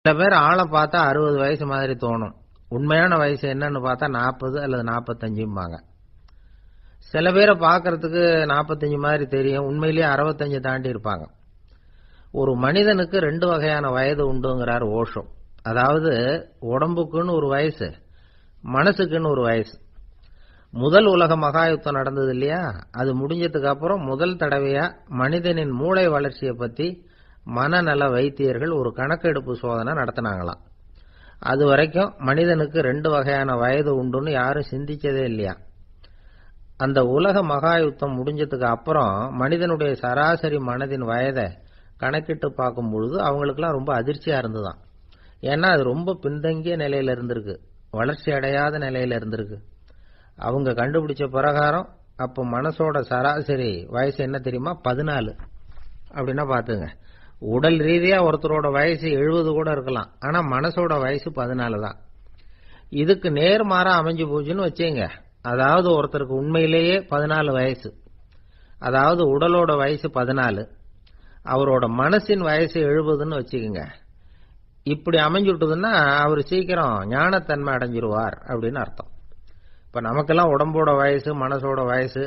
சில பேர் ஆளை பார்த்தா 60 வயசு மாதிரி தோணும். உண்மையான வயசு என்னன்னு பார்த்தா 40 அல்லது 45ம்பாங்க. சில பேரை பார்க்கறதுக்கு 45 மாதிரி தெரியும், உண்மையிலேயே 65 தாண்டி இருப்பாங்க. ஒரு மனிதனுக்கு 2 வகையான வயது உண்டுங்கிறார் ஓஷோ. அதாவது உடம்புக்குன்னு ஒரு வயசு, மனசுக்குன்னு ஒரு வயசு. முதல் உலக மகாயுத்தம் நடந்தது இல்லையா, அது முடிஞ்சதுக்கு அப்புறம் முதல் தடவையா மனிதனின் மூளை வளர்ச்சியை பத்தி மனநல வைத்தியர்கள் ஒரு கணக்கெடுப்பு சோதனை நடத்தினாங்களாம். அது வரைக்கும் மனிதனுக்கு 2 வகையான வயது உண்டுன்னு யாரும் சிந்திச்சதே இல்லையா. அந்த உலக மகாயுத்தம் முடிஞ்சதுக்கு அப்புறம் மனிதனுடைய சராசரி மனதின் வயதை கணக்கிட்டு பார்க்கும் பொழுது அவங்களுக்குலாம் ரொம்ப அதிர்ச்சியா இருந்துதான். ஏன்னா அது ரொம்ப பின்தங்கிய நிலையில இருந்திருக்கு, வளர்ச்சி அடையாத நிலையில இருந்திருக்கு. அவங்க கண்டுபிடிச்ச பிரகாரம் அப்போ மனசோட சராசரி வயசு என்ன தெரியுமா, 14. அப்படின்னா பாத்துங்க, உடல் ரீதியா ஒருத்தரோட வயசு 70 கூட இருக்கலாம், ஆனா மனசோட வயசு 14 தான். இதுக்கு நேர்மாறா அமைஞ்சு போச்சுன்னு வச்சுங்க. அதாவது ஒருத்தருக்கு உண்மையிலேயே 14 வயசு, அதாவது உடலோட வயசு 14, அவரோட மனசின் வயசு 70ன்னு வச்சுக்கோங்க. இப்படி அமைஞ்சுட்டுதுன்னா அவர் சீக்கிரம் ஞானத்தன்மை அடைஞ்சிருவார் அப்படின்னு அர்த்தம். இப்ப நமக்கெல்லாம் உடம்போட வயசு மனசோட வயசு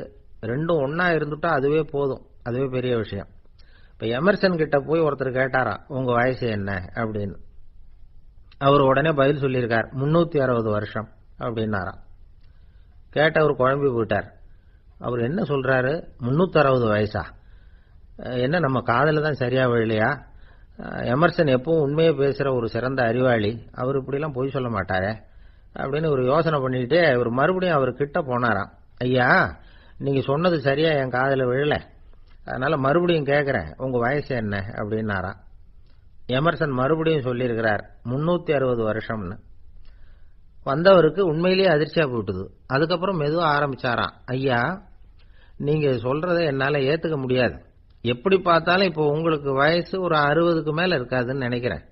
ரெண்டும் ஒன்னா இருந்துட்டா அதுவே போதும், அதுவே பெரிய விஷயம். இப்ப எமர்சன் கிட்ட போய் ஒருத்தர் கேட்டாராம், உங்க வயசு என்ன அப்படின்னு. அவர் உடனே பதில் சொல்லியிருக்கார், 360 வருஷம் அப்படின்னாராம். கேட்டவர் குழம்பி போயிட்டார். அவர் என்ன சொல்றாரு, 360 வயசா, என்ன நம்ம காதல தான் சரியா விழலையா? எமர்சன் எப்பவும் உண்மையே பேசுற ஒரு சிறந்த அறிவாளி, அவர் இப்படிலாம் பொய் சொல்ல மாட்டாரே அப்படின்னு ஒரு யோசனை பண்ணிட்டு இவர் மறுபடியும் அவர் கிட்ட போனாராம். ஐயா, நீங்க சொன்னது சரியா என் காதல விழல, அதனால மறுபடியும் கேட்கிறேன், உங்க வயசு என்ன அப்படின்னாராம். எமர்சன் மறுபடியும் சொல்லியிருக்கிறார் 360 வருஷம்னு. வந்தவருக்கு உண்மையிலேயே அதிர்ச்சியா போயிட்டுது. அதுக்கப்புறம் மெதுவா ஆரம்பிச்சாராம், ஐயா நீங்க சொல்றதை என்னால ஏத்துக்க முடியாது, எப்படி பார்த்தாலும் இப்போ உங்களுக்கு வயசு ஒரு 60க்கு மேல இருக்காதுன்னு நினைக்கிறேன்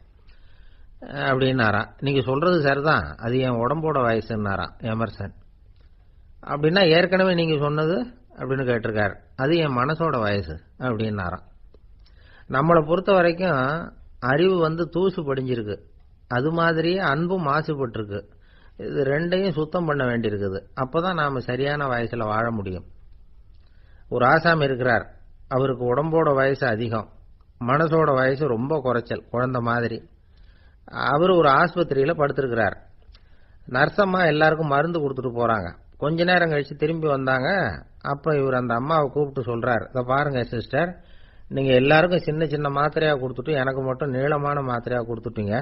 அப்படின்னாராம். நீங்க சொல்றது சரிதான், அது என் உடம்போட வயசுன்னாராம் எமர்சன். அப்படின்னா ஏற்கனவே நீங்க சொன்னது அப்படின்னு கேட்டிருக்காரு, அது என் மனசோட வயசு அப்படின்னாராம். நம்மளை பொறுத்த வரைக்கும் அறிவு தூசு படிஞ்சிருக்கு, அது மாதிரியே அன்பும் மாசுபட்டிருக்கு. இது ரெண்டையும் சுத்தம் பண்ண வேண்டியிருக்குது, அப்பதான் நாம சரியான வயசுல வாழ முடியும். ஒரு ஆசாமி இருக்கிறார், அவருக்கு உடம்போட வயசு அதிகம், மனசோட வயசு ரொம்ப குறைச்சல், குழந்தை மாதிரி. அவர் ஒரு ஆஸ்பத்திரியில படுத்திருக்கிறார். நர்சம்மா எல்லாருக்கும் மருந்து கொடுத்துட்டு போறாங்க. கொஞ்ச நேரம் கழிச்சு திரும்பி வந்தாங்க. அப்ப இவர் அந்த அம்மாவை கூப்பிட்டு சொல்றார், இதை பாருங்க சிஸ்டர், நீங்க எல்லாருக்கும் சின்ன சின்ன மாத்திரையா கொடுத்துட்டு எனக்கு மட்டும் நீளமான மாத்திரையா கொடுத்துட்டீங்க,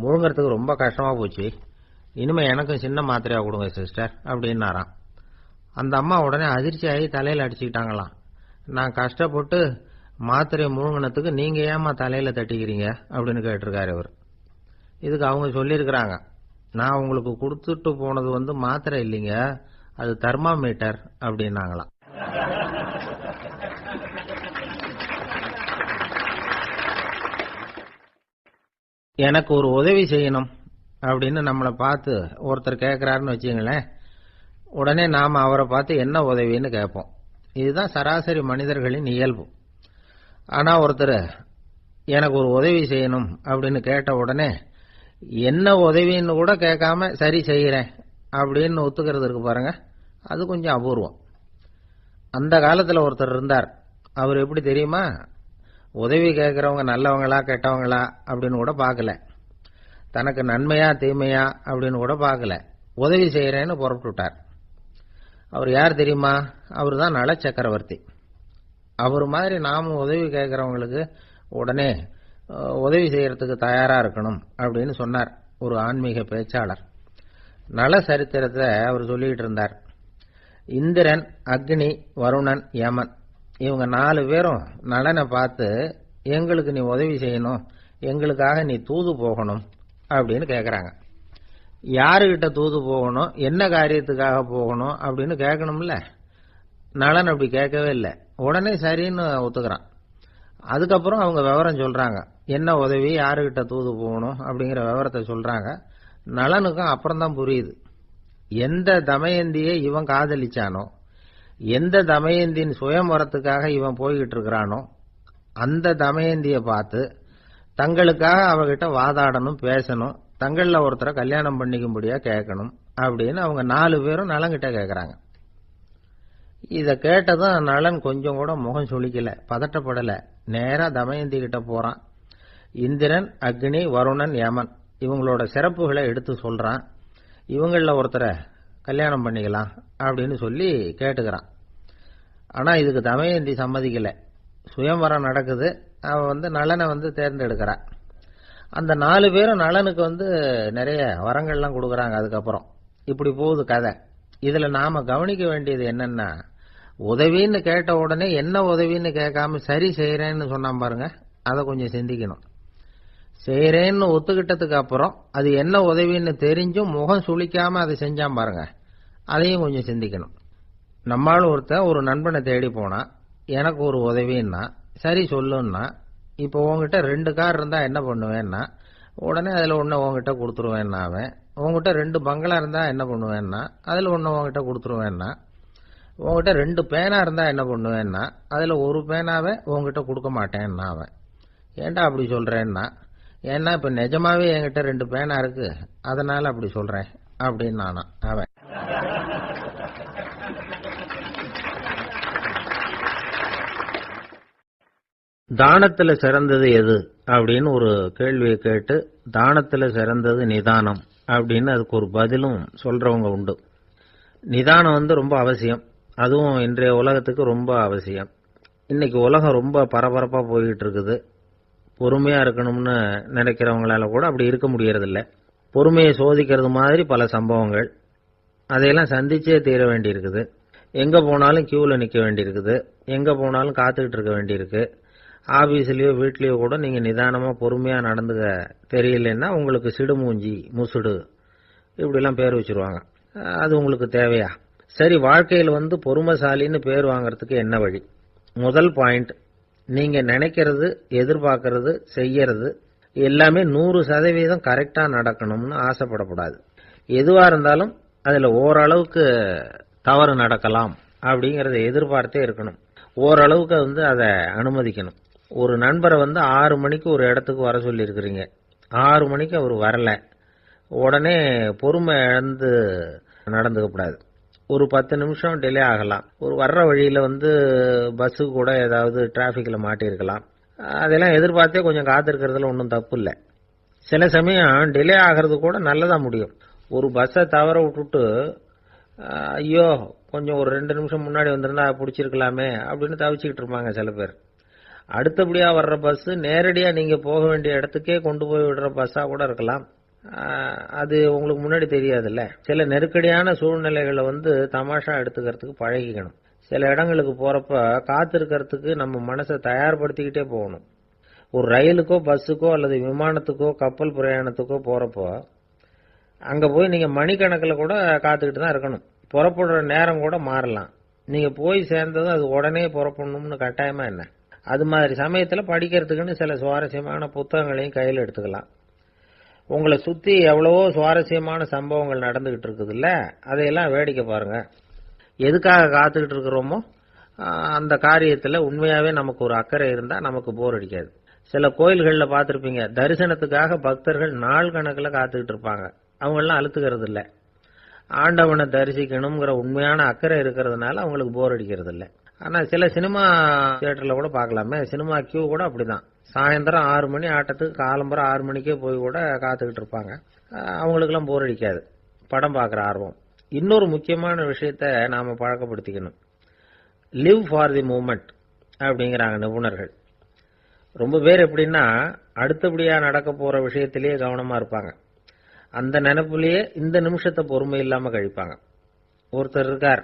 முழுங்கிறதுக்கு ரொம்ப கஷ்டமா போச்சு, இனிமே எனக்கும் சின்ன மாத்திரையா கொடுங்க சிஸ்டர் அப்படின்னாராம். அந்த அம்மா உடனே அதிர்ச்சி ஆகி தலையில அடிச்சுக்கிட்டாங்களாம். நான் கஷ்டப்பட்டு மாத்திரையை முழுங்கினத்துக்கு நீங்க ஏமா தலையில தட்டிக்கிறீங்க அப்படின்னு கேட்டிருக்காரு இவர். இதுக்கு அவங்க சொல்லியிருக்கிறாங்க, நான் உங்களுக்கு கொடுத்துட்டு போனது மாத்திரை இல்லைங்க, அது தெர்மாமீட்டர் அப்படின்னாங்களாம். எனக்கு ஒரு உதவி செய்யணும் அப்படின்னு நம்மளை பார்த்து ஒருத்தர் கேட்கிறாருன்னு வச்சுங்களேன், உடனே நாம அவரை பார்த்து என்ன உதவின்னு கேட்போம். இதுதான் சராசரி மனிதர்களின் இயல்பு. ஆனா ஒருத்தர் எனக்கு ஒரு உதவி செய்யணும் அப்படின்னு கேட்ட உடனே என்ன உதவின்னு கூட கேட்காம சரி செய்யறேன் அப்படின்னு ஒத்துக்கிறது இருக்கு பாருங்க, அது கொஞ்சம் அபூர்வம். அந்த காலத்துல ஒருத்தர் இருந்தார். அவர் எப்படி தெரியுமா, உதவி கேட்கறவங்க நல்லவங்களா கெட்டவங்களா அப்படின்னு கூட பார்க்கல, தனக்கு நன்மையா தீமையா அப்படின்னு கூட பார்க்கல, உதவி செய்யறேன்னு புறப்பட்டுட்டார். அவர் யார் தெரியுமா, அவர் தான் நல சக்கரவர்த்தி. அவர் மாதிரி நாமும் உதவி கேட்கறவங்களுக்கு உடனே உதவி செய்யறதுக்கு தயாரா இருக்கணும் அப்படின்னு சொன்னார் ஒரு ஆன்மீக பேச்சாளர். நல சரித்திரத்தை அவர் சொல்லிட்டு இருந்தார். இந்திரன், அக்னி, வருணன், யமன், இவங்க 4 பேரும் நலனை பார்த்து எங்களுக்கு நீ உதவி செய்யணும், எங்களுக்காக நீ தூது போகணும் அப்படின்னு கேட்கறாங்க. யாருகிட்ட தூது போகணும், என்ன காரியத்துக்காக போகணும் அப்படின்னு கேட்கணும்ல. நலன் அப்படி கேட்கவே இல்லை, உடனே சரின்னு ஒத்துக்கிறான். அதுக்கப்புறம் அவங்க விவரம் சொல்றாங்க, என்ன உதவி, யாருகிட்ட தூது போகணும் அப்படிங்கிற விவரத்தை சொல்றாங்க. நலனுக்கும் அப்புறம் தான் புரியுது, எந்த தமயந்தியை இவன் காதலிச்சானோ, எந்த தமயந்தின் சுயமரத்துக்காக இவன் போய்கிட்டு இருக்கிறானோ, அந்த தமயந்தியை பார்த்து தங்களுக்காக அவகிட்ட வாதாடணும், பேசணும், தங்கள்ல ஒருத்தரை கல்யாணம் பண்ணிக்கும்படியா கேட்கணும் அப்படின்னு அவங்க 4 பேரும் நலங்கிட்ட கேட்கறாங்க. இத கேட்டதும் நலன் கொஞ்சம் கூட முகம் சுளிக்கல, பதட்டப்படல. நேரா தமயந்தி கிட்ட போறான். இந்திரன், அக்னி, வருணன், யமன் இவங்களோட சிறப்புகளை எடுத்து சொல்றான். இவங்கள ஒருத்தரை கல்யாணம் பண்ணிக்கலாம் அப்படின்னு சொல்லி கேட்டுக்கிறான். ஆனா இதுக்கு தமயந்தி சம்மதிக்கல. சுயம்வரம் நடக்குது. அவ நலனை தேர்ந்தெடுக்கிறா. அந்த 4 பேரும் நலனுக்கு நிறைய வரங்கள்லாம் கொடுக்கறாங்க. அதுக்கப்புறம் இப்படி போகுது கதை. இதுல நாம கவனிக்க வேண்டியது என்னன்னா, உதவின்னு கேட்ட உடனே என்ன உதவின்னு கேட்காம சரி செய்யறேன்னு சொன்னான் பாருங்க, அதை கொஞ்சம் சிந்திக்கணும். செய்யறேன்னு ஒத்துக்கிட்டதுக்கு அப்புறம் அது என்ன உதவின்னு தெரிஞ்சும் முகம் சுளிக்காம அதை செஞ்சான் பாருங்க, அதையும் கொஞ்சம் சிந்திக்கணும். நம்மால் ஒருத்தன் ஒரு நண்பனை தேடி போனா, எனக்கு ஒரு உதவின்னா சரி சொல்லுன்னா, இப்போ உங்ககிட்ட 2 கார் இருந்தா என்ன பண்ணுவேன்னா, உடனே அதுல ஒண்ணு உங்ககிட்ட கொடுத்துருவேன்னா, அவன் உங்ககிட்ட 2 பங்களா இருந்தா என்ன பண்ணுவேன்னா, அதுல ஒண்ணு உங்ககிட்ட கொடுத்துருவேன்னா, உங்ககிட்ட 2 பேனா இருந்தா என்ன பண்ணுவேன்னா, அதுல ஒரு பேனாவை உங்ககிட்ட கொடுக்க மாட்டேன்னா அவன். ஏன்டா அப்படி சொல்றேன்னா, ஏன்னா இப்ப நிஜமாவே என்கிட்ட 2 பேனா இருக்கு, அதனால அப்படி சொல்றேன் அப்படின்னு நானா அவன். தானத்துல சிறந்தது எது அப்படின்னு ஒரு கேள்வியை கேட்டு, தானத்துல சிறந்தது நிதானம் அப்படின்னு அதுக்கு ஒரு பதிலும் சொல்றவங்க உண்டு. நிதானம் ரொம்ப அவசியம். அதுவும் இன்றைய உலகத்துக்கு ரொம்ப அவசியம். இன்னைக்கு உலகம் ரொம்ப பரபரப்பா போயிட்டு இருக்குது. பொறுமையா இருக்கணும்னு நினைக்கிறவங்களால கூட அப்படி இருக்க முடியறதில்ல. பொறுமையை சோதிக்கிறது மாதிரி பல சம்பவங்கள். அதையெல்லாம் சந்திச்சே தீர வேண்டியிருக்குது. எங்க போனாலும் கியூல நிக்க வேண்டியிருக்குது. எங்க போனாலும் காத்துக்கிட்டு இருக்க வேண்டியிருக்கு. ஆபீஸ்லயோ வீட்லயோ கூட நீங்க நிதானமா பொறுமையா நடந்துக்க தெரியலன்னா உங்களுக்கு சிடுமூஞ்சி, முசுடு இப்படிலாம் பேர் வச்சிருவாங்க. அது உங்களுக்கு தேவையா? சரி, வாழ்க்கையில் பொறுமைசாலின்னு பேர் வாங்கறதுக்கு என்ன வழி? முதல் பாயிண்ட், நீங்க நினைக்கிறது, எதிர்பார்க்கறது, செய்யறது எல்லாமே 100% கரெக்டா நடக்கணும்னு ஆசைப்படக்கூடாது. எதுவா இருந்தாலும் அதுல ஓரளவுக்கு தவறு நடக்கலாம் அப்படிங்கறத எதிர்பார்த்தே இருக்கணும். ஓரளவுக்கு அதை அனுமதிக்கணும். ஒரு நண்பரை 6 மணிக்கு ஒரு இடத்துக்கு வர சொல்லி இருக்கிறீங்க. 6 மணிக்கு அவர் வரல, உடனே பொறுமை இழந்து நடந்துக்க கூடாது. ஒரு 10 நிமிஷம் டிலே ஆகலாம். ஒரு வர்ற வழியில பஸ்ஸு கூட ஏதாவது டிராபிக்ல மாட்டிருக்கலாம். அதெல்லாம் எதிர்பார்த்தே கொஞ்சம் காத்திருக்கிறதுல ஒன்றும் தப்பு இல்லை. சில சமயம் டிலே ஆகிறது கூட நல்லதா முடியும். ஒரு பஸ்ஸை தவற விட்டுட்டு, ஐயோ கொஞ்சம் ஒரு 2 நிமிஷம் முன்னாடி வந்திருந்தா பிடிச்சிருக்கலாமே அப்படின்னு தவிச்சுக்கிட்டு இருப்பாங்க சில பேர். அடுத்தபடியா வர்ற பஸ் நேரடியா நீங்க போக வேண்டிய இடத்துக்கே கொண்டு போய் விடுற பஸ்ஸா கூட இருக்கலாம். அது உங்களுக்கு முன்னாடி தெரியாதுல்ல. சில நெருக்கடியான சூழ்நிலைகளை தமாஷா எடுத்துக்கிறதுக்கு பழகிக்கணும். சில இடங்களுக்கு போறப்ப காத்திருக்கிறதுக்கு நம்ம மனசை தயார்படுத்திக்கிட்டே போகணும். ஒரு ரயிலுக்கோ பஸ்ஸுக்கோ அல்லது விமானத்துக்கோ கப்பல் பிரயாணத்துக்கோ போறப்போ அங்க போய் நீங்க மணிக்கணக்கில் கூட காத்துக்கிட்டு தான் இருக்கணும். புறப்படுற நேரம் கூட மாறலாம். நீங்க போய் சேர்ந்ததும் அது உடனே புறப்படணும்னு கட்டாயமா என்ன? அது மாதிரி சமயத்துல படிக்கிறதுக்குன்னு சில சுவாரஸ்யமான புத்தகங்களையும் கையில் எடுத்துக்கலாம். உங்களை சுத்தி எவ்வளவோ சுவாரஸ்யமான சம்பவங்கள் நடந்துகிட்டு இருக்குது இல்ல, அதையெல்லாம் வேடிக்கை பாருங்க. எதுக்காக காத்துக்கிட்டு இருக்கிறோமோ அந்த காரியத்துல உண்மையாவே நமக்கு ஒரு அக்கறை இருந்தா நமக்கு போர் அடிக்காது. சில கோயில்கள்ல பார்த்திருப்பீங்க, தரிசனத்துக்காக பக்தர்கள் நாள் கணக்கில் காத்துக்கிட்டு இருப்பாங்க. அவங்கெல்லாம் அழுத்துக்கிறது இல்லை. ஆண்டவனை தரிசிக்கணுங்கிற உண்மையான அக்கறை இருக்கிறதுனால அவங்களுக்கு போர் அடிக்கிறது இல்லை. ஆனா சில சினிமா தியேட்டர்ல கூட பார்க்கலாமே, சினிமா கியூ கூட அப்படிதான். சாயந்தரம் 6 மணி ஆட்டத்துக்கு காலம்பரம் 6 மணிக்கே போய் கூட காத்துக்கிட்டு இருப்பாங்க. அவங்களுக்கெல்லாம் போர் அடிக்காது, படம் பார்க்குற ஆர்வம். இன்னொரு முக்கியமான விஷயத்த நாம பழக்கப்படுத்திக்கணும். லிவ் ஃபார் தி மூமெண்ட் அப்படிங்கிறாங்க நிபுணர்கள். ரொம்ப பேர் எப்படின்னா அடுத்தபடியா நடக்க போற விஷயத்திலேயே கவனமா இருப்பாங்க. அந்த நினைப்புலயே இந்த நிமிஷத்தை பொறுமை இல்லாம கழிப்பாங்க. ஒருத்தர் இருக்கார்,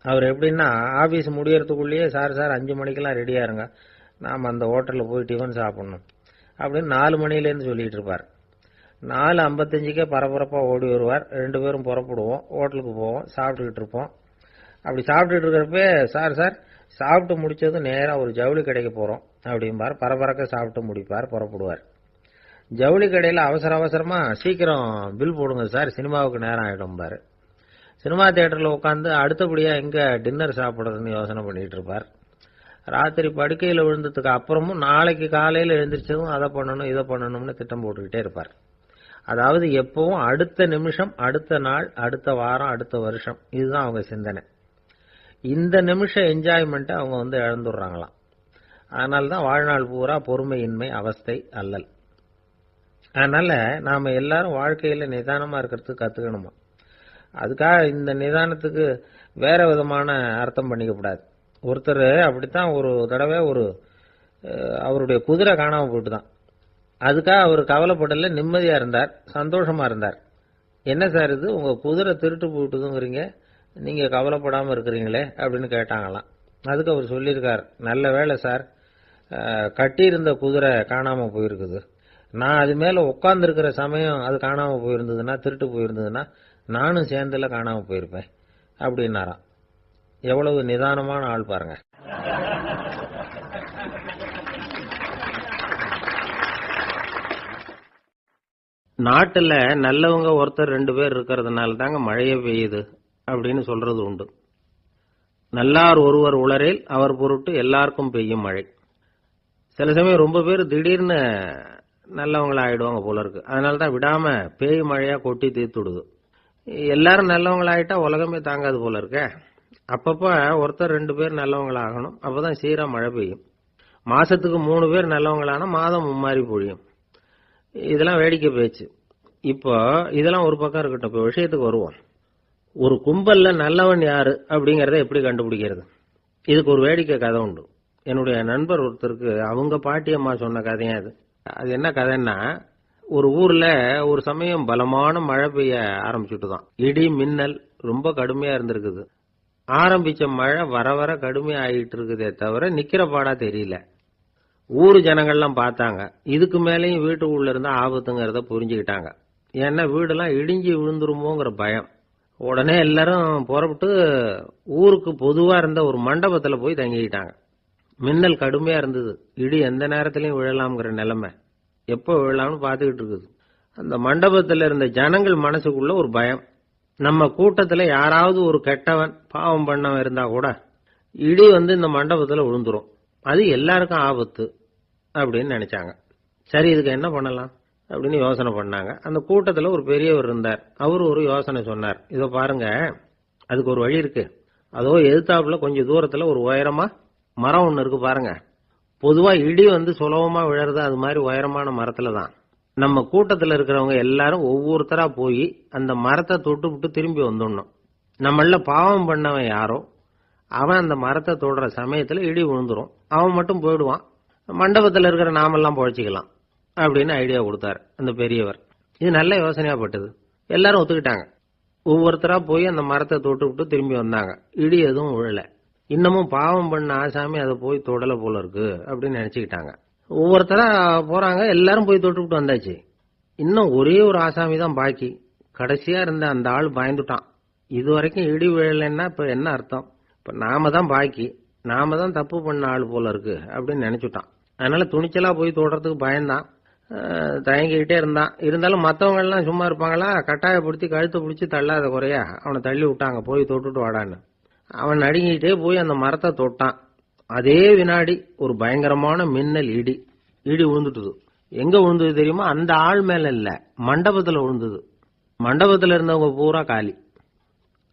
அவர் எப்படின்னா ஆபீஸ் முடியறதுக்குள்ளேயே சார் 5 மணிக்கெல்லாம் ரெடியா இருங்க, நாம அந்த ஹோட்டல்ல போய் டிஃபன் சாப்பிடணும் அப்படின்னு 4 மணிலேருந்து சொல்லிட்டு இருப்பார். 4:55க்கே பரபரப்பா ஓடி வருவார். 2 பேரும் புறப்படுவோம், ஹோட்டலுக்கு போவோம், சாப்பிட்டுக்கிட்டு இருப்போம். அப்படி சாப்பிட்டுட்டு இருக்கிறப்ப சார் சாப்பிட்டு முடிச்சதும் நேரா ஒரு ஜவுளி கடைக்கு போறோம் அப்படிம்பார். பரபரக்க சாப்பிட்டு முடிப்பார், புறப்படுவார். ஜவுளி கடையில அவசரமா சீக்கிரம் பில் போடுங்க சார், சினிமாவுக்கு நேரம் ஆயிடும் பாரு. சினிமா தியேட்டர்ல உட்காந்து அடுத்தபடியா எங்க டின்னர் சாப்பிடுறதுன்னு யோசனை பண்ணிட்டு இருப்பார். ராத்திரி படுக்கையில் விழுந்ததுக்கு அப்புறமும் நாளைக்கு காலையில் எழுந்திரிச்சதும் அதை பண்ணணும் இதை பண்ணணும்னு திட்டம் போட்டுக்கிட்டே இருப்பார். அதாவது எப்பவும் அடுத்த நிமிஷம், அடுத்த நாள், அடுத்த வாரம், அடுத்த வருஷம், இதுதான் அவங்க சிந்தனை. இந்த நிமிஷம் என்ஜாய்மெண்ட்டை அவங்க இழந்துடுறாங்களாம். அதனால்தான் வாழ்நாள் பூரா பொறுமையின்மை, அவஸ்தை, அல்லல். அதனால நாம எல்லாரும் வாழ்க்கையில நிதானமா இருக்கிறதுக்கு கத்துக்கணுமா. அதுக்காக இந்த நிதானத்துக்கு வேற விதமான அர்த்தம் பண்ணிக்கப்படாது. ஒருத்தர் அப்படித்தான் ஒரு தடவை அவருடைய குதிரை காணாம போயிட்டுதான். அதுக்காக அவர் கவலைப்படல, நிம்மதியா இருந்தார், சந்தோஷமா இருந்தார். என்ன சார் இது, உங்க குதிரை திருட்டு போயிட்டுதுங்கிறீங்க, நீங்க கவலைப்படாம இருக்கிறீங்களே அப்படின்னு கேட்டாங்களாம். அதுக்கு அவர் சொல்லியிருக்கார், நல்ல வேலை சார், கட்டியிருந்த குதிரை காணாம போயிருக்குது. நான் அது மேல உட்கார்ந்து இருக்கிற சமயம் அது காணாம போயிருந்ததுன்னா, திருட்டு போயிருந்ததுன்னா நானும் சேர்ந்துல காணாம போயிருப்பேன் அப்படின்னாராம். எவ்வளவு நிதானமான ஆள் பாருங்க. நாட்டுல நல்லவங்க ஒருத்தர் 2 பேர் இருக்கிறதுனால தாங்க மழையே பெய்யுது அப்படின்னு சொல்றது உண்டு. நல்லார் ஒருவர் உளரேல் அவர் பொருட்டு எல்லாருக்கும் பெய்யும் மழை. சில சமயம் ரொம்ப பேர் திடீர்னு நல்லவங்களா ஆயிடுவாங்க போல இருக்கு. அதனாலதான் விடாம பேய் மழையா கொட்டி தீர்த்துடுது. எல்லாரும் நல்லவங்களாயிட்டா உலகமே தாங்காது போல இருக்க. அப்பப்ப ஒருத்தர் 2 பேர் நல்லவங்களாகணும், அப்பதான் சீரா மழை பெய்யும். மாசத்துக்கு 3 பேர் நல்லவங்களானா மாதம் மும்மாரி பொழியும். இதெல்லாம் வேடிக்கை பேச்சு. இப்போ இதெல்லாம் ஒரு பக்கம் இருக்கட்டும், இப்போ விஷயத்துக்கு வருவோம். ஒரு கும்பல்ல நல்லவன் யாரு அப்படிங்கறத எப்படி கண்டுபிடிக்கிறது? இதுக்கு ஒரு வேடிக்கை கதை உண்டு. என்னுடைய நண்பர் ஒருத்தருக்கு அவங்க பாட்டியம்மா சொன்ன கதையா அது. அது என்ன கதைன்னா, ஒரு ஊர்ல ஒரு சமயம் பலமான மழை பெய்ய ஆரம்பிச்சுட்டுதான். இடி மின்னல் ரொம்ப கடுமையா இருந்திருக்குது. ஆரம்பிச்ச மழை வர வர கடுமையா ஆகிட்டு இருக்குதே தவிர நிக்கிற பாடா தெரியல. ஊரு ஜனங்கள்லாம் பார்த்தாங்க. இதுக்கு மேலேயும் வீட்டுக்குள்ள இருந்தா ஆபத்துங்கிறத புரிஞ்சுக்கிட்டாங்க. ஏன்னா வீடெல்லாம் இடிஞ்சி விழுந்துருமோங்கிற பயம். உடனே எல்லாரும் புறப்பட்டு ஊருக்கு பொதுவா இருந்த ஒரு மண்டபத்துல போய் தங்கிக்கிட்டாங்க. மின்னல் கடுமையா இருந்தது. இடி எந்த நேரத்திலையும் விழலாம்ங்கிற நிலைமை. எப்போ விழலாம்னு பார்த்துக்கிட்டு இருக்குது. அந்த மண்டபத்துல இருந்த ஜனங்கள் மனசுக்குள்ள ஒரு பயம். நம்ம கூட்டத்துல யாராவது ஒரு கெட்டவன் பாவம் பண்ணவன் இருந்தா கூட இடி இந்த மண்டபத்துல விழுந்துரும், அது எல்லாருக்கும் ஆபத்து அப்படின்னு நினைச்சாங்க. சரி, இதுக்கு என்ன பண்ணலாம் அப்படின்னு யோசனை பண்ணாங்க. அந்த கூட்டத்துல ஒரு பெரியவர் இருந்தார். அவரு ஒரு யோசனை சொன்னார். இதோ பாருங்க, அதுக்கு ஒரு வழி இருக்கு. அதோ எதிர்த்தாப்புல கொஞ்சம் தூரத்துல ஒரு உயரமா மரம் ஒண்ணு இருக்கு பாருங்க. பொதுவா இடி சுலபமா விழறது அது மாதிரி உயரமான மரத்துல தான். நம்ம கூட்டத்துல இருக்கிறவங்க எல்லாரும் ஒவ்வொருத்தரா போய் அந்த மரத்தை தொட்டு விட்டு திரும்பி வந்துடணும். நம்மள பாவம் பண்ணவன் யாரோ அவன் அந்த மரத்தை தொடுற சமயத்துல இடி விழுந்துரும், அவன் மட்டும் போயிடுவான், மண்டபத்துல இருக்கிற நாமெல்லாம் பொழைச்சிக்கலாம் அப்படின்னு ஐடியா கொடுத்தாரு அந்த பெரியவர். இது நல்ல யோசனையா பட்டது. எல்லாரும் ஒத்துக்கிட்டாங்க. ஒவ்வொருத்தரா போய் அந்த மரத்தை தொட்டு விட்டு திரும்பி வந்தாங்க. இடி எதுவும் விழல. இன்னமும் பாவம் பண்ண ஆசாமி அதை போய் தொடல போல இருக்கு அப்படின்னு நினைச்சுக்கிட்டாங்க. ஒவ்வொருத்தரா போறாங்க, எல்லாரும் போய் தொட்டு விட்டு வந்தாச்சு. இன்னும் ஒரே ஒரு ஆசாமி தான் பாக்கி. கடைசியா இருந்த அந்த ஆள் பயந்துட்டான். இது வரைக்கும் இடி விழலைன்னா இப்ப என்ன அர்த்தம்? இப்ப நாம தான் பாக்கி, நாம தான் தப்பு பண்ண ஆள் போல இருக்கு அப்படின்னு நினைச்சுட்டான். அதனால துணிச்சலா போய் தொடுறதுக்கு பயந்தான், தயங்கிக்கிட்டே இருந்தான். இருந்தாலும் மற்றவங்க எல்லாம் சும்மா இருப்பாங்களா? கட்டாயப்படுத்தி கழுத்தை பிடிச்சி தள்ளாத குறையா அவனை தள்ளி விட்டாங்க, போய் தொட்டுட்டு வாடான்னு. அவன் நடுங்கிட்டே போய் அந்த மரத்தை தொட்டான். அதே வினாடி ஒரு பயங்கரமான மின்னல் இடி விழுந்துட்டுது. எங்க விழுந்தது தெரியுமா? அந்த ஆள் மேல இல்ல, மண்டபத்துல விழுந்தது. மண்டபத்துல இருந்தவங்க பூரா காலி.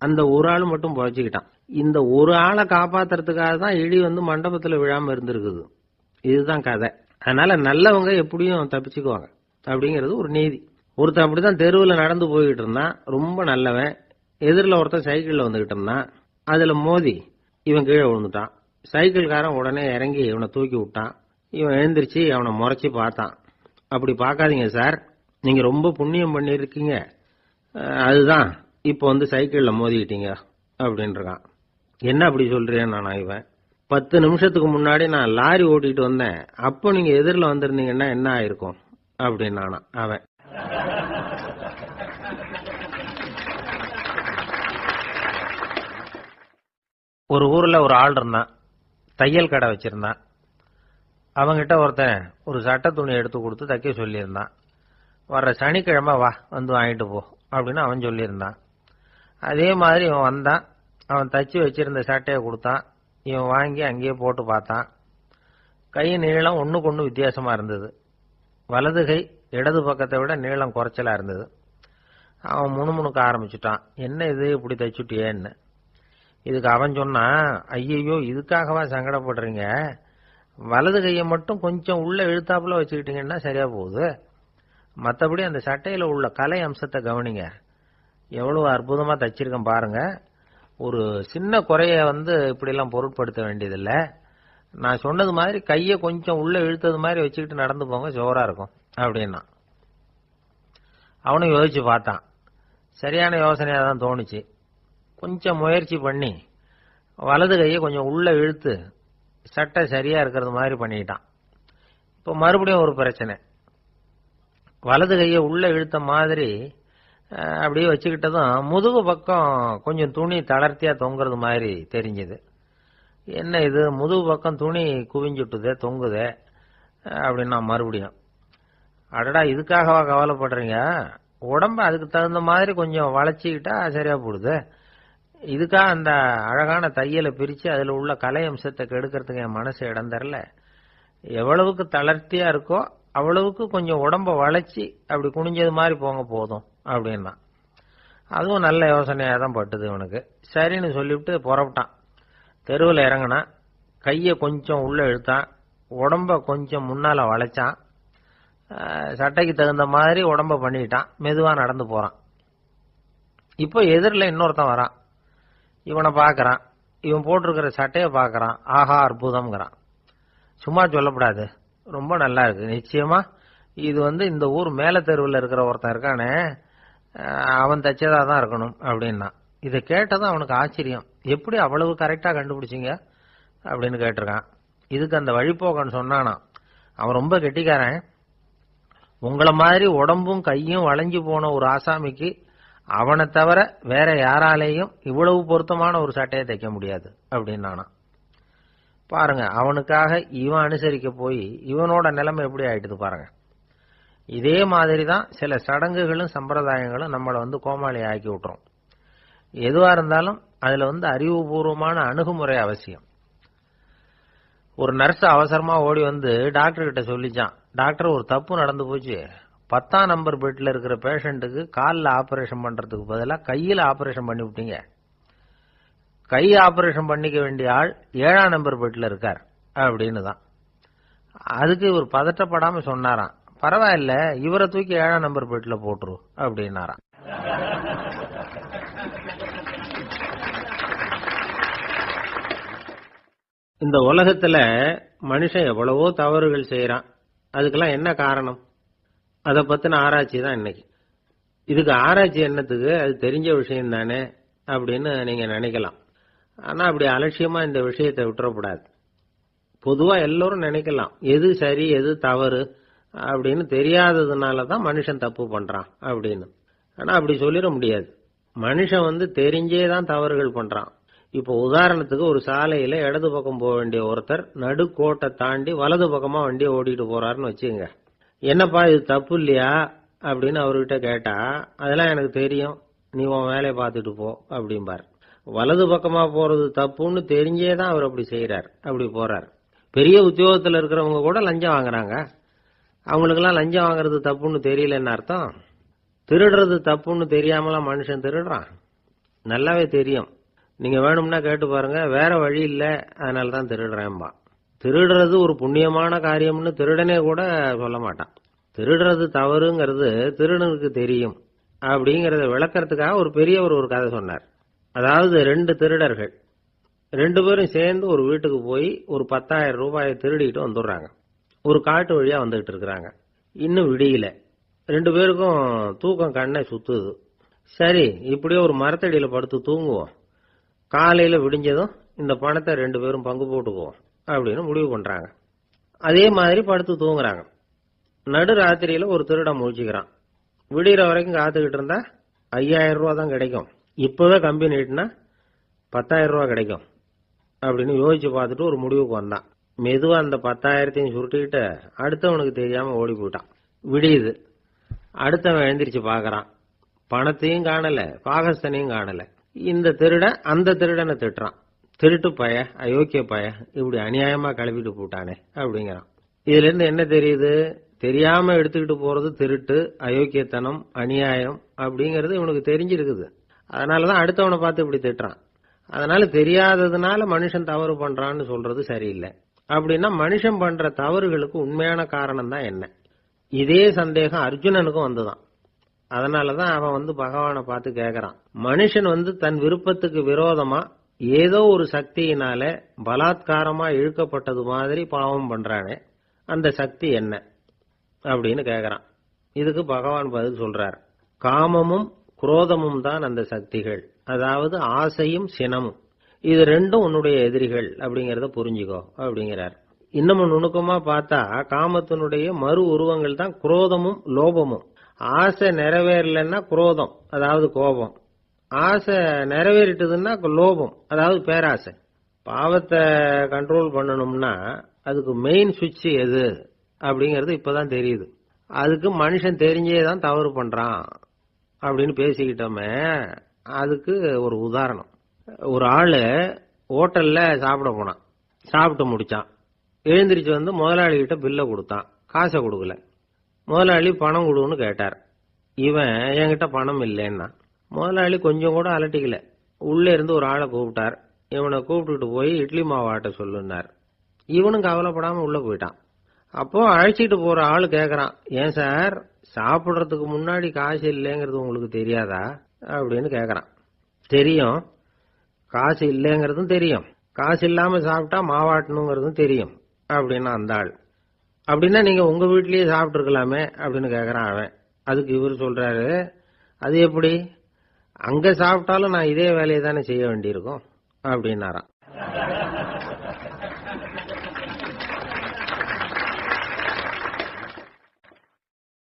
அந்த ஒரு ஆள் மட்டும் பொழைச்சுக்கிட்டான். இந்த ஒரு ஆளை காப்பாத்துறதுக்காக தான் இடி மண்டபத்துல விழாம இருந்திருக்குது. இதுதான் கதை. அதனால நல்லவங்க எப்படியும் தப்பிச்சுக்குவாங்க அப்படிங்கிறது ஒரு நீதி. ஒருத்தன் அப்படிதான் தெருவில் நடந்து போய்கிட்டு இருந்தான், ரொம்ப நல்லவன். எதிரில் ஒருத்தன் சைக்கிள்ல வந்துகிட்டு இருந்தான். அதுல மோதி இவன் கீழே விழுந்துட்டான். சைக்கிள்காரன் உடனே இறங்கி இவனை தூக்கி விட்டான். இவன் எழுந்திருச்சு அவனை முறைச்சி பார்த்தான். அப்படி பார்க்காதீங்க சார், நீங்க ரொம்ப புண்ணியம் பண்ணிருக்கீங்க, அதுதான் இப்போ சைக்கிள்ல மோதிக்கிட்டீங்க அப்படின்றான். என்ன அப்படி சொல்றேன் நானா? இவன் 10 நிமிஷத்துக்கு முன்னாடி நான் லாரி ஓட்டிட்டு வந்தேன், அப்போ நீங்க எதிரில் வந்திருந்தீங்கன்னா என்ன ஆயிருக்கும் அப்படின்னானா அவன். ஒரு ஊர்ல ஒரு ஆள் இருந்தான், தையல் கடை வச்சிருந்தான். அவங்கிட்ட ஒருத்தன் ஒரு சட்டை துணி எடுத்து கொடுத்து தைக்க சொல்லியிருந்தான். வர்ற சனிக்கிழமை வா, வாங்கிட்டு போ அப்படின்னு அவன் சொல்லியிருந்தான். அதே மாதிரி அவன் வந்தான். அவன் தச்சு வச்சிருந்த சட்டையை கொடுத்தான். இவன் வாங்கி அங்கேயே போட்டு பார்த்தான். கை நீளம் ஒண்ணுக்கு ஒண்ணு வித்தியாசமா இருந்தது. வலது கை இடது பக்கத்தை விட நீளம் குறைச்சலா இருந்தது. அவன் முணுமுணுக்க ஆரம்பிச்சுட்டான், என்ன இது இப்படி தைச்சுட்டியேன்னு. இதுக்கு அவன் சொன்னான், ஐயையோ இதுக்காகவா சங்கடப்படுறீங்க, வலது கையை மட்டும் கொஞ்சம் உள்ள இழுத்தாப்புல வச்சுக்கிட்டீங்கன்னா சரியா போகுது, மற்றபடி அந்த சட்டையில உள்ள கலை அம்சத்தை கவனிங்க, எவ்வளவு அற்புதமா தைச்சிருக்கேன் பாருங்க, ஒரு சின்ன குறைய இப்படிலாம் பொருட்படுத்த வேண்டியதில்லை, நான் சொன்னது மாதிரி கையை கொஞ்சம் உள்ள இழுத்தது மாதிரி வச்சுக்கிட்டு நடந்து போங்க, ஜோரா இருக்கும் அப்படின்னா. அவனும் யோசிச்சு பார்த்தான், சரியான யோசனையா தான் தோணுச்சு. கொஞ்சம் முயற்சி பண்ணி வலது கையை கொஞ்சம் உள்ள இழுத்து சட்டை சரியா இருக்கிறது மாதிரி பண்ணிட்டான். இப்போ மறுபடியும் ஒரு பிரச்சனை, வலது கையை உள்ள இழுத்த மாதிரி அப்படியே வச்சுக்கிட்டதும் முதுகு பக்கம் கொஞ்சம் துணி தளர்த்தியா தொங்குறது மாதிரி தெரிஞ்சது. என்ன இது முதுகு பக்கம் துணி குவிஞ்சுட்டுதே தொங்குதே அப்படின்னா மறுபடியும், அடடா இதுக்காகவா கவலைப்படுறீங்க, உடம்ப அதுக்கு தகுந்த மாதிரி கொஞ்சம் வளைச்சிக்கிட்டா சரியா போடுது, இதுக்காக அந்த அழகான தையலை பிரிச்சு அதுல உள்ள கலை அம்சத்தை கெடுக்கிறதுக்கு என் மனசு இடம் தரல, எவ்வளவுக்கு தளர்த்தியா இருக்கோ அவ்வளவுக்கு கொஞ்சம் உடம்ப வளைச்சி அப்படி குனிஞ்சது மாதிரி போங்க போதும் அப்படின்னா. அதுவும் நல்ல யோசனையா தான் பட்டுது இவனுக்கு. சரின்னு சொல்லிவிட்டு புறப்பட்டான். தெருவில் இறங்கினான், கையை கொஞ்சம் உள்ள இழுத்தான், உடம்ப கொஞ்சம் முன்னால வளைச்சான், சட்டைக்கு தகுந்த மாதிரி உடம்ப பண்ணிட்டான், மெதுவா நடந்து போறான். இப்போ எதிரில் இன்னொருத்தன் வரான், இவனை பார்க்கறான், இவன் போட்டிருக்கிற சட்டையை பார்க்கறான், ஆஹா அற்புதம்ங்கிறான். சும்மா சொல்லப்படாது, ரொம்ப நல்லா இருக்கு, நிச்சயமா இது இந்த ஊர் மேல தெருவில் இருக்கிற ஒருத்தன் இருக்கானே அவன் தச்சதா தான் இருக்கணும் அப்படின்னா. இதை கேட்டதும் அவனுக்கு ஆச்சரியம், எப்படி அவ்வளவு கரெக்டா கண்டுபிடிச்சிங்க அப்படின்னு கேட்டிருக்கான். இதுக்கு அந்த வழிபோக்கன்னு சொன்னானா, அவன் ரொம்ப கெட்டிக்காரன், உங்களை மாதிரி உடம்பும் கையும் வளைஞ்சு போன ஒரு ஆசாமிக்கு அவனை தவிர வேற யாராலேயும் இவ்வளவு பொருத்தமான ஒரு சட்டையை தைக்க முடியாது அப்படின்னானா. பாருங்க, அவனுக்காக இவன் அனுசரிக்க போய் இவனோட நிலைமை எப்படி ஆயிட்டுது பாருங்க. இதே மாதிரி தான் சில சடங்குகளும் சம்பிரதாயங்களும் நம்மளை கோமாளி ஆக்கி விட்டுரும். எதுவா இருந்தாலும் அதுல அறிவுபூர்வமான அணுகுமுறை அவசியம். ஒரு நர்ஸ் அவசரமா ஓடி டாக்டர் கிட்ட சொல்லிச்சான், டாக்டர் ஒரு தப்பு நடந்து போச்சு, 10ஆம் நம்பர் பெட்ல இருக்கிற பேஷண்ட்டுக்கு காலில் ஆபரேஷன் பண்றதுக்கு பதிலாக கையில் ஆபரேஷன் பண்ணி விட்டீங்க, கை ஆபரேஷன் பண்ணிக்க வேண்டிய ஆள் 7ஆம் நம்பர் பெட்ல இருக்கார் அப்படின்னு தான். அதுக்கு இவர் பதட்டப்படாம சொன்னாராம், பரவாயில்ல இவரை தூக்கி 7ஆம் நம்பர் பெட்ல போட்டுரு அப்படின்னாராம். இந்த உலகத்துல மனுஷன் எவ்வளவோ தவறுகள் செய்யறான், அதுக்கெல்லாம் என்ன காரணம், அதை பத்தின ஆராய்ச்சி தான் இன்னைக்கு. இதுக்கு ஆராய்ச்சி என்னத்துக்கு, அது தெரிஞ்ச விஷயம் தானே அப்படின்னு நீங்க நினைக்கலாம். ஆனா அப்படி அலட்சியமா இந்த விஷயத்தை விட்டுறக்கூடாது. பொதுவா எல்லோரும் நினைக்கலாம் எது சரி எது தவறு அப்படின்னு தெரியாததுனால தான் மனுஷன் தப்பு பண்றான் அப்படின்னு. ஆனா அப்படி சொல்லிட முடியாது. மனுஷன் தெரிஞ்சே தான் தவறுகள் பண்றான். இப்போ உதாரணத்துக்கு ஒரு சாலையில இடது பக்கம் போக வேண்டிய ஒருத்தர் நடுக்கோட்டை தாண்டி வலது பக்கமா வண்டியை ஓட்டிட்டு போறாருன்னு வச்சுங்க. என்னப்பா இது தப்பு இல்லையா அப்படின்னு அவர்கிட்ட கேட்டா, அதெல்லாம் எனக்கு தெரியும், நீ உன் வேலையை பார்த்துட்டு போ அப்படிம்பார். வலது பக்கமா போறது தப்புன்னு தெரிஞ்சே தான் அவர் அப்படி செய்யறார், அப்படி போறார். பெரிய உத்தியோகத்தில் இருக்கிறவங்க கூட லஞ்சம் வாங்குறாங்க, அவங்களுக்கெல்லாம் லஞ்சம் வாங்குறது தப்புன்னு தெரியலன்னு அர்த்தம். திருடுறது தப்புன்னு தெரியாமலாம் மனுஷன் திருடுறான், நல்லாவே தெரியும். நீங்க வேணும்னா கேட்டு பாருங்க, வேற வழி இல்ல அதனால தான் திருடுறேன்பா. திருடுறது ஒரு புண்ணியமான காரியம்னு திருடனே கூட சொல்ல மாட்டான். திருடுறது தவறுங்கிறது திருடனுக்கு தெரியும் அப்படிங்கறத விளக்கறதுக்காக ஒரு பெரியவர் ஒரு கதை சொன்னார். அதாவது 2 திருடர்கள் 2 பேரும் சேர்ந்து ஒரு வீட்டுக்கு போய் ஒரு 10,000 ரூபாயை திருடிட்டு வந்துடுறாங்க. ஒரு காட்டு வழியா வந்துகிட்டு இருக்கிறாங்க. இன்னும் விடியல, 2 பேருக்கும் தூக்கம் கண்ணை சுத்துது. சரி இப்படியே ஒரு மரத்தடியில படுத்து தூங்குவோம், காலையில விடிஞ்சதும் இந்த பணத்தை 2 பேரும் பங்கு போட்டுக்குவோம் அப்படின்னு முடிவு பண்றாங்க. அதே மாதிரி படுத்து தூங்குறாங்க. நடு ராத்திரியில ஒரு திருடன் முழிச்சுக்கிறான். விடிகிற வரைக்கும் காத்துக்கிட்டு இருந்தா 5,000 ரூபா தான் கிடைக்கும், இப்பவே கம்பி நீட்டினா 10,000 ரூபா கிடைக்கும் அப்படின்னு யோசிச்சு பார்த்துட்டு ஒரு முடிவுக்கு வந்தான். மெதுவா அந்த 10,000த்தையும் சுருட்டிக்கிட்டு அடுத்தவனுக்கு தெரியாம ஓடி போயிட்டான். விடியுது, அடுத்தவன் எழுந்திரிச்சு பாக்குறான், பணத்தையும் காணல பாகஸ்தனையும் காணல. இந்த திருடன் அந்த திருடனை திட்டுறான், திருட்டு பய, அயோக்கிய பய, இப்படி அநியாயமா கிளப்பிட்டு போட்டானே அப்படிங்கிறான். இதுல இருந்து என்ன தெரியுது? தெரியாம எடுத்துக்கிட்டு போறது திருட்டு, அயோக்கியத்தனம், அநியாயம் அப்படிங்கறது இவனுக்கு தெரிஞ்சிருக்குது. அதனாலதான் அடுத்தவனை பார்த்து இப்படி திட்டுறான். அதனால தெரியாததுனால மனுஷன் தவறு பண்றான்னு சொல்றது சரியில்லை. அப்படின்னா மனுஷன் பண்ற தவறுகளுக்கு உண்மையான காரணம் தான் என்ன? இதே சந்தேகம் அர்ஜுனனுக்கும் வந்துதான். அதனாலதான் அவன் பகவானை பார்த்து கேட்கறான். மனுஷன் தன் விருப்பத்துக்கு விரோதமா ஏதோ ஒரு சக்தியினால பலாத்காரமா இழுக்கப்பட்டது மாதிரி பாவம் பண்றானே, அந்த சக்தி என்ன அப்படின்னு கேட்கறான். இதுக்கு பகவான் பதில் சொல்றார். காமமும் குரோதமும் தான் அந்த சக்திகள், அதாவது ஆசையும் சினமும். இது ரெண்டும் உன்னுடைய எதிரிகள் அப்படிங்கறத புரிஞ்சுக்கோ அப்படிங்கிறார். இன்னமும் நுணுக்கமா பார்த்தா காமத்தினுடைய மறு உருவங்கள் தான் குரோதமும் லோபமும். ஆசை நிறைவேறலன்னா குரோதம், அதாவது கோபம். ஆசை நிறைவேறிட்டதுன்னா லோபம், அதாவது பேராசை. பாவத்தை கண்ட்ரோல் பண்ணணும்னா அதுக்கு மெயின் சுவிட்ச் எது அப்படிங்கறது இப்பதான் தெரியுது. அதுக்கு மனுஷன் தெரிஞ்சே தான் தவறு பண்றான் அப்படின்னு பேசிக்கிட்டோமே. அதுக்கு ஒரு உதாரணம். ஒரு ஆளு ஹோட்டல்ல சாப்பிட போனான். சாப்பிட்டு முடிச்சான். எழுந்திரிச்சு முதலாளி கிட்ட பில்ல கொடுத்தான். காசை கொடுக்கல. முதலாளி பணம் கொடுன்னு கேட்டார். இவன் என்கிட்ட பணம் இல்லைன்னா. முதலாளி கொஞ்சம் கூட அலட்டிக்கல. உள்ள இருந்து ஒரு ஆளை கூப்பிட்டார். இவனை கூப்பிட்டுட்டு போய் இட்லி மாவு ஆட்ட சொல்லுனார். இவனும் கவலைப்படாம உள்ள போயிட்டான். அப்போ அழைச்சிட்டு போற ஆளு கேக்குறான், ஏன் சார் சாப்பிடுறதுக்கு முன்னாடி காசு இல்லைங்கிறது உங்களுக்கு தெரியாதா அப்படின்னு கேக்குறான். தெரியும், காசு இல்லைங்கிறதும் தெரியும், காசு இல்லாம சாப்பிட்டா மாவாட்டணுங்கிறதும் தெரியும் அப்படின்னா அந்த ஆள். அப்படின்னா நீங்க உங்க வீட்லயே சாப்பிட்டு இருக்கலாமே அப்படின்னு கேக்குறான் அவன். அதுக்கு இவர் சொல்றாரு, அது எப்படி, அங்க சாப்பிட்டாலும் நான் இதே வேலையை தானே செய்ய வேண்டியிருக்கும் அப்படின்னாராம்.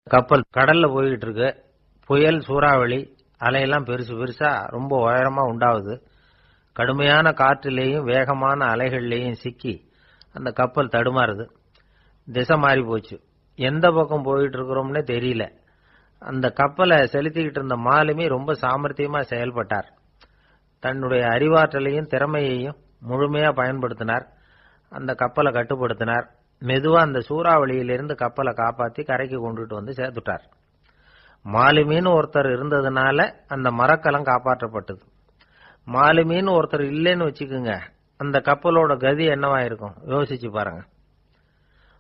கப்பல் கடல்ல போய்கிட்டு இருக்கு. புயல், சூறாவளி, அலையெல்லாம் பெருசு பெருசா ரொம்ப உயரமா உண்டாகுது. கடுமையான காற்றிலேயும் வேகமான அலைகள்லேயும் சிக்கி அந்த கப்பல் தடுமாறுது. திசை மாறி போச்சு. எந்த பக்கம் போயிட்டு இருக்கிறோம்னே தெரியல. அந்த கப்பலை செலுத்திக்கிட்டு இருந்த மாலுமி ரொம்ப சாமர்த்தியமா செயல்பட்டார். தன்னுடைய அறிவாற்றலையும் திறமையையும் முழுமையா பயன்படுத்தினார். அந்த கப்பலை கட்டுப்படுத்தினார். மெதுவா அந்த சூறாவளியிலிருந்து கப்பலை காப்பாத்தி கரைக்கு கொண்டுட்டு சேர்த்துட்டார். மாலுமின்னு ஒருத்தர் இருந்ததுனால அந்த மரக்கலம் காப்பாற்றப்பட்டது. மாலுமின்னு ஒருத்தர் இல்லைன்னு வச்சுக்குங்க, அந்த கப்பலோட கதி என்னவா இருக்கும் யோசிச்சு பாருங்க.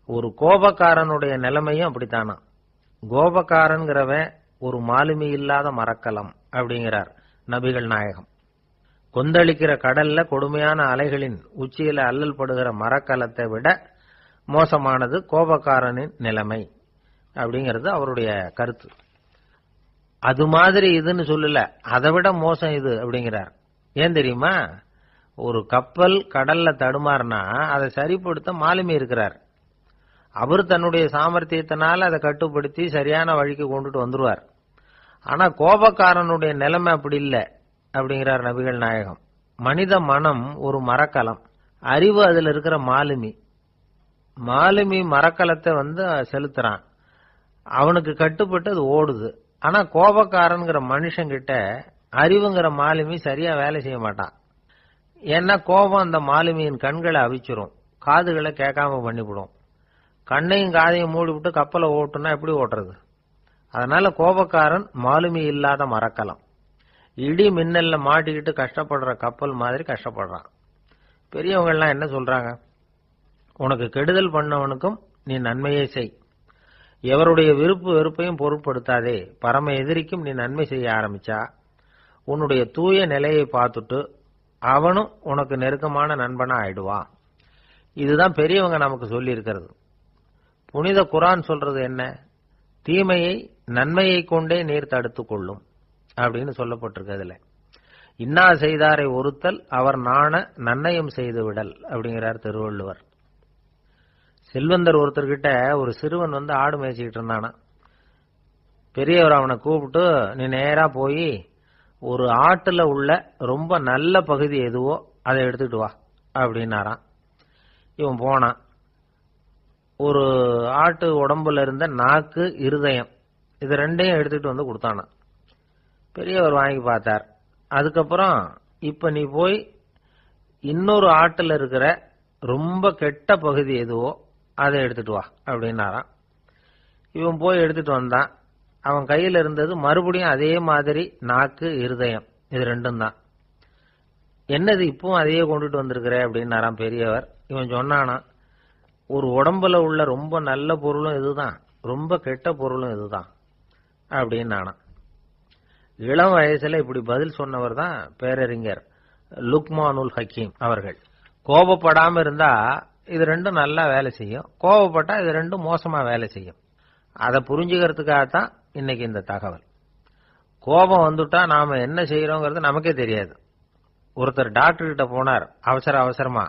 ஒரு கோபக்காரனுடைய நிலைமையும் அப்படித்தானா. கோபக்காரன்கிறவன் ஒரு மாலுமி இல்லாத மரக்கலம் அப்படிங்கிறார் நபிகள் நாயகம். கொந்தளிக்கிற கடல்ல கொடுமையான அலைகளின் உச்சியில அல்லல் படுகிற மரக்கலத்தை விட மோசமானது கோபக்காரனின் நிலைமை அப்படிங்கிறது அவருடைய கருத்து. அது மாதிரி இதுன்னு சொல்லல, அதை விட மோசம் இது அப்படிங்கிறார். ஏன் தெரியுமா? ஒரு கப்பல் கடல்ல தடுமாறினா அதை சரிப்படுத்த மாலுமி இருக்கிறார். அவர் தன்னுடைய சாமர்த்தியத்தினால அதை கட்டுப்படுத்தி சரியான வழிக்கு கொண்டுட்டு வந்துருவார். ஆனா கோபக்காரனுடைய நிலைமை அப்படி இல்லை அப்படிங்கிறார் நபிகள் நாயகம். மனித மனம் ஒரு மரக்கலம், அறிவு அதுல இருக்கிற மாலுமி. மாலுமி மரக்கலத்தை செலுத்துறான், அவனுக்கு கட்டுப்பட்டு அது ஓடுது. ஆனா கோபக்காரன்கிற மனுஷங்கிட்ட அறிவுங்கிற மாலுமி சரியா வேலை செய்ய மாட்டான். ஏன்னா கோபம் அந்த மாலுமியின் கண்களை அவிச்சிரும், காதுகளை கேட்காம பண்ணிவிடும். கண்ணையும் காதையும் மூடிவிட்டு கப்பலை ஓட்டுனா எப்படி ஓட்டுறது? அதனால கோபக்காரன் மாலுமி இல்லாத மரக்கலம். இடி மின்னல்ல மாட்டிக்கிட்டு கஷ்டப்படுற கப்பல் மாதிரி கஷ்டப்படுறான். பெரியவங்க எல்லாம் என்ன சொல்றாங்க? உனக்கு கெடுதல் பண்ணவனுக்கும் நீ நன்மையே செய். எவருடைய விருப்பு வெறுப்பையும் பொருட்படுத்தாதே. பரம எதிரிக்கும் நீ நன்மை செய்ய ஆரம்பிச்சா உன்னுடைய தூய நிலையை பார்த்துட்டு அவனும் உனக்கு நெருக்கமான நண்பனா ஆயிடுவான். இதுதான் பெரியவங்க நமக்கு சொல்லி இருக்கிறது. புனித குர்ஆன் சொல்றது என்ன? தீமையை நன்மையை கொண்டே நீர் தடுத்துக் கொள்ளும் அப்படின்னு சொல்லப்பட்டிருக்கிறதுல. இன்னா செய்தாரை ஒருத்தல் அவர் நாண நன்னயம் செய்து விடல் அப்படிங்கிறார் திருவள்ளுவர். செல்வந்தர் ஒருத்தர்கிட்ட ஒரு சிறுவன் ஆடு மேய்ச்சிக்கிட்டு இருந்தானா. பெரியவர் அவனை கூப்பிட்டு, நீ நேரா போய் ஒரு ஆட்டுல உள்ள ரொம்ப நல்ல பகுதி எதுவோ அதை எடுத்துட்டு வா அப்படின்னாராம். இவன் போனான். ஒரு ஆட்டு உடம்புல இருந்த நாக்கு, இருதயம், இது ரெண்டையும் எடுத்துட்டு கொடுத்தானா. பெரியவர் வாங்கி பார்த்தார். அதுக்கப்புறம் இப்ப நீ போய் இன்னொரு ஆட்டுல இருக்கிற ரொம்ப கெட்ட பகுதி எதுவோ அதை எடுத்துட்டு வா அப்படின்னாராம். இவன் போய் எடுத்துட்டு வந்தான். அவன் கையில இருந்தது மறுபடியும் அதே மாதிரி நாக்கு, இருதயம், இது ரெண்டும் தான். என்னது இப்பவும் அதையே கொண்டுட்டு வந்திருக்கிற அப்படின்னாராம் பெரியவர். இவன் சொன்னானா, ஒரு உடம்புல உள்ள ரொம்ப நல்ல பொருளும் இதுதான், ரொம்ப கெட்ட பொருளும் இதுதான் அப்படின்னானா. இளம் வயசுல இப்படி பதில் சொன்னவர் தான் பேரறிஞர் லுக்மானுல் ஹக்கீம் அவர்கள். கோபப்படாம இருந்தா இது ரெண்டும் நல்லா வேலை செய்யும், கோபப்பட்டா இது ரெண்டும் மோசமா வேலை செய்யும். அதை புரிஞ்சுக்கிறதுக்காகத்தான் இன்னைக்கு இந்த தகவல். கோபம் வந்துட்டா நாம என்ன செய்யறோங்கிறது நமக்கே தெரியாது. ஒருத்தர் டாக்டர் கிட்ட போனார் அவசரமா.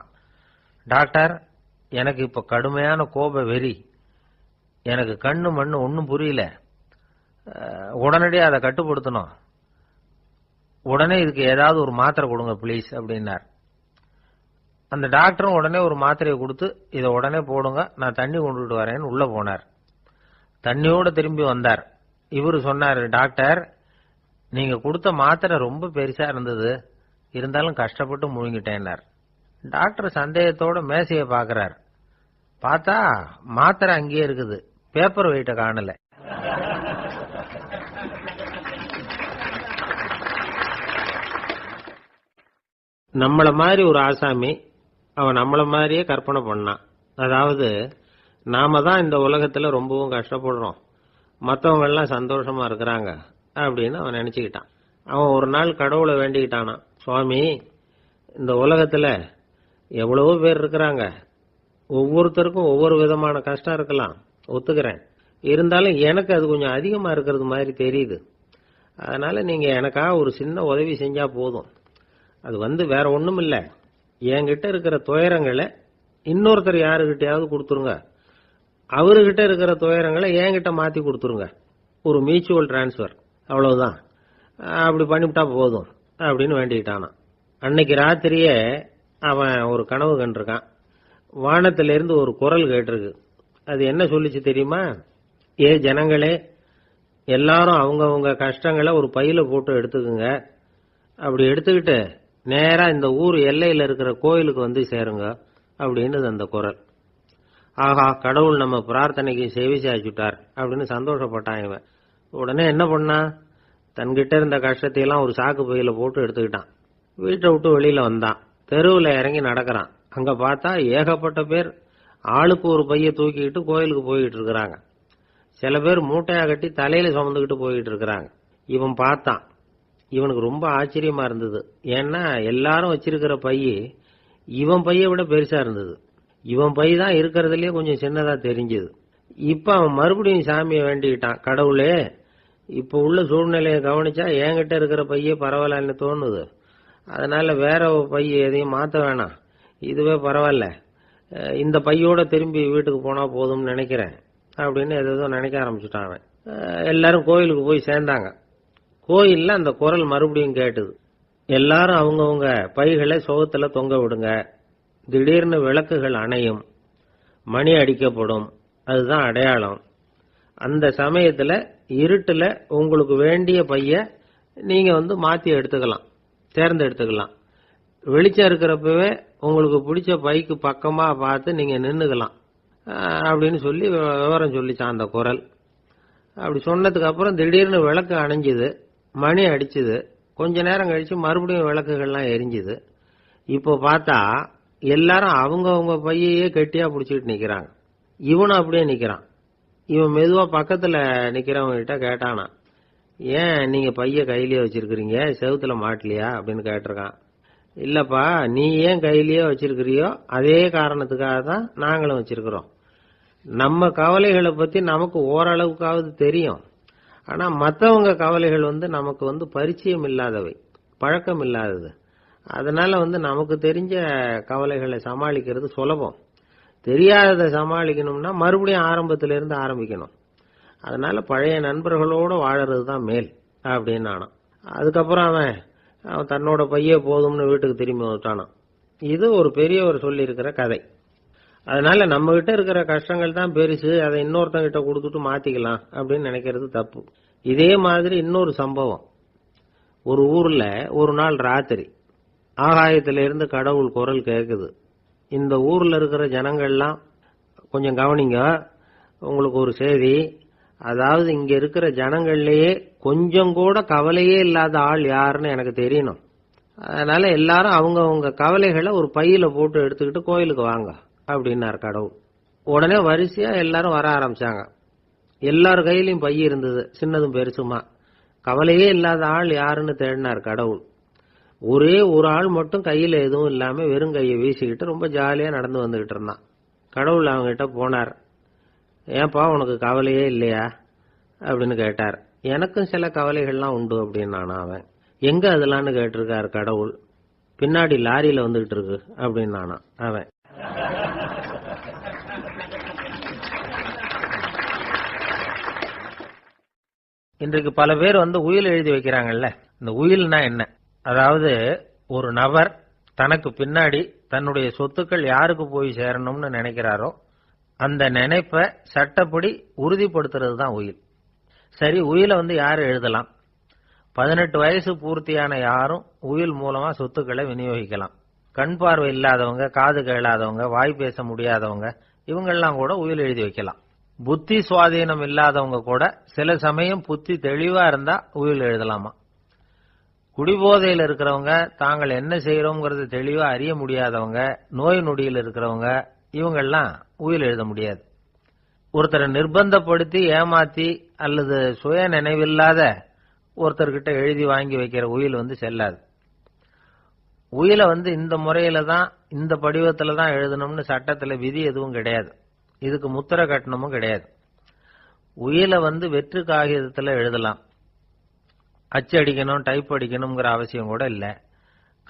டாக்டர், எனக்கு இப்ப கடுமையான கோப வெறி, எனக்கு கண்ணு மண்ணு ஒன்னும் புரியல, உடனடியாக அதை கட்டுப்படுத்தணும், உடனே இதுக்கு ஏதாவது ஒரு மாத்திரை கொடுங்க பிளீஸ் அப்படின்னார். அந்த டாக்டரும் உடனே ஒரு மாத்திரையை கொடுத்து இதை உடனே போடுங்க, நான் தண்ணி கொண்டுட்டு வரேன்னு உள்ள போனார். தண்ணியோட திரும்பி வந்தார். இவரு சொன்னார், டாக்டர், நீங்க கொடுத்த மாத்திரை ரொம்ப பெருசா இருந்தது, இருந்தாலும் கஷ்டப்பட்டு முழுங்கிட்டேன்னார். டாக்டர் சந்தேகத்தோட மேசையை பாக்குறார். பார்த்தா மாத்திரை அங்கேயே இருக்குது, பேப்பர் வெயிட்ட காணல. நம்மள மாதிரி ஒரு ஆசாமி அவன் நம்மள மாதிரியே கற்பனை பண்ணான். அதாவது நாம தான் இந்த உலகத்துல ரொம்பவும் கஷ்டப்படுறோம், மற்றவங்க எல்லாம் சந்தோஷமா இருக்கிறாங்க அப்படின்னு அவன் நினைச்சுக்கிட்டான். அவன் ஒரு நாள் கடவுளை வேண்டிக்கிட்டானா, சுவாமி, இந்த உலகத்துல எவ்வளவோ பேர் இருக்கிறாங்க, ஒவ்வொருத்தருக்கும் ஒவ்வொரு விதமான கஷ்டம் இருக்கலாம், ஒத்துக்கிறேன், இருந்தாலும் எனக்கு அது கொஞ்சம் அதிகமா இருக்கிறது மாதிரி தெரியுது, அதனால நீங்க எனக்காக ஒரு சின்ன உதவி செஞ்சா போதும். அது வேற ஒண்ணும் இல்ல, என்கிட்ட இருக்கிற துயரங்களை இன்னொருத்தர் யாருகிட்டயாவது கொடுத்துருங்க, அவர்கிட்ட இருக்கிற துயரங்களை என்கிட்ட மாத்தி கொடுத்துருங்க, ஒரு மியூச்சுவல் டிரான்ஸ்பர், அவ்வளவுதான், அப்படி பண்ணிவிட்டா போதும் அப்படின்னு வேண்டிக்கிட்டானா. அன்னைக்கு ராத்திரியே அவன் ஒரு கனவு கண்டிருக்கான். வானத்திலிருந்து ஒரு குரல் கேட்டிருக்கு. அது என்ன சொல்லிச்சு தெரியுமா? ஏ ஜனங்களே, எல்லாரும் அவங்கவங்க கஷ்டங்களை ஒரு பையில போட்டு எடுத்துக்குங்க, அப்படி எடுத்துக்கிட்டு நேரா இந்த ஊர் எல்லையில இருக்கிற கோயிலுக்கு வந்து சேருங்க அப்படின்னு அந்த குரல். ஆஹா, கடவுள் நம்ம பிரார்த்தனைக்கு செவி சாய்ச்சுட்டார் அப்படின்னு சந்தோஷப்பட்டான் இவன். உடனே என்ன பண்ணா, தன்கிட்ட இருந்த கஷ்டத்தையெல்லாம் ஒரு சாக்கு பையில போட்டு எடுத்துக்கிட்டான். வீட்டை விட்டு வெளியில வந்தான். தெருவில் இறங்கி நடக்கிறான். அங்க பார்த்தா ஏகப்பட்ட பேர் ஆளுக்கு ஒரு பைய தூக்கிக்கிட்டு கோயிலுக்கு போயிட்டு இருக்கிறாங்க. சில பேர் மூட்டையா கட்டி தலையில சுமந்துக்கிட்டு போயிட்டு இருக்கிறாங்க. இவன் பார்த்தான். இவனுக்கு ரொம்ப ஆச்சரியமா இருந்தது. ஏன்னா எல்லாரும் வச்சிருக்கிற பைய இவன் பைய விட பெருசா இருந்தது. இவன் பை தான் இருக்கிறதுலயே கொஞ்சம் சின்னதா தெரிஞ்சது. இப்ப அவன் மறுபடியும் சாமியை வேண்டிக்கிட்டான், கடவுளே, இப்ப உள்ள சூழ்நிலையை கவனிச்சா என்கிட்ட இருக்கிற பையே பரவாயில்லன்னு தோணுது, அதனால வேற பைய எதையும் மாத்த வேணாம், இதுவே பரவாயில்ல, இந்த பையோட திரும்பி வீட்டுக்கு போனா போதும்னு நினைக்கிறேன் அப்படின்னு ஏதோ நினைக்க ஆரம்பிச்சுட்டான் அவன். எல்லாரும் கோயிலுக்கு போய் சேர்ந்தாங்க. கோயில்ல அந்த குரல் மறுபடியும் கேட்டுது. எல்லாரும் அவங்கவுங்க பைகளை சுவத்துல தொங்க விடுங்க, திடீர்னு விளக்குகள் அணையும், மணி அடிக்கப்படும், அதுதான் அடையாளம். அந்த சமயத்துல இருட்டுல உங்களுக்கு வேண்டிய பைய நீங்க மாத்தி எடுத்துக்கலாம், தேர்ந்தெடுத்துக்கலாம். வெளிச்சம் இருக்கிறப்பவே உங்களுக்கு பிடிச்ச பைக்கு பக்கமா பார்த்து நீங்க நின்னுக்கலாம் அப்படின்னு சொல்லி விவரம் சொல்லிச்சான் அந்த குரல். அப்படி சொன்னதுக்கு அப்புறம் திடீர்னு விளக்கு அணைஞ்சுது, மணி அடிச்சுது. கொஞ்ச நேரம் கழிச்சு மறுபடியும் விளக்குகள்லாம் எரிஞ்சுது. இப்போ பார்த்தா எல்லாரும் அவங்கவுங்க பையையே கெட்டியா பிடிச்சிட்டு நிக்கிறாங்க. இவனும் அப்படியே நிக்கிறான். இவன் மெதுவா பக்கத்துல நிக்கிறவங்க கிட்ட கேட்டானா, ஏன் நீங்க பைய கையிலேயே வச்சிருக்கிறீங்க, செவுத்துல மாட்டலையா அப்படின்னு கேட்டிருக்கான். இல்லப்பா, நீ ஏன் கையிலேயே வச்சிருக்கிறியோ அதே காரணத்துக்காக தான் நாங்களும் வச்சிருக்கிறோம். நம்ம கவலைகளை பத்தி நமக்கு ஓரளவுக்காவது தெரியும், ஆனா மற்றவங்க கவலைகள் நமக்கு பரிச்சயம் இல்லாதவை, பழக்கம் இல்லாதது. அதனால நமக்கு தெரிஞ்ச கவலைகளை சமாளிக்கிறது சுலபம். தெரியாததை சமாளிக்கணும்னா மறுபடியும் ஆரம்பத்திலிருந்து ஆரம்பிக்கணும். அதனால பழைய நண்பர்களோட வாழறது தான் மேல் அப்படின்னு ஆனான். அதுக்கப்புறம் அவன் தன்னோட பைய போதும்னு வீட்டுக்கு திரும்பி வந்துட்டானான். இது ஒரு பெரியவர் சொல்லி இருக்கிற கதை. அதனால நம்ம கிட்ட இருக்கிற கஷ்டங்கள் தான் பெருசு, அதை இன்னொருத்தங்கிட்ட கொடுத்துட்டு மாத்திக்கலாம் அப்படின்னு நினைக்கிறது தப்பு. இதே மாதிரி இன்னொரு சம்பவம். ஒரு ஊர்ல ஒரு நாள் ராத்திரி ஆகாயத்திலிருந்து கடவுள் குரல் கேட்குது, இந்த ஊர்ல இருக்கிற ஜனங்கள்லாம் கொஞ்சம் கவனிங்க, உங்களுக்கு ஒரு செய்தி. அதாவது இங்க இருக்கிற ஜனங்கள்லயே கொஞ்சம் கூட கவலையே இல்லாத ஆள் யாருன்னு எனக்கு தெரியணும். அதனால எல்லாரும் அவங்க கவலைகளை ஒரு பையில போட்டு எடுத்துக்கிட்டு கோயிலுக்கு வாங்க அப்படின்னார் கடவுள். உடனே வரிசையா எல்லாரும் வர ஆரம்பிச்சாங்க. எல்லார் கையிலையும் பை இருந்தது, சின்னதும் பெருசுமா. கவலையே இல்லாத ஆள் யாருன்னு தேடினார் கடவுள். ஒரே ஒரு ஆள் மட்டும் கையில எதுவும் இல்லாம வெறும் கையை வீசிக்கிட்டு ரொம்ப ஜாலியா நடந்து வந்துகிட்டு இருந்தான். கடவுள் அவங்ககிட்ட போனார். ஏன்பா உனக்கு கவலையே இல்லையா அப்படின்னு கேட்டார். எனக்கும் சில கவலைகள்லாம் உண்டு அப்படின்னானா அவன். எங்க அதெல்லாம்னு கேட்டிருக்காரு கடவுள். பின்னாடி லாரியில வந்துகிட்டு இருக்கு அப்படின்னானா அவன். இன்றைக்கு பல பேர் உயில் எழுதி வைக்கிறாங்கல்ல. இந்த உயில்னா என்ன? அதாவது ஒரு நபர் தனக்கு பின்னாடி தன்னுடைய சொத்துக்கள் யாருக்கு போய் சேரணும்னு நினைக்கிறாரோ அந்த நினைப்பை சட்டப்படி உறுதிப்படுத்துறது தான் உயில். சரி, உயிலை யாரு எழுதலாம்? 18 வயசு பூர்த்தியான யாரும் உயில் மூலமா சொத்துக்களை விநியோகிக்கலாம். கண் பார்வை இல்லாதவங்க, காது கேளாதவங்க, வாய் பேச முடியாதவங்க, இவங்கெல்லாம் கூட உயில் எழுதி வைக்கலாம். புத்தி சுவாதீனம் இல்லாதவங்க கூட சில சமயம் புத்தி தெளிவா இருந்தா உயில் எழுதலாமா. குடிபோதையில் இருக்கிறவங்க, தாங்கள் என்ன செய்யறோங்கிறது தெளிவா அறிய முடியாதவங்க, நோய் நொடியில் இருக்கிறவங்க, இவங்கெல்லாம் உயில் எழுத முடியாது. ஒருத்தரை நிர்பந்தப்படுத்தி ஏமாத்தி அல்லது சுய நினைவில்லாத ஒருத்தர்கிட்ட எழுதி வாங்கி வைக்கிற உயில் செல்லாது. உயிலை இந்த முறையில தான், இந்த படிவத்துல தான் எழுதணும்னு சட்டத்துல விதி எதுவும் கிடையாது. இதுக்கு முத்திரை கட்டணமும் கிடையாது. உயிலை வெற்று காகிதத்துல எழுதலாம். அச்சு அடிக்கணும், டைப் அடிக்கணுங்கிற அவசியம் கூட இல்லை.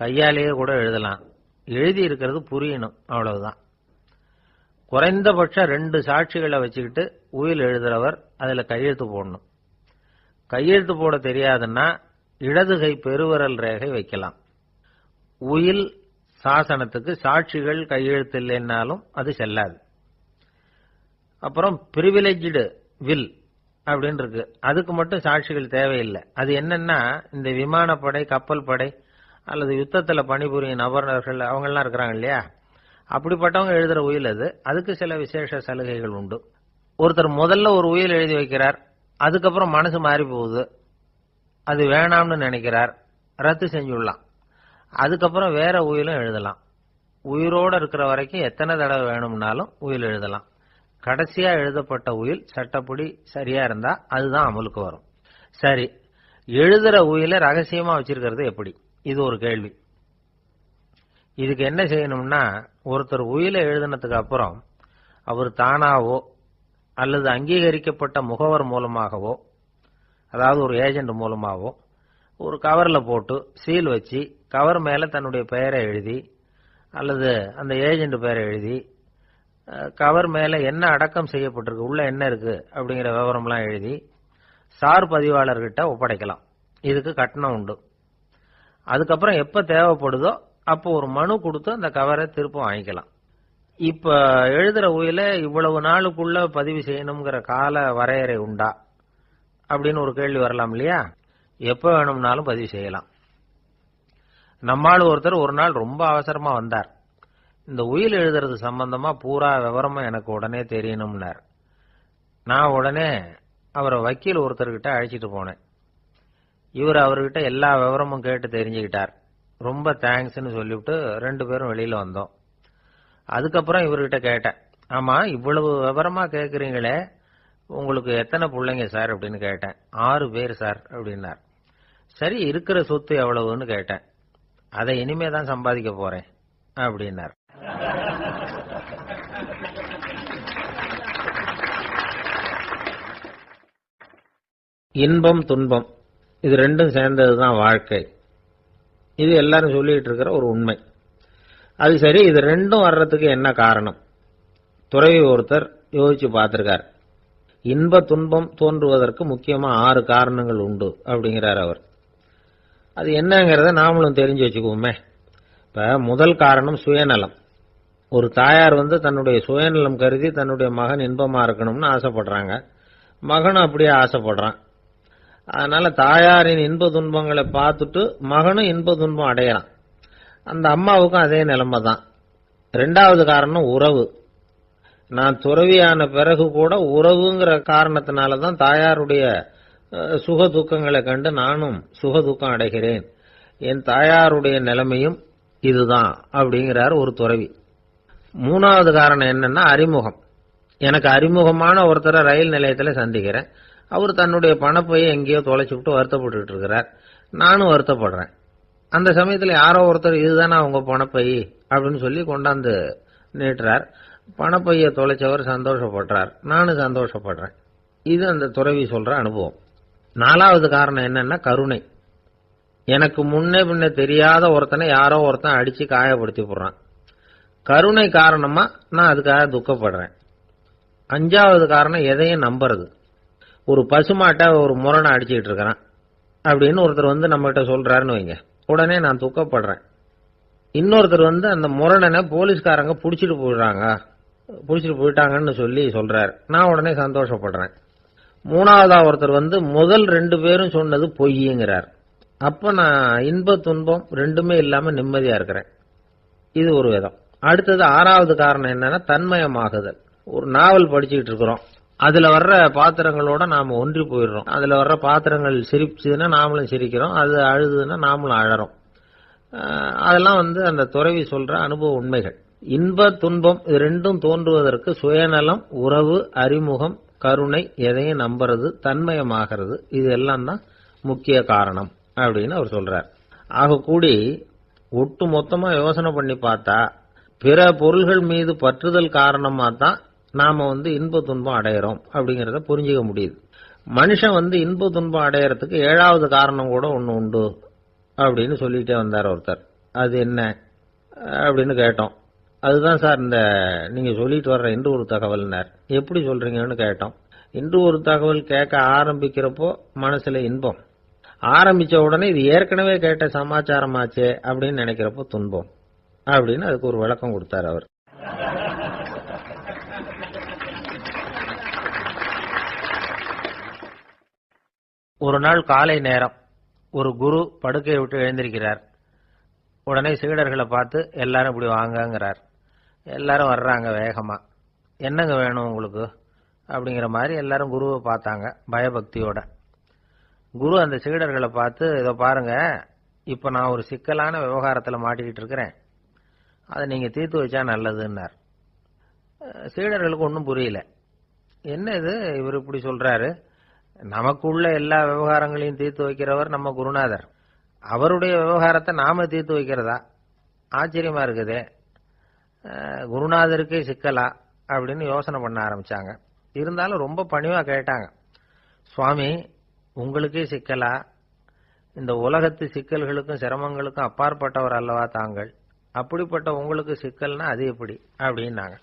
கையாலேயே கூட எழுதலாம். எழுதி இருக்கிறது புரியணும், அவ்வளவுதான். குறைந்தபட்சம் 2 சாட்சிகளை வச்சுக்கிட்டு உயில் எழுதுறவர் அதுல கையெழுத்து போடணும். கையெழுத்து போட தெரியாதுன்னா இடது கை பெருவிரல் ரேகை வைக்கலாம். உயில் சாசனத்துக்கு சாட்சிகள் கையெழுத்து இல்லைன்னாலும் அது செல்லாது. அப்புறம் பிரிவிலேஜ்டு வில் அப்படின்னு இருக்கு, அதுக்கு மட்டும் சாட்சிகள் தேவையில்லை. அது என்னன்னா, இந்த விமானப்படை, கப்பல் படை அல்லது யுத்தத்துல பணிபுரியும் நபர்கள் அவங்கெல்லாம் இருக்கிறாங்க இல்லையா, அப்படிப்பட்டவங்க எழுதுற உயில் அது. அதுக்கு சில விசேஷ சலுகைகள் உண்டு. ஒருத்தர் முதல்ல ஒரு உயில் எழுதி வைக்கிறார், அதுக்கப்புறம் மனசு மாறி போகுது, அது வேணாம்னு நினைக்கிறார், ரத்து செஞ்சுடலாம். அதுக்கப்புறம் வேற உயிலும் எழுதலாம். உயிரோட இருக்கிற வரைக்கும் எத்தனை தடவை வேணும்னாலும் உயில் எழுதலாம். கடைசியா எழுதப்பட்ட உயில் சட்டப்படி சரியா இருந்தா அதுதான் அமலுக்கு வரும். சரி, எழுதுற உயில ரகசியமா வச்சிருக்கிறது எப்படி? இது ஒரு கேள்வி. இதுக்கு என்ன செய்யணும்னா, ஒருத்தர் உயிலை எழுதினதுக்கு அப்புறம் அவர் தானாவோ அல்லது அங்கீகரிக்கப்பட்ட முகவர் மூலமாகவோ, அதாவது ஒரு ஏஜென்ட் மூலமாகவோ, ஒரு கவர்ல போட்டு சீல் வச்சு கவர் மேல தன்னுடைய பெயரை எழுதி அல்லது அந்த ஏஜென்ட் பெயரை எழுதி கவர் மேல என்ன அடக்கம் செய்யப்பட்டிருக்கு, உள்ள என்ன இருக்கு அப்படிங்கிற விவரம்லாம் எழுதி சார் பதிவாளர்கிட்ட ஒப்படைக்கலாம். இதுக்கு கட்டணம் உண்டு. அதுக்கப்புறம் எப்ப தேவைப்படுதோ அப்போ ஒரு மனு கொடுத்து அந்த கவரை திருப்ப வாங்கிக்கலாம். இப்ப எழுதுற உயில இவ்வளவு நாளுக்குள்ள பதிவு செய்யணுங்கிற கால வரையறை உண்டா அப்படின்னு ஒரு கேள்வி வரலாம் இல்லையா? எப்ப வேணும்னாலும் பதிவு செய்யலாம். நம்மால் ஒருத்தர் ஒரு நாள் ரொம்ப அவசரமா வந்தார். இந்த உயில் எழுதுறது சம்பந்தமா பூரா விவரமா எனக்கு உடனே தெரியணும்னார். நான் உடனே அவரை வக்கீல் ஒருத்தர்கிட்ட அழைச்சிட்டு போனேன். இவர் அவர்கிட்ட எல்லா விவரமும் கேட்டு தெரிஞ்சுக்கிட்டார். ரொம்ப தேங்க்ஸ்ன்னு சொல்லிவிட்டு 2 பேரும் வெளியில வந்தோம். அதுக்கப்புறம் இவர்கிட்ட கேட்டேன், ஆமா இவ்வளவு விவரமா கேட்கறீங்களே, உங்களுக்கு எத்தனை பிள்ளைங்க சார் அப்படின்னு கேட்டேன். 6 பேர் சார் அப்படின்னார். சரி, இருக்கிற சொத்து எவ்வளவுன்னு கேட்டேன். அதை இனிமே தான் சம்பாதிக்க போறேன் அப்படின்னார். இன்பம் துன்பம் இது ரெண்டும் சேர்ந்ததுதான் வாழ்க்கை. இது எல்லாரும் சொல்லிட்டு இருக்கிற ஒரு உண்மை. அது சரி, இது ரெண்டும் வர்றதுக்கு என்ன காரணம்? துறவி ஒருத்தர் யோசிச்சு பார்த்திருக்கார். இன்ப துன்பம் தோன்றுவதற்கு முக்கியமா 6 காரணங்கள் உண்டு அப்படிங்கிறார் அவர். அது என்னங்கிறத நாமளும் தெரிஞ்சு வச்சுக்குவோமே. இப்ப முதல் காரணம் சுயநலம். ஒரு தாயார் தன்னுடைய சுயநலம் கருதி தன்னுடைய மகன் இன்பமா இருக்கணும்னு ஆசைப்படுறாங்க. மகனும் அப்படியே ஆசைப்படுறான். அதனால தாயாரின் இன்ப துன்பங்களை பார்த்துட்டு மகனும் இன்ப துன்பம் அடையறான். அந்த அம்மாவுக்கும் அதே நிலைமை தான். ரெண்டாவது காரணம் உறவு. நான் துறவியான பிறகு கூட உறவுங்கிற காரணத்தினாலதான் தாயாருடைய சுக துக்கங்களை கண்டு நானும் சுக துக்கம் அடைகிறேன். என் தாயாருடைய நிலைமையும் இதுதான் அப்படிங்கிறார் ஒரு துறவி. மூணாவது காரணம் என்னன்னா அறிமுகம். எனக்கு அறிமுகமான ஒருத்தரை ரயில் நிலையத்தில் சந்திக்கிறேன். அவர் தன்னுடைய பணப்பையை எங்கேயோ தொலைச்சுவிட்டு வருத்தப்பட்டு இருக்கிறார். நானும் வருத்தப்படுறேன். அந்த சமயத்தில் யாரோ ஒருத்தர் இதுதானே அவங்க பணப்பை அப்படின்னு சொல்லி கொண்டாந்து நீட்டுறார். பணப்பையை தொலைச்சவர் சந்தோஷப்படுறார், நானும் சந்தோஷப்படுறேன். இது அந்த துறவி சொல்ற அனுபவம். நாலாவது காரணம் என்னன்னா கருணை. எனக்கு முன்னே பின்ன தெரியாத ஒருத்தனை யாரோ ஒருத்தன் அடிச்சு காயப்படுத்தி போடுறான். கருணை காரணமா நான் அதுக்காக துக்கப்படுறேன். அஞ்சாவது காரணம் எதையும் நம்புறது. ஒரு பசுமாட்டை ஒரு முரணை அடிச்சுக்கிட்டு இருக்கிறான் அப்படின்னு ஒருத்தர் வந்து நம்மகிட்ட சொல்றாருன்னு வைங்க, உடனே நான் துக்கப்படுறேன். இன்னொருத்தர் வந்து அந்த முரணனை போலீஸ்காரங்க புடிச்சிட்டு போயிட்டாங்கன்னு சொல்லி சொல்றாரு, நான் உடனே சந்தோஷப்படுறேன். மூணாவதா ஒருத்தர் வந்து முதல் 2 பேரும் சொன்னது பொய்யுங்கிறார். அப்ப நான் இன்ப துன்பம் ரெண்டுமே இல்லாம நிம்மதியா இருக்கிறேன். இது ஒரு விதம். அடுத்தது ஆறாவது காரணம் என்னன்னா தன்மயமாகுதல். ஒரு நாவல் படிச்சுக்கிட்டு இருக்கிறோம், அதுல வர்ற பாத்திரங்களோட நாம ஒன்றி போயிடுறோம். அதுல வர்ற பாத்திரங்கள் சிரிச்சுதுன்னா நாமளும் சிரிக்கிறோம், அது அழுதுன்னா நாமளும் அழறோம். அதெல்லாம் வந்து அந்த துறவி சொல்ற அனுபவ உண்மைகள். இன்ப துன்பம் இது ரெண்டும் தோன்றுவதற்கு சுயநலம், உறவு, அறிமுகம், கருணை, எதையும் நம்புறது, தன்மயமாகிறது, இது எல்லாம் தான் முக்கிய காரணம் அப்படின்னு அவர் சொல்றார். ஆக கூடி ஒட்டு மொத்தமா யோசனை பண்ணி பார்த்தா பிற பொருள்கள் மீது பற்றுதல் காரணமா தான் நாம வந்து இன்ப துன்பம் அடையிறோம் அப்படிங்கறத புரிஞ்சுக்க முடியுது. மனுஷன் வந்து இன்ப துன்பம் அடையறதுக்கு 7வது காரணம் கூட ஒண்ணு உண்டு அப்படின்னு சொல்லிட்டே வந்தார் ஒருத்தர். அது என்ன அப்படின்னு கேட்டோம். அதுதான் சார் இந்த நீங்க சொல்லிட்டு வர்ற இன்று ஒரு தகவல்னார். எப்படி சொல்றீங்கன்னு கேட்டோம். இன்று ஒரு தகவல் கேட்க ஆரம்பிக்கிறப்போ மனசுல இன்பம், ஆரம்பிச்ச உடனே இது ஏற்கனவே கேட்ட சமாச்சாரமாச்சே அப்படின்னு நினைக்கிறப்போ துன்பம் அப்படின்னு அதுக்கு ஒரு விளக்கம் கொடுத்தார் அவர். ஒரு நாள் காலை நேரம் ஒரு குரு படுக்கையை விட்டு எழுந்திருக்கிறார். உடனே சீடர்களை பார்த்து எல்லாரும் இப்படி வாங்கங்கிறார். எல்லாரும் வர்றாங்க வேகமா. என்னங்க வேணும் உங்களுக்கு அப்படிங்கிற மாதிரி எல்லாரும் குருவை பார்த்தாங்க பயபக்தியோட. குரு அந்த சீடர்களை பார்த்து, இதை பாருங்க, இப்ப நான் ஒரு சிக்கலான விவகாரத்தில் மாட்டிக்கிட்டு இருக்கிறேன், அதை நீங்க தீர்த்து வச்சா நல்லதுன்னார். சீடர்களுக்கு ஒன்றும் புரியல. என்ன இது இவர் இப்படி சொல்றாரு, நமக்குள்ள எல்லா விவகாரங்களையும் தீர்த்து வைக்கிறவர் நம்ம குருநாதர், அவருடைய விவகாரத்தை நாம தீர்த்து வைக்கிறதா, ஆச்சரியமா இருக்குதே, குருநாதருக்கே சிக்கலா அப்படின்னு யோசனை பண்ண ஆரம்பிச்சாங்க. இருந்தாலும் ரொம்ப பணிவா கேட்டாங்க, சுவாமி உங்களுக்கே சிக்கலா, இந்த உலகத்து சிக்கல்களுக்கும் சிரமங்களுக்கும் அப்பாற்பட்டவர் அல்லவா தாங்கள், அப்படிப்பட்ட உங்களுக்கு சிக்கல்னா அது எப்படி அப்படின்னாங்க.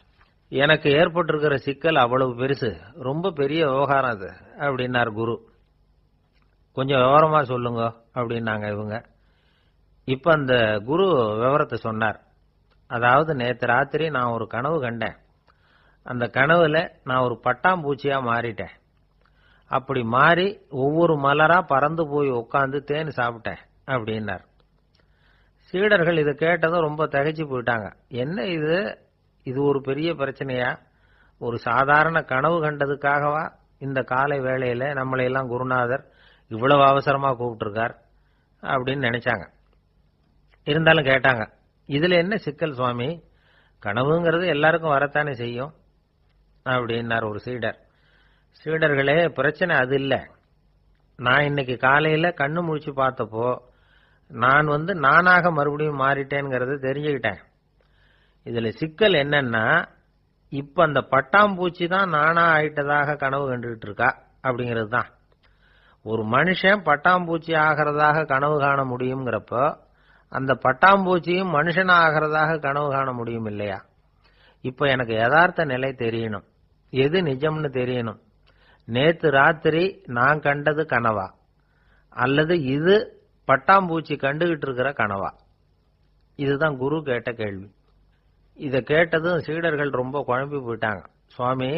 எனக்கு ஏற்பட்டிருக்கிற சிக்கல் அவ்வளவு பெருசு, ரொம்ப பெரிய விவகாரம் அது அப்படின்னார் குரு. கொஞ்சம் விவரமா சொல்லுங்க அப்படின்னாங்க இவங்க. இப்ப அந்த குரு விவரத்தை சொன்னார். அதாவது நேற்று ராத்திரி நான் ஒரு கனவு கண்டேன். அந்த கனவுல நான் ஒரு பட்டாம்பூச்சியா மாறிட்டேன். அப்படி மாறி ஒவ்வொரு மலரா பறந்து போய் உட்காந்து தேன் சாப்பிட்டேன் அப்படின்னார். சீடர்கள் இதை கேட்டதும் ரொம்ப திகைச்சு போயிட்டாங்க. என்ன இது, இது ஒரு பெரிய பிரச்சனையா, ஒரு சாதாரண கனவு கண்டதுக்காகவா இந்த காலை வேளையில நம்மளை எல்லாம் குருநாதர் இவ்வளவு அவசரமா கூப்பிட்டுருக்கார் அப்படின்னு நினைச்சாங்க. இருந்தாலும் கேட்டாங்க, இதுல என்ன சிக்கல் சுவாமி, கனவுங்கிறது எல்லாருக்கும் வரத்தானே செய்யும் அப்படின்னார் ஒரு சீடர். சீடர்களே, பிரச்சனை அது இல்லை. நான் இன்னைக்கு காலையில கண்ணு முழிச்சு பார்த்தப்போ நான் நானாக மறுபடியும் மாறிட்டேங்கிறத தெரிஞ்சுக்கிட்டேன். இதுல சிக்கல் என்னன்னா, இப்ப அந்த பட்டாம்பூச்சி தான் நானா ஆயிட்டதாக கனவு கண்டுகிட்டு இருக்கா அப்படிங்கிறது தான். ஒரு மனுஷன் பட்டாம்பூச்சி ஆகிறதாக கனவு காண முடியுங்கிறப்போ அந்த பட்டாம்பூச்சியும் மனுஷனா ஆகிறதாக கனவு காண முடியும் இல்லையா? இப்ப எனக்கு யதார்த்த நிலை தெரியணும், எது நிஜம்னு தெரியணும். நேத்து ராத்திரி நான் கண்டது கனவா அல்லது இது பட்டாம்பூச்சி கண்டுகிட்டு இருக்கிற கனவா? இதுதான் குரு கேட்ட கேள்வி. இதை கேட்டதும் சீடர்கள் ரொம்ப குழம்பி போயிட்டாங்க. சுவாமி,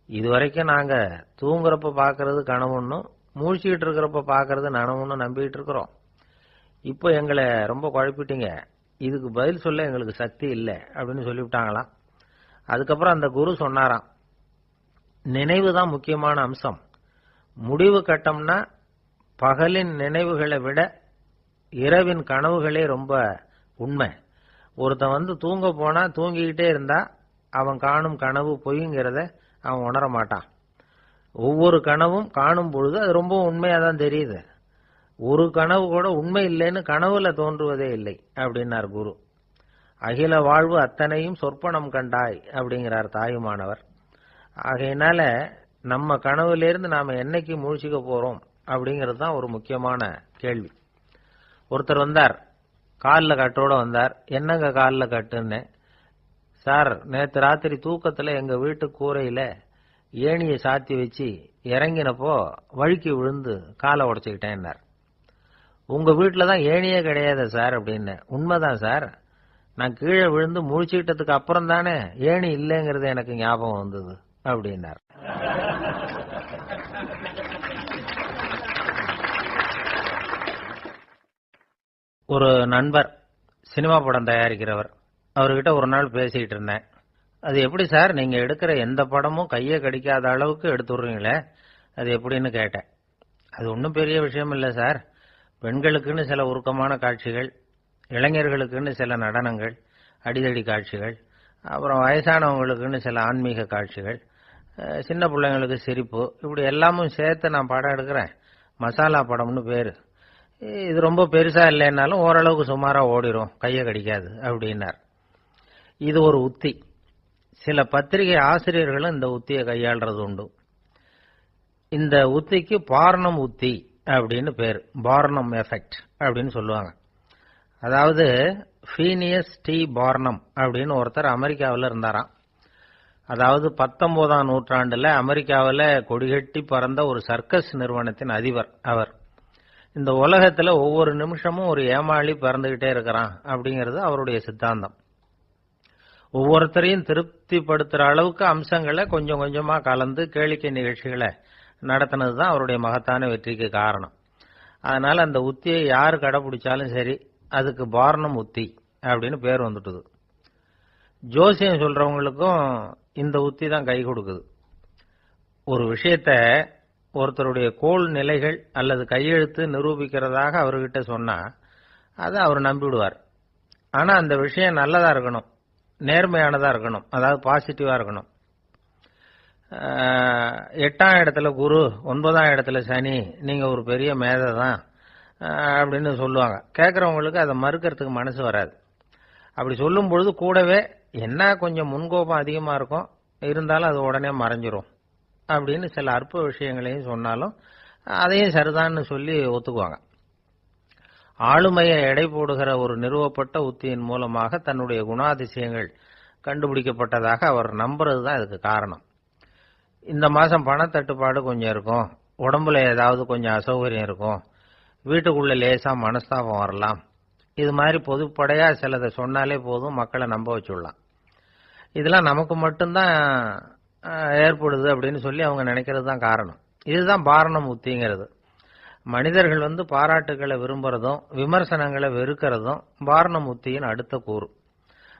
இதுவரைக்கும் நாங்க தூங்குறப்ப பாக்குறது கனவுன்னும் மூழ்கிட்டு இருக்கிறப்ப பாக்குறது நனவுன்னு நம்பிட்டு இருக்கிறோம். இப்போ எங்களை ரொம்ப குழப்பிட்டீங்க. இதுக்கு பதில் சொல்ல எங்களுக்கு சக்தி இல்லை அப்படின்னு சொல்லிவிட்டாங்களாம். அதுக்கப்புறம் அந்த குரு சொன்னாராம், நினைவு தான் முக்கியமான அம்சம். முடிவு கட்டம்னா பகலின் நினைவுகளை விட இரவின் கனவுகளே ரொம்ப உண்மை. ஒருத்தன் தூங்க போனா தூங்கிக்கிட்டே இருந்தா அவன் காணும் கனவு பொய்ங்கிறத அவன் உணர மாட்டான். ஒவ்வொரு கனவும் காணும் பொழுது அது ரொம்ப உண்மையா தான் தெரியுது. ஒரு கனவு கூட உண்மை இல்லைன்னு கனவுல தோன்றுவதே இல்லை அப்படின்னார் குரு. அகில வாழ்வு அத்தனையும் சொற்பனம் கண்டாய் அப்படிங்கிறார் தாயுமானவர். ஆகையினால நம்ம கனவுலேருந்து நாம என்னைக்கு முழிச்சுக்க போறோம் அப்படிங்கிறது தான் ஒரு முக்கியமான கேள்வி. ஒருத்தர் வந்தார், காலில் கட்டோட வந்தார். என்னங்க காலில் கட்டுன்னு? சார், நேற்று ராத்திரி தூக்கத்துல எங்க வீட்டு கூரையில ஏணியை சாத்தி வச்சு இறங்கினப்போ வழுக்கி விழுந்து காலை உடைச்சுக்கிட்டேன்னார். உங்க வீட்டில தான் ஏணியே கிடையாது சார் அப்படின்னு. உண்மைதான் சார், நான் கீழே விழுந்து முழிச்சுக்கிட்டதுக்கு அப்புறம் தானே ஏணி இல்லைங்கிறது எனக்கு ஞாபகம் வந்தது அப்படின்னார். ஒரு நண்பர் சினிமா படம் தயாரிக்கிறவர், அவர்கிட்ட ஒரு நாள் பேசிக்கிட்டு இருந்தேன். அது எப்படி சார், நீங்க எடுக்கிற எந்த படமும் கையை கடிக்காத அளவுக்கு எடுத்துடுறீங்களே, அது எப்படின்னு கேட்டேன். அது ஒன்றும் பெரிய விஷயம் இல்லை சார். பெண்களுக்குன்னு சில உருக்கமான காட்சிகள், இளைஞர்களுக்குன்னு சில நடனங்கள், அடிதடி காட்சிகள், அப்புறம் வயசானவங்களுக்குன்னு சில ஆன்மீக காட்சிகள், சின்ன பிள்ளைங்களுக்கு சிரிப்பு, இப்படி எல்லாமும் சேர்த்து நான் படம் எடுக்கிறேன். மசாலா படம்னு பேரு. இது ரொம்ப பெருசா இல்லைன்னாலும் ஓரளவுக்கு சுமாரா ஓடிரும், கையை கடிக்காது அப்படின்னார். இது ஒரு உத்தி. சில பத்திரிகை ஆசிரியர்களும் இந்த உத்தியை கையாளுறது உண்டு. இந்த உத்திக்கு பார்னம் உத்தி அப்படின்னு பேர். பார்னம் எஃபெக்ட் அப்படின்னு சொல்லுவாங்க. அதாவது ஃபீனியஸ் டி பார்னம் அப்படின்னு ஒருத்தர் அமெரிக்காவில் இருந்தாராம். அதாவது 19ஆம் நூற்றாண்டுல அமெரிக்காவில் கொடிகட்டி பறந்த ஒரு சர்க்கஸ் நிறுவனத்தின் அதிபர் அவர். இந்த உலகத்துல ஒவ்வொரு நிமிஷமும் ஒரு ஏமாளி பிறந்துகிட்டே இருக்கிறான் அப்படிங்கிறது அவருடைய சித்தாந்தம். ஒவ்வொருத்தரையும் திருப்திப்படுத்துற அளவுக்கு அம்சங்களை கொஞ்சம் கொஞ்சமா கலந்து கேளிக்கை நிகழ்ச்சிகளை நடத்தினதுதான் அவருடைய மகத்தான வெற்றிக்கு காரணம். அதனால அந்த உத்தியை யாரு கடைபிடிச்சாலும் சரி, அதுக்கு பார்னம் உத்தி அப்படின்னு பேர் வந்துட்டுது. ஜோசியம் சொல்றவங்களுக்கும் இந்த உத்தி தான் கை கொடுக்குது. ஒரு விஷயத்த ஒருத்தருடைய கோள் நிலைகள் அல்லது கையெழுத்து நிரூபிக்கிறதாக அவர்கிட்ட சொன்னா அதை அவர் நம்பிவிடுவார். ஆனா அந்த விஷயம் நல்லதா இருக்கணும், நேர்மையானதா இருக்கணும், அதாவது பாசிட்டிவா இருக்கணும். 8ஆம் இடத்துல குரு, 9ஆம் இடத்துல சனி, நீங்க ஒரு பெரிய மேதை தான் அப்படின்னு சொல்லுவாங்க. கேட்கறவங்களுக்கு அதை மறுக்கிறதுக்கு மனசு வராது. அப்படி சொல்லும் பொழுது கூடவே என்ன கொஞ்சம் முன்கோபம் அதிகமா இருக்கும், இருந்தாலும் அது உடனே மறைஞ்சிரும் அப்படின்னு சில அற்ப விஷயங்களையும் சொன்னாலும் அதையும் சரிதான்னு சொல்லி ஒத்துக்குவாங்க. ஆளுமையை எடை போடுகிற ஒரு நிறுவப்பட்ட உத்தியின் மூலமாக தன்னுடைய குணாதிசயங்கள் கண்டுபிடிக்கப்பட்டதாக அவர் நம்புறது தான் இதுக்கு காரணம். இந்த மாசம் பணத்தட்டுப்பாடு கொஞ்சம் இருக்கும், உடம்புல ஏதாவது கொஞ்சம் அசௌகரியம் இருக்கும், வீட்டுக்குள்ள லேசா மனஸ்தாபம் வரலாம், இது மாதிரி பொதுப்படையா சிலதை சொன்னாலே போதும், மக்களை நம்ப வச்சுடலாம். இதெல்லாம் நமக்கு மட்டும்தான் ஏற்படுது அப்படின்னு சொல்லி அவங்க நினைக்கிறது தான் காரணம். இதுதான் பார்னம் உத்திங்கிறது. மனிதர்கள் பாராட்டுகளை விரும்புறதும் விமர்சனங்களை வெறுக்கிறதும் பார்னம் உத்தியின் அடுத்த கூறு.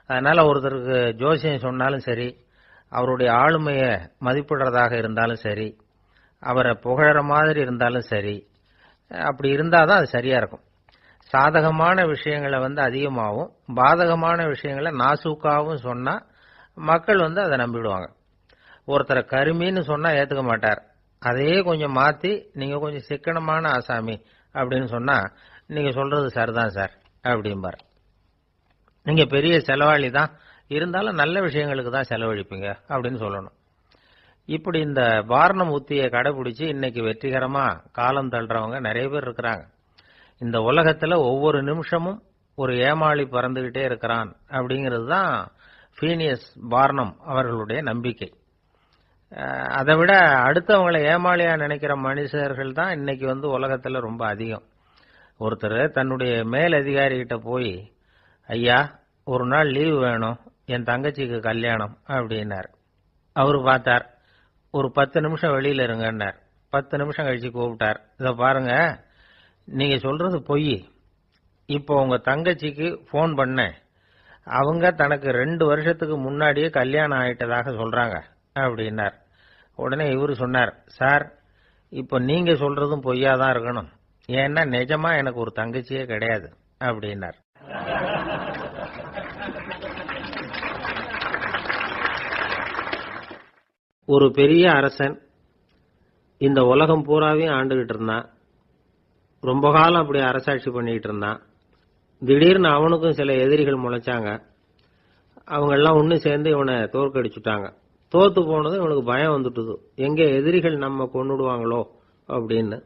அதனால ஒருத்தருக்கு ஜோசியம் சொன்னாலும் சரி, அவருடைய ஆளுமையை மதிப்பிடுறதாக இருந்தாலும் சரி, அவரை புகழற மாதிரி இருந்தாலும் சரி, அப்படி இருந்தாதான் அது சரியா இருக்கும். சாதகமான விஷயங்களை அதிகமாகவும் பாதகமான விஷயங்களை நாசூக்காவும் சொன்னா மக்கள் அதை நம்பிடுவாங்க. ஒருத்தரை கருமின்னு சொன்னா ஏத்துக்க மாட்டார். அதையே கொஞ்சம் மாத்தி நீங்க கொஞ்சம் சிக்கனமான ஆசாமி அப்படின்னு சொன்னா நீங்க சொல்றது சரிதான் சார் அப்படிம்பார். நீங்க பெரிய செலவாளி தான், இருந்தாலும் நல்ல விஷயங்களுக்கு தான் செலவழிப்பீங்க அப்படின்னு சொல்லணும். இப்படி இந்த பார்னம் உத்தியை கடைபிடிச்சு இன்னைக்கு வெற்றிகரமா காலம் தள்ளுறவங்க நிறைய பேர் இருக்கிறாங்க. இந்த உலகத்துல ஒவ்வொரு நிமிஷமும் ஒரு ஏமாளி பறந்துகிட்டே இருக்கிறான் அப்படிங்கிறது தான் ஃபீனியஸ் பார்னம் அவர்களுடைய நம்பிக்கை. அதை விட அடுத்தவங்களை ஏமாளியா நினைக்கிற மனுஷர்கள் தான் இன்னைக்கு உலகத்துல ரொம்ப அதிகம். ஒருத்தர் தன்னுடைய மேல் அதிகாரிகிட்ட போய், ஐயா ஒரு நாள் லீவு வேணும், என் தங்கச்சிக்கு கல்யாணம் அப்படின்னார். அவரு பார்த்தார், ஒரு 10 நிமிஷம் வெளியில இருங்கன்னார். 10 நிமிஷம் கழிச்சு கூப்பிட்டார், இதை பாருங்க, நீங்க சொல்றது பொய், இப்போ உங்க தங்கச்சிக்கு போன் பண்ணேன், அவங்க தனக்கு 2 வருஷத்துக்கு முன்னாடியே கல்யாணம் ஆயிட்டதாக சொல்றாங்க அப்படின்னார். உடனே இவரு சொன்னார், சார் இப்போ நீங்க சொல்றதும் பொய்யாதான் இருக்கணும், ஏன்னா நிஜமா எனக்கு ஒரு தங்கச்சியே கிடையாது அப்படின்னார். ஒரு பெரிய அரசன் இந்த உலகம் பூராவையும் ஆண்டுகிட்டு இருந்தான். ரொம்ப காலம் அப்படி அரசாட்சி பண்ணிட்டு இருந்தான். திடீர்னு அவனுக்கும் சில எதிரிகள் முளைச்சாங்க. அவங்க எல்லாம் ஒண்ணு சேர்ந்து இவனை தோற்கடிச்சுட்டாங்க. தோத்து போனதும் இவனுக்கு பயம் வந்துட்டுது, எங்க எதிரிகள் நம்ம கொன்னுடுவாங்களோ அப்படின்னு.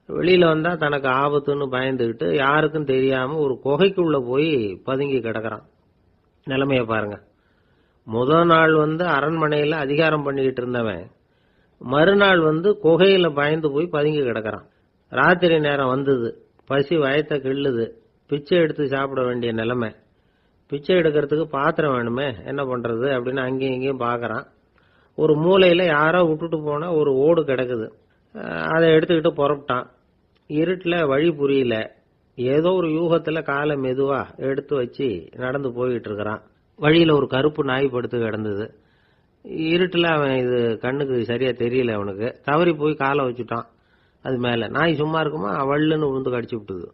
வெளியில வந்தா தனக்கு ஆபத்துன்னு பயந்துகிட்டு யாருக்கும் தெரியாம ஒரு குகைக்குள்ள போய் பதுங்கி கிடக்குறான். நிலைமைய பாருங்க. முதல் நாள் அரண்மனையில அதிகாரம் பண்ணிக்கிட்டு இருந்தவன் மறுநாள் குகையில பயந்து போய் பதுங்கி கிடக்குறான். ராத்திரி நேரம் வந்தது, பசி வயத்தை கிள்ளுது, பிச்சை எடுத்து சாப்பிட வேண்டிய நிலைமை. பிச்சை எடுக்கிறதுக்கு பாத்திரம் வேணுமே, என்ன பண்றது அப்படின்னு அங்கேயும் இங்கேயும் பாக்குறான். ஒரு மூலையில யாரோ விட்டுட்டு போன ஒரு ஓடு கிடக்குது. அதை எடுத்துக்கிட்டு புறப்பட்டான். இருட்டுல வழி புரியல. ஏதோ ஒரு யூகத்துல காலை மெதுவா எடுத்து வச்சு நடந்து போயிட்டு இருக்கிறான். வழியில ஒரு கருப்பு நாய் படுத்து கிடந்தது. இருட்டுல அவன் இது கண்ணுக்கு சரியா தெரியல, அவனுக்கு தவறி போய் காலை வச்சுட்டான். அது மேல நாய் சும்மா இருக்குமா, வள்ளுன்னு விழுந்து கடிச்சு விட்டுது.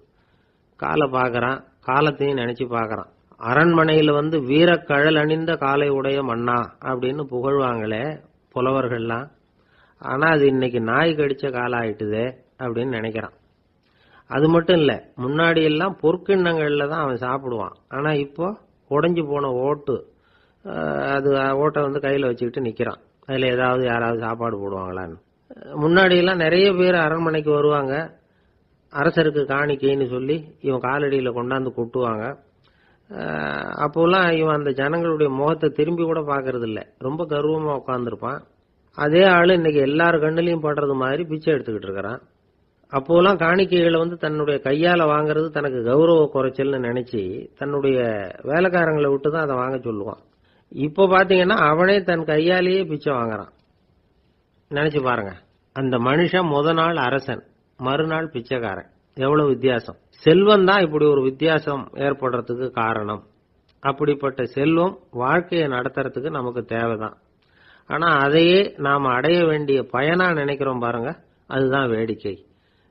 காலை பாக்குறான், காலத்தையும் நினைச்சு பாக்குறான். அரண்மனையில வீரக்கழல் அணிந்த காலை உடைய மன்னா அப்படின்னு புகழ்வாங்களே புலவர்கள்லாம், ஆனா அது இன்னைக்கு நாய் கடிச்ச காலம் ஆயிட்டுதே அப்படின்னு நினைக்கிறான். அது மட்டும் இல்ல, முன்னாடி எல்லாம் பொற்கிண்ணங்கள்ல தான் அவன் சாப்பிடுவான். ஆனா இப்போ உடைஞ்சு போன ஓட்டு, அது ஓட்டை கையில வச்சுக்கிட்டு நிக்கிறான். அதுல ஏதாவது யாராவது சாப்பாடு போடுவாங்களான்னு. முன்னாடி எல்லாம் நிறைய பேர் அரண்மனைக்கு வருவாங்க, அரசருக்கு காணிக்கைன்னு சொல்லி இவன் காலடியில கொண்டாந்து கொட்டுவாங்க. அப்போலாம் இவன் அந்த ஜனங்களுடைய முகத்தை திரும்பி கூட பாக்குறது இல்ல, ரொம்ப கர்வமா உட்கார்ந்துருப்பான். அதே ஆளு இன்னைக்கு எல்லார் கண்ணுலயும் படுறது மாதிரி பிச்சை எடுத்துக்கிட்டு இருக்கிறான். அப்போலாம் காணிக்கைகளை தன்னுடைய கையால வாங்குறது தனக்கு கௌரவ குறைச்சல்னு நினைச்சு தன்னுடைய வேலைக்காரங்களை விட்டு தான் அதை வாங்க சொல்லுவான். இப்போ பாத்தீங்கன்னா அவனே தன் கையாலேயே பிச்சை வாங்குறான். நினைச்சு பாருங்க, அந்த மனுஷன் முத நாள் அரசன், மறுநாள் பிச்சைக்காரன். எவ்வளவு வித்தியாசம்! செல்வம் தான் இப்படி ஒரு வித்தியாசம் ஏற்படுறதுக்கு காரணம். அப்படிப்பட்ட செல்வம் வாழ்க்கையை நடத்துறதுக்கு நமக்கு தேவைதான். ஆனா அதையே நாம அடைய வேண்டிய பயனா நினைக்கிறோம் பாருங்க, அதுதான் வேடிக்கை.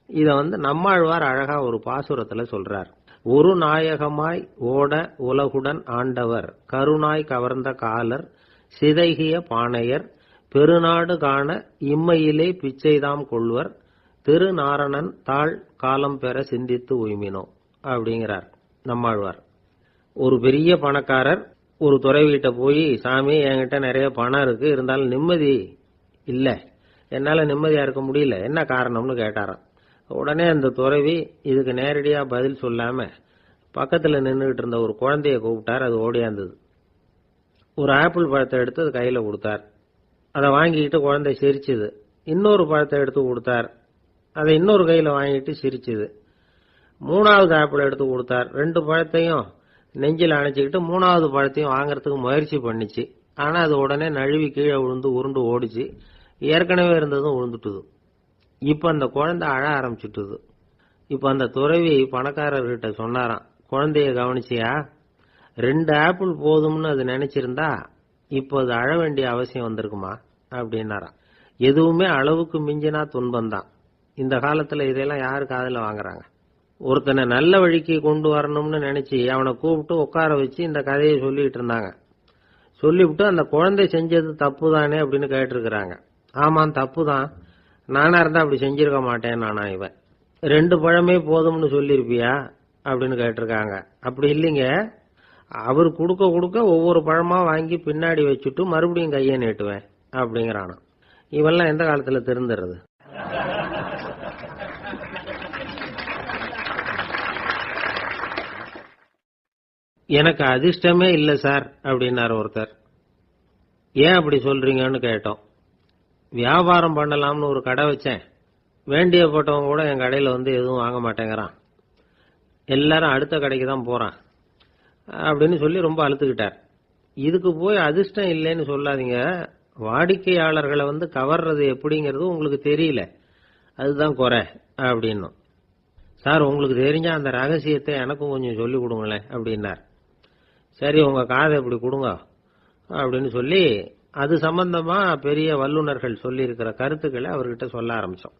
இத நம்மாழ்வார் அழகா ஒரு பாசுரத்துல சொல்றார். ஒரு நாயகமாய் ஓட உலகுடன் ஆண்டவர், கருணாய் கவர்ந்த காலர், சிதைகிய பானையர், பெருநாடு காண இம்மையிலே பிச்சைதாம் கொள்வர், திருநாரணன் தாழ் காலம் பெற சிந்தித்து உய்மினோ அப்படிங்கிறார் நம்மாழ்வார். ஒரு பெரிய பணக்காரர் ஒரு துறவிகிட்ட போய், சாமி என்கிட்ட நிறைய பணம் இருக்கு, இருந்தாலும் நிம்மதி இல்ல, என்னால நிம்மதியா இருக்க முடியல, என்ன காரணம்னு கேட்டாராம். உடனே அந்த துறவி இதுக்கு நேரடியா பதில் சொல்லாம பக்கத்துல நின்றுகிட்டு இருந்த ஒரு குழந்தைய கூப்பிட்டார். அது ஓடியாந்தது. ஒரு ஆப்பிள் பழத்தை எடுத்து அது கையில கொடுத்தார். அதை வாங்கிக்கிட்டு குழந்தை சிரிச்சுது. இன்னொரு பழத்தை எடுத்து கொடுத்தார். அதை இன்னொரு கையில வாங்கிட்டு சிரிச்சுது. 3வது ஆப்பிள் எடுத்து கொடுத்தார். 2 பழத்தையும் நெஞ்சில் அணைச்சிக்கிட்டு 3வது பழத்தையும் வாங்கறதுக்கு முயற்சி பண்ணிச்சு. ஆனா அது உடனே நழுவி கீழே விழுந்து உருண்டு ஓடிச்சு. ஏற்கனவே இருந்ததும் விழுந்துட்டுது. இப்ப அந்த குழந்தை அழ ஆரம்பிச்சுட்டுது. இப்ப அந்த துறவி பணக்காரர்கிட்ட சொன்னாராம், குழந்தைய கவனிச்சியா, 2 ஆப்பிள் போதும்னு அது நினைச்சிருந்தா இப்போ அது அழ வேண்டிய அவசியம் வந்திருக்குமா அப்படின்னாராம். எதுவுமே அளவுக்கு மிஞ்சினா துன்பம் தான். இந்த காலத்துல இதெல்லாம் யாரு காதுல வாங்குறாங்க? ஒருத்தனை நல்ல வழிக்கு கொண்டு வரணும்னு நினைச்சு அவனை கூப்பிட்டு உட்கார வச்சு இந்த கதையை சொல்லிட்டு இருந்தாங்க. சொல்லிவிட்டு அந்த குழந்தை செஞ்சது தப்பு தானே அப்படின்னு கேட்டிருக்கிறாங்க. ஆமாம், தப்பு தான், நானா இருந்தா அப்படி செஞ்சிருக்க மாட்டேன் நானா இவன். 2 பழமே போதும்னு சொல்லிருப்பியா அப்படின்னு கேட்டிருக்காங்க. அப்படி இல்லைங்க, அவர் கொடுக்க கொடுக்க ஒவ்வொரு பழமா வாங்கி பின்னாடி வச்சுட்டு மறுபடியும் கையை நீட்டுவேன் அப்படிங்கிறானா. இவெல்லாம் எந்த காலத்துல திருந்துறது? எனக்கு அதிர்ஷ்டமே இல்ல சார் அப்படின்னாரு ஒருத்தர். ஏன் அப்படி சொல்றீங்கன்னு கேட்டோம். வியாபாரம் பண்ணலாம்னு ஒரு கடை வச்சேன், வேண்டியப்பட்டவங்க கூட என் கடையில எதுவும் வாங்க மாட்டேங்கிறான், எல்லாரும் அடுத்த கடைக்கு தான் போறான் அப்படின்னு சொல்லி ரொம்ப அழுத்துக்கிட்டார். இதுக்கு போய் அதிர்ஷ்டம் இல்லைன்னு சொல்லாதீங்க, வாடிக்கையாளர்களை கவர்றது எப்படிங்கிறது உங்களுக்கு தெரியல, அதுதான் குறை அப்படின்னும். சார் உங்களுக்கு தெரிஞ்ச அந்த ரகசியத்தை எனக்கும் கொஞ்சம் சொல்லி கொடுங்களேன் அப்படின்னார். சரி உங்க காதை இப்படி கொடுங்க அப்படின்னு சொல்லி அது சம்பந்தமா பெரிய வல்லுநர்கள் சொல்லி இருக்கிற கருத்துக்களை அவர்கிட்ட சொல்ல ஆரம்பிச்சோம்.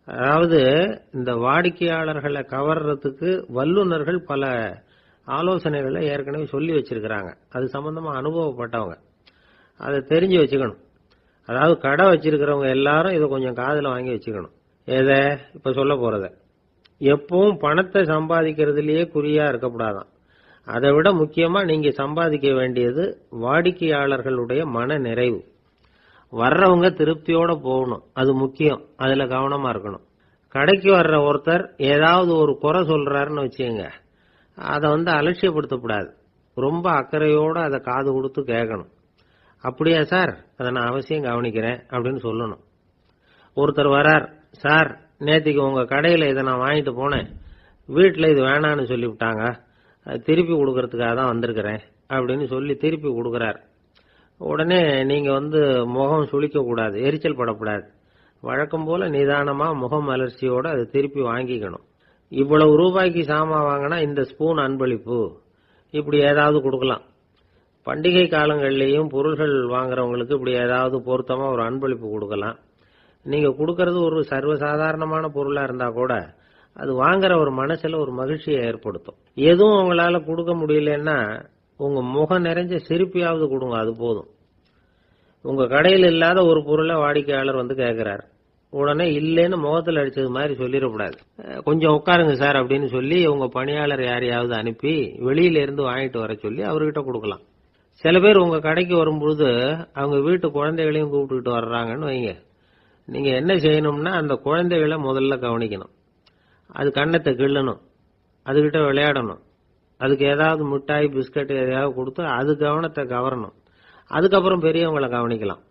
அதாவது இந்த வாடிக்கையாளர்களை கவர்றதுக்கு வல்லுநர்கள் பல ஆலோசனைகளை ஏற்கனவே சொல்லி வச்சிருக்கிறாங்க. அது சம்பந்தமா அனுபவப்பட்டவங்க, அதை தெரிஞ்சு வச்சுக்கணும். அதாவது கடை வச்சிருக்கிறவங்க எல்லாரும் இதை கொஞ்சம் காதுல வாங்கி வச்சுக்கணும். எதை இப்ப சொல்ல போறத எப்பவும் பணத்தை சம்பாதிக்கிறதுலயே குறியா இருக்கக்கூடாதான். அதை விட முக்கியமா நீங்க சம்பாதிக்க வேண்டியது வாடிக்கையாளர்களுடைய மன நிறைவு. வர்றவங்க திருப்தியோட போகணும், அது முக்கியம். அதுல கவனமா இருக்கணும். கடைக்கு வர்ற ஒருத்தர் ஏதாவது ஒரு குறை சொல்றாருன்னு வச்சுங்க, அதை அலட்சியப்படுத்தக்கூடாது. ரொம்ப அக்கறையோட அதை காது கொடுத்து கேட்கணும். அப்படியா சார், அதை நான் அவசியம் கவனிக்கிறேன் அப்படின்னு சொல்லணும். ஒருத்தர் வரார், சார் நேத்திக்கு உங்க கடையில இதை நான் வாங்கிட்டு போனேன், வீட்டில் இது வேணான்னு சொல்லிவிட்டாங்க, திருப்பி கொடுக்கறதுக்காக தான் வந்திருக்கிறேன் அப்படின்னு சொல்லி திருப்பி கொடுக்கறார். உடனே நீங்க முகம் சுளிக்க கூடாது, எரிச்சல் படக்கூடாது. வழக்கம் போல நிதானமா முகம் அலர்ச்சியோட அதை திருப்பி வாங்கிக்கணும். இவ்வளவு ரூபாய்க்கு சாமான் வாங்கினா இந்த ஸ்பூன் அன்பளிப்பு, இப்படி ஏதாவது கொடுக்கலாம். பண்டிகை காலங்கள்லயும் பொருள்கள் வாங்குறவங்களுக்கு இப்படி ஏதாவது பொருத்தமா ஒரு அன்பளிப்பு கொடுக்கலாம். நீங்க கொடுக்கறது ஒரு சர்வசாதாரணமான பொருளா இருந்தா கூட அது வாங்குற ஒரு மனசுல ஒரு மகிழ்ச்சியை ஏற்படுத்தும். எதுவும் உங்களால கொடுக்க முடியலன்னா உங்க முகம் நிறைஞ்ச சிரிப்பையாவது கொடுங்க, அது போதும். உங்க கடையில் இல்லாத ஒரு பொருளை வாடிக்கையாளர் கேட்கிறார், உடனே இல்லைன்னு முகத்தில் அடிச்சது மாதிரி சொல்லிடக்கூடாது. கொஞ்சம் உட்காருங்க சார் அப்படின்னு சொல்லி உங்க பணியாளர் யாரையாவது அனுப்பி வெளியில இருந்து வாங்கிட்டு வர சொல்லி அவர்கிட்ட கொடுக்கலாம். சில பேர் உங்க கடைக்கு வரும்பொழுது அவங்க வீட்டு குழந்தைகளையும் கூப்பிட்டுக்கிட்டு வர்றாங்கன்னு வைங்க. நீங்க என்ன செய்யணும்னா அந்த குழந்தைகளை முதல்ல கவனிக்கணும். அது கண்ணத்தை கிள்ளணும், அதுகிட்ட விளையாடணும், அதுக்கு ஏதாவது மிட்டாய் பிஸ்கட் எதையாவது கொடுத்து அது கவனத்தை கவரணும். அதுக்கப்புறம் பெரியவங்களை கவனிக்கலாம்.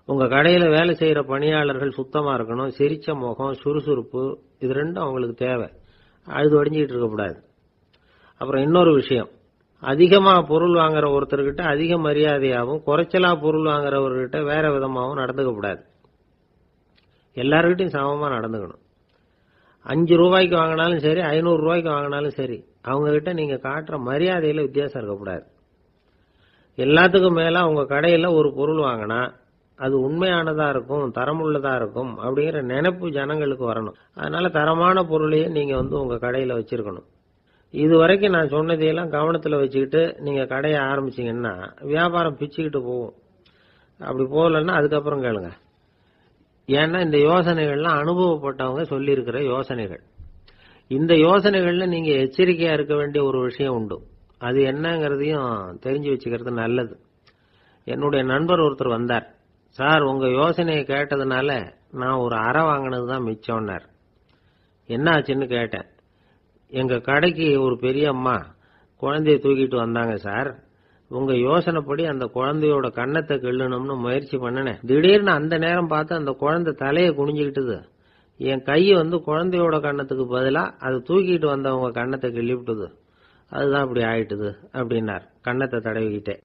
உங்க கடையில வேலை செய்யற பணியாளர்கள் சுத்தமா இருக்கணும், சிரிச்ச முகம், சுறுசுறுப்பு, இது ரெண்டும் அவங்களுக்கு தேவை. அழுது வடிஞ்சிட்டு இருக்கக்கூடாது. அப்புறம் இன்னொரு விஷயம், அதிகமா பொருள் வாங்குற ஒருத்தர்கிட்ட அதிக மரியாதையாகவும் குறைச்சலா பொருள் வாங்குறவர்கிட்ட வேற விதமாகவும் நடந்துக்க கூடாது. எல்லாருக்கிட்டையும் சமமா நடந்துக்கணும். 5 ரூபாய்க்கு வாங்கினாலும் சரி, 500 ரூபாய்க்கு வாங்கினாலும் சரி, அவங்க கிட்ட நீங்க காட்டுற மரியாதையில வித்தியாசம் இருக்கக்கூடாது. எல்லாத்துக்கும் மேல உங்க கடையில ஒரு பொருள் வாங்கினா அது உண்மையானதா இருக்கும், தரமுள்ளதா இருக்கும் அப்படிங்கிற நினைப்பு ஜனங்களுக்கு வரணும். அதனால தரமான பொருளையே நீங்க உங்க கடையில வச்சிருக்கணும். இது வரைக்கும் நான் சொன்னதையெல்லாம் கவனத்துல வச்சுக்கிட்டு நீங்க கடையை ஆரம்பிச்சீங்கன்னா வியாபாரம் பிச்சுக்கிட்டு போகும். அப்படி போகலன்னா அதுக்கப்புறம் கேளுங்க. ஏன்னா இந்த யோசனைகள்லாம் அனுபவப்பட்டவங்க சொல்லி இருக்கிற யோசனைகள். இந்த யோசனைகள்ல நீங்க எச்சரிக்கையா இருக்க வேண்டிய ஒரு விஷயம் உண்டு. அது என்னங்கிறதையும் தெரிஞ்சு வச்சுக்கிறது நல்லது. என்னுடைய நண்பர் ஒருத்தர் வந்தார். சார் உங்க யோசனையை கேட்டதுனால நான் ஒரு அறை வாங்கினதுதான் மிச்சம்னார். என்ன ஆச்சுன்னு கேட்டேன். எங்க கடைக்கு ஒரு பெரிய அம்மா குழந்தைய தூக்கிட்டு வந்தாங்க சார். உங்க யோசனைப்படி அந்த குழந்தையோட கண்ணத்தை கிள்ளணும்னு முயற்சி பண்ணினேன். திடீர்னு அந்த நேரம் பார்த்து அந்த குழந்தை தலையை குனிஞ்சுக்கிட்டுது. என் கையை குழந்தையோட கண்ணத்துக்கு பதிலா அதை தூக்கிட்டு வந்தவங்க கண்ணத்தை கிள்ளி விட்டுது. அதுதான் இப்படி ஆயிட்டுது அப்படின்னார், கண்ணத்தை தடவிக்கிட்டே.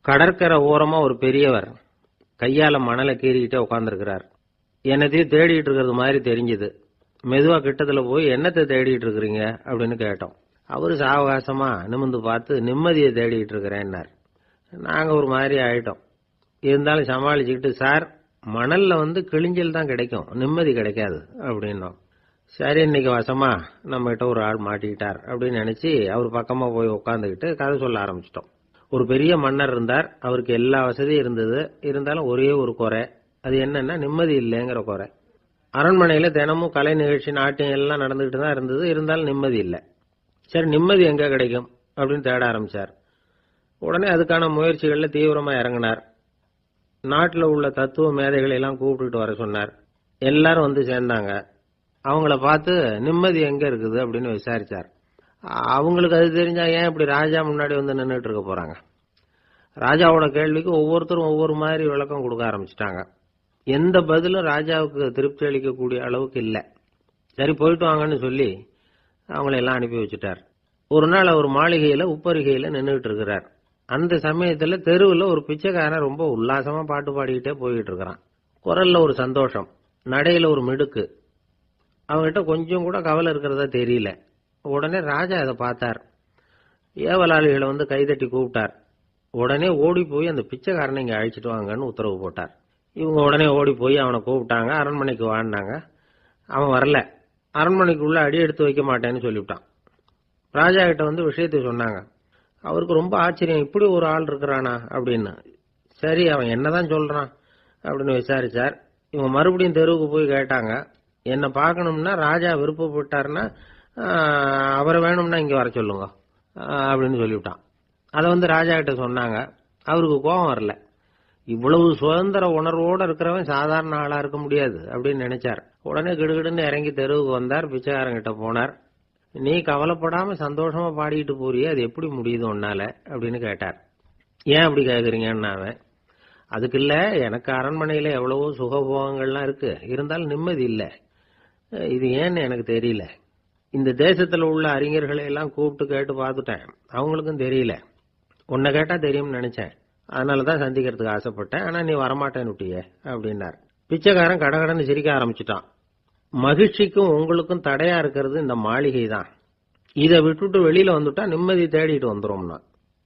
கடற்கரை ஓரமா ஒரு பெரியவர் கையால மணலை கீறிக்கிட்டே உட்காந்துருக்கிறார். என்னத்தையும் தேடிட்டு இருக்கிறது மாதிரி தெரிஞ்சுது. மெதுவா கிட்டத்துல போய் என்னத்தை தேடிட்டு இருக்கிறீங்க அப்படின்னு கேட்டோம். அவரு சாவகாசமா நிமிந்து பார்த்து நிம்மதியை தேடிட்டு இருக்கிறேன்னார். நாங்க ஒரு மாதிரி ஆயிட்டோம். இருந்தாலும் சமாளிச்சுக்கிட்டு, சார் மணல்ல கிழிஞ்சல் தான் கிடைக்கும், நிம்மதி கிடைக்காது அப்படின்னோம். சரி இன்னைக்கு வசமா நம்ம கிட்ட ஒரு ஆள் மாட்டிக்கிட்டார் அப்படின்னு நினைச்சு அவர் பக்கமா போய் உட்காந்துக்கிட்டு கதை சொல்ல ஆரம்பிச்சிட்டோம். ஒரு பெரிய மன்னர் இருந்தார். அவருக்கு எல்லா வசதியும் இருந்தது. இருந்தாலும் ஒரே ஒரு குறை. அது என்னன்னா நிம்மதி இல்லைங்கிற குறை. அரண்மனையில தினமும் கலை நிகழ்ச்சி, நாட்டியம் எல்லாம் நடந்துகிட்டு தான் இருந்தது. இருந்தாலும் நிம்மதி இல்லை. சரி நிம்மதி எங்க கிடைக்கும் அப்படின்னு தேட ஆரம்பிச்சார். உடனே அதுக்கான முயற்சிகள்ல தீவிரமா இறங்கினார். நாட்டில் உள்ள தத்துவ மேதைகளை எல்லாம் கூப்பிட்டுட்டு வர சொன்னார். எல்லாரும் சேர்ந்தாங்க. அவங்கள பார்த்து நிம்மதி எங்க இருக்குது அப்படின்னு விசாரிச்சார். அவங்களுக்கு அது தெரிஞ்சா ஏன் இப்படி ராஜா முன்னாடி நின்றுட்டு இருக்க போறாங்க? ராஜாவோட கேள்விக்கு ஒவ்வொருத்தரும் ஒவ்வொரு மாதிரி விளக்கம் கொடுக்க ஆரம்பிச்சிட்டாங்க. எந்த பதிலும் ராஜாவுக்கு திருப்தி அளிக்கக்கூடிய அளவுக்கு இல்லை. சரி போயிட்டு வாங்கன்னு சொல்லி அவங்கள எல்லாம் அனுப்பி வச்சுட்டார். ஒரு நாள் அவர் மாளிகையில உப்பரிகையில நின்றுட்டு இருக்கிறார். அந்த சமயத்துல தெருவில் ஒரு பிச்சைக்காரன் ரொம்ப உல்லாசமா பாட்டு பாடிக்கிட்டே போயிட்டு இருக்கிறான். குரல்ல ஒரு சந்தோஷம், நடையில ஒரு மிடுக்கு. அவங்ககிட்ட கொஞ்சம் கூட கவலை இருக்கிறதா தெரியல. உடனே ராஜா அதை பார்த்தார். ஏவலாளிகளை வந்து கைதட்டி கூப்பிட்டார். உடனே ஓடி போய் அந்த பிச்சைக்காரனை இங்க அழைச்சிட்டு வாங்கன்னு உத்தரவு போட்டார். இவங்க உடனே ஓடி போய் அவனை கூப்பிட்டாங்க. அரண்மனைக்கு வாழ்ந்தாங்க. அவன் வரல. அரண்மனைக்குள்ள அடி எடுத்து வைக்க மாட்டேன்னு சொல்லிவிட்டான். ராஜா கிட்ட வந்து விஷயத்தை சொன்னாங்க. அவருக்கு ரொம்ப ஆச்சரியம், இப்படி ஒரு ஆள் இருக்கிறானா அப்படின்னு. சரி, அவன் என்னதான் சொல்றான் அப்படின்னு விசாரிச்சார். இவங்க மறுபடியும் தெருவுக்கு போய் கேட்டாங்க. என்ன பார்க்கணும்னா ராஜா விருப்பப்பட்டாருன்னா அவரை வேணும்னா இங்க வர சொல்லுங்க அப்படின்னு சொல்லிவிட்டான். அதை வந்து ராஜா கிட்ட சொன்னாங்க. அவருக்கு கோபம் வரல. இவ்வளவு சுதந்திர உணர்வோட இருக்கிறவன் சாதாரண ஆளா இருக்க முடியாது அப்படின்னு நினைச்சார். உடனே கிடுகிடுன்னு இறங்கி தெருவுக்கு வந்தார். பிச்சைக்காரங்கிட்ட போனார். நீ கவலைப்படாம சந்தோஷமா பாடிட்டு போறியே, அது எப்படி முடியுது உன்னால அப்படின்னு கேட்டார். ஏன் அப்படி கேக்குறீங்கன்னு அவன், அதுக்கு இல்ல, எனக்கு அரண்மனையில எவ்வளவோ சுகபோகங்கள்லாம் இருக்கு, இருந்தாலும் நிம்மதி இல்ல. இது ஏன்னு எனக்கு தெரியல. இந்த தேசத்துல உள்ள அறிஞர்களை எல்லாம் கூப்பிட்டு கேட்டு பார்த்துட்டேன், அவங்களுக்கும் தெரியல. உன்னை கேட்டா தெரியும்னு நினைச்சேன், அதனாலதான் சந்திக்கிறதுக்கு ஆசைப்பட்டேன். ஆனா நீ வரமாட்டேன்னு விட்டியே அப்படின்னார். பிச்சைக்காரன் கடகடன்னு சிரிக்க ஆரம்பிச்சுட்டான். மகிழ்ச்சிக்கும் உங்களுக்கும் தடையா இருக்கிறது இந்த மாளிகை தான். இதை விட்டுட்டு வெளியில வந்துட்டா நிம்மதி தேடிட்டு வந்துரும்னா.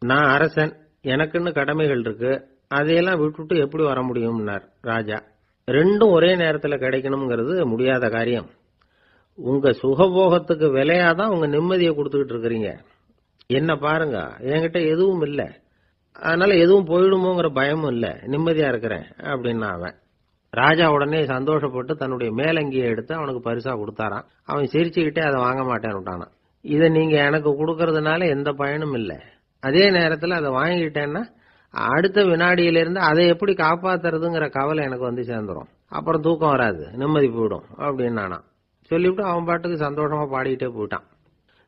நான் அரசன், எனக்குன்னு கடமைகள் இருக்கு, அதையெல்லாம் விட்டுட்டு எப்படி வர முடியும்னார் ராஜா. ரெண்டும் ஒரே நேரத்துல கிடைக்கணுங்கிறது முடியாத காரியம். உங்க சுகபோகத்துக்கு விலையாதான் உங்க நிம்மதியை கொடுத்துக்கிட்டு இருக்கிறீங்க. என்ன பாருங்க, என்கிட்ட எதுவும் இல்ல, அதனால எதுவும் போயிடுமோங்கிற பயமும் இல்ல, நிம்மதியா இருக்கிறேன் அப்படின்னா அவன். ராஜா உடனே சந்தோஷப்பட்டு தன்னுடைய மேலங்கியை எடுத்து அவனுக்கு பரிசா கொடுத்தாராம். அவன் சிரிச்சுக்கிட்டே அதை வாங்க மாட்டேன்னு விட்டானான். இதை நீங்க எனக்கு கொடுக்கறதுனால எந்த பயனும் இல்ல, அதே நேரத்தில் அதை வாங்கிட்டேன்னா அடுத்த வினாடியிலிருந்து அதை எப்படி காப்பாத்துறதுங்கிற கவலை எனக்கு வந்து சேர்ந்துடும், அப்புறம் தூக்கம் வராது, நிம்மதி போயிடும் அப்படின்னானா. சொல்லிவிட்டு அவன் பாட்டுக்கு சந்தோஷமா பாடிக்கிட்டே போயிட்டான்.